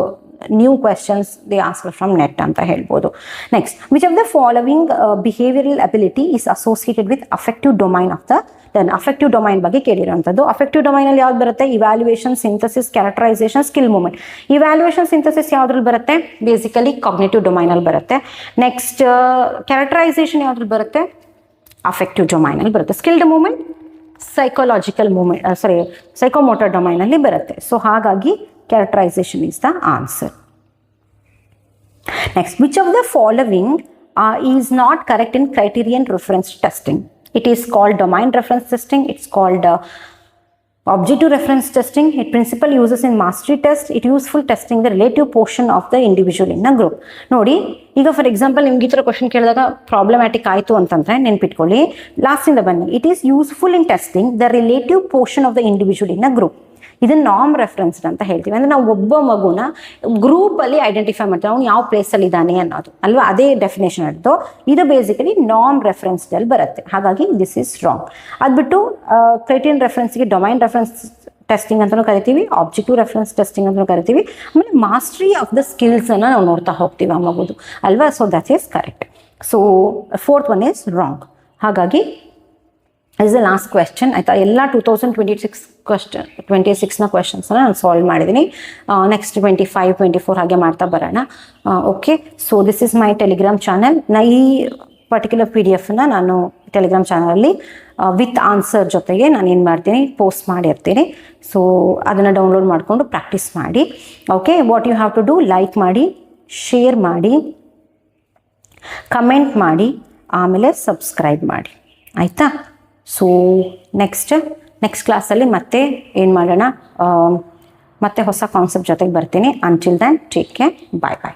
new questions they answer from net ಅಂತ ಹೇಳ್ಬೋದು. Next, which of the following behavioural ability is associated with affective domain of the then. Affective domain ಬಗ್ಗೆ ಕೇಳಿರೋಂಥದ್ದು. ಅಫೆಕ್ಟಿವ್ ಡೊಮೈನಲ್ಲಿ ಯಾವ್ದು ಬರುತ್ತೆ? Evaluation, synthesis, characterisation, skill movement. Evaluation, synthesis ಯಾವ್ದ್ರಲ್ಲಿ ಬರುತ್ತೆ? ಬೇಸಿಕಲಿ ಕಾಗ್ನಿಟಿವ್ ಡೊಮೈನಲ್ಲಿ ಬರುತ್ತೆ. ನೆಕ್ಸ್ಟ್, ಕ್ಯಾರೆಕ್ಟರೈಸೇಷನ್ ಯಾವ್ದ್ರಲ್ಲಿ ಬರುತ್ತೆ? ಅಫೆಕ್ಟಿವ್ ಡೊಮೈನಲ್ಲಿ ಬರುತ್ತೆ. Skilled movement psychological movement psychomotor ಡೊಮೈನಲ್ಲಿ ಬರುತ್ತೆ. ಸೊ ಹಾಗಾಗಿ characterisation is the answer. Next, which of the following is not correct in criterion reference testing? It is called domain reference testing. It's called Objective reference testing, it principal uses in mastery test, it useful testing the relative portion of the individual in a group. ನೋಡಿ ಈಗ for example ನಿಮ್ಗೆ ಈ ಥರ question ಕೇಳಿದಾಗ problematic ಆಯಿತು ಅಂತಂದರೆ ನೆನ್ಪಿಟ್ಕೊಳ್ಳಿ, ಲಾಸ್ಟಿಂದ ಬನ್ನಿ. It is useful in testing the relative portion of the individual in a group. ಇದನ್ನ ನಾರ್ಮ್ ರೆಫರೆನ್ಸ್ಡ್ ಅಂತ ಹೇಳ್ತೀವಿ. ಅಂದರೆ ನಾವು ಒಬ್ಬ ಮಗುನ ಗ್ರೂಪಲ್ಲಿ ಐಡೆಂಟಿಫೈ ಮಾಡ್ತೀವಿ, ಅವ್ನು ಯಾವ ಪ್ಲೇಸಲ್ಲಿ ಇದ್ದಾನೆ ಅನ್ನೋದು ಅಲ್ವಾ, ಅದೇ ಡೆಫಿನೇಷನ್ ಇತ್ತು. ಇದು ಬೇಸಿಕಲಿ ನಾರ್ಮ್ ರೆಫರೆನ್ಸ್ಡಲ್ಲಿ ಬರುತ್ತೆ. ಹಾಗಾಗಿ ದಿಸ್ ಈಸ್ ರಾಂಗ್. ಅದು ಬಿಟ್ಟು ಕ್ರೈಟೀರಿಯನ್ ರೆಫರೆನ್ಸ್ಗೆ ಡೊಮೈನ್ ರೆಫರೆನ್ಸ್ ಟೆಸ್ಟಿಂಗ್ ಅಂತಲೂ ಕರಿತೀವಿ, ಆಬ್ಜೆಕ್ಟಿವ್ ರೆಫರೆನ್ಸ್ ಟೆಸ್ಟಿಂಗ್ ಅಂತಲೂ ಕರಿತೀವಿ. ಆಮೇಲೆ ಮಾಸ್ಟ್ರಿ ಆಫ್ ದ ಸ್ಕಿಲ್ಸನ್ನು ನಾವು ನೋಡ್ತಾ ಹೋಗ್ತೀವಿ ಆ ಮಗುದು ಅಲ್ವಾ. So that is correct. So fourth one is wrong. ಹಾಗಾಗಿ ಇಸ್ ದ ಲಾಸ್ಟ್ ಕ್ವೆಶ್ಚನ್ ಆಯಿತಾ. ಎಲ್ಲ 2026ನ ಕ್ವೆಶನ್ಸ್ನ ನಾನು ಸಾಲ್ವ್ ಮಾಡಿದ್ದೀನಿ. ನೆಕ್ಸ್ಟ್ 25, 24 ಹಾಗೆ ಮಾಡ್ತಾ ಬರೋಣ. Okay, so this is my Telegram channel. ಈ ಪರ್ಟಿಕ್ಯುಲರ್ PDF-ನ ನಾನು ಟೆಲಿಗ್ರಾಮ್ ಚಾನಲಲ್ಲಿ ವಿತ್ ಆನ್ಸರ್ ಜೊತೆಗೆ ನಾನು ಏನು ಮಾಡ್ತೀನಿ, ಪೋಸ್ಟ್ ಮಾಡಿರ್ತೀನಿ. ಸೊ ಅದನ್ನು ಡೌನ್ಲೋಡ್ ಮಾಡಿಕೊಂಡು ಪ್ರಾಕ್ಟೀಸ್ ಮಾಡಿ. Okay, what you have to do, like ಮಾಡಿ, ಶೇರ್ ಮಾಡಿ, ಕಮೆಂಟ್ ಮಾಡಿ, ಆಮೇಲೆ ಸಬ್ಸ್ಕ್ರೈಬ್ ಮಾಡಿ ಆಯಿತಾ. ಸೊ ನೆಕ್ಸ್ಟ್ ಕ್ಲಾಸಲ್ಲಿ ಮತ್ತೆ ಏನು ಮಾಡೋಣ, ಮತ್ತೆ ಹೊಸ ಕಾನ್ಸೆಪ್ಟ್ ಜೊತೆಗೆ ಬರ್ತೀನಿ. ಅಂಟಿಲ್ ದೆನ್ ಟೇಕ್ ಕೇರ್, ಬಾಯ್ ಬಾಯ್.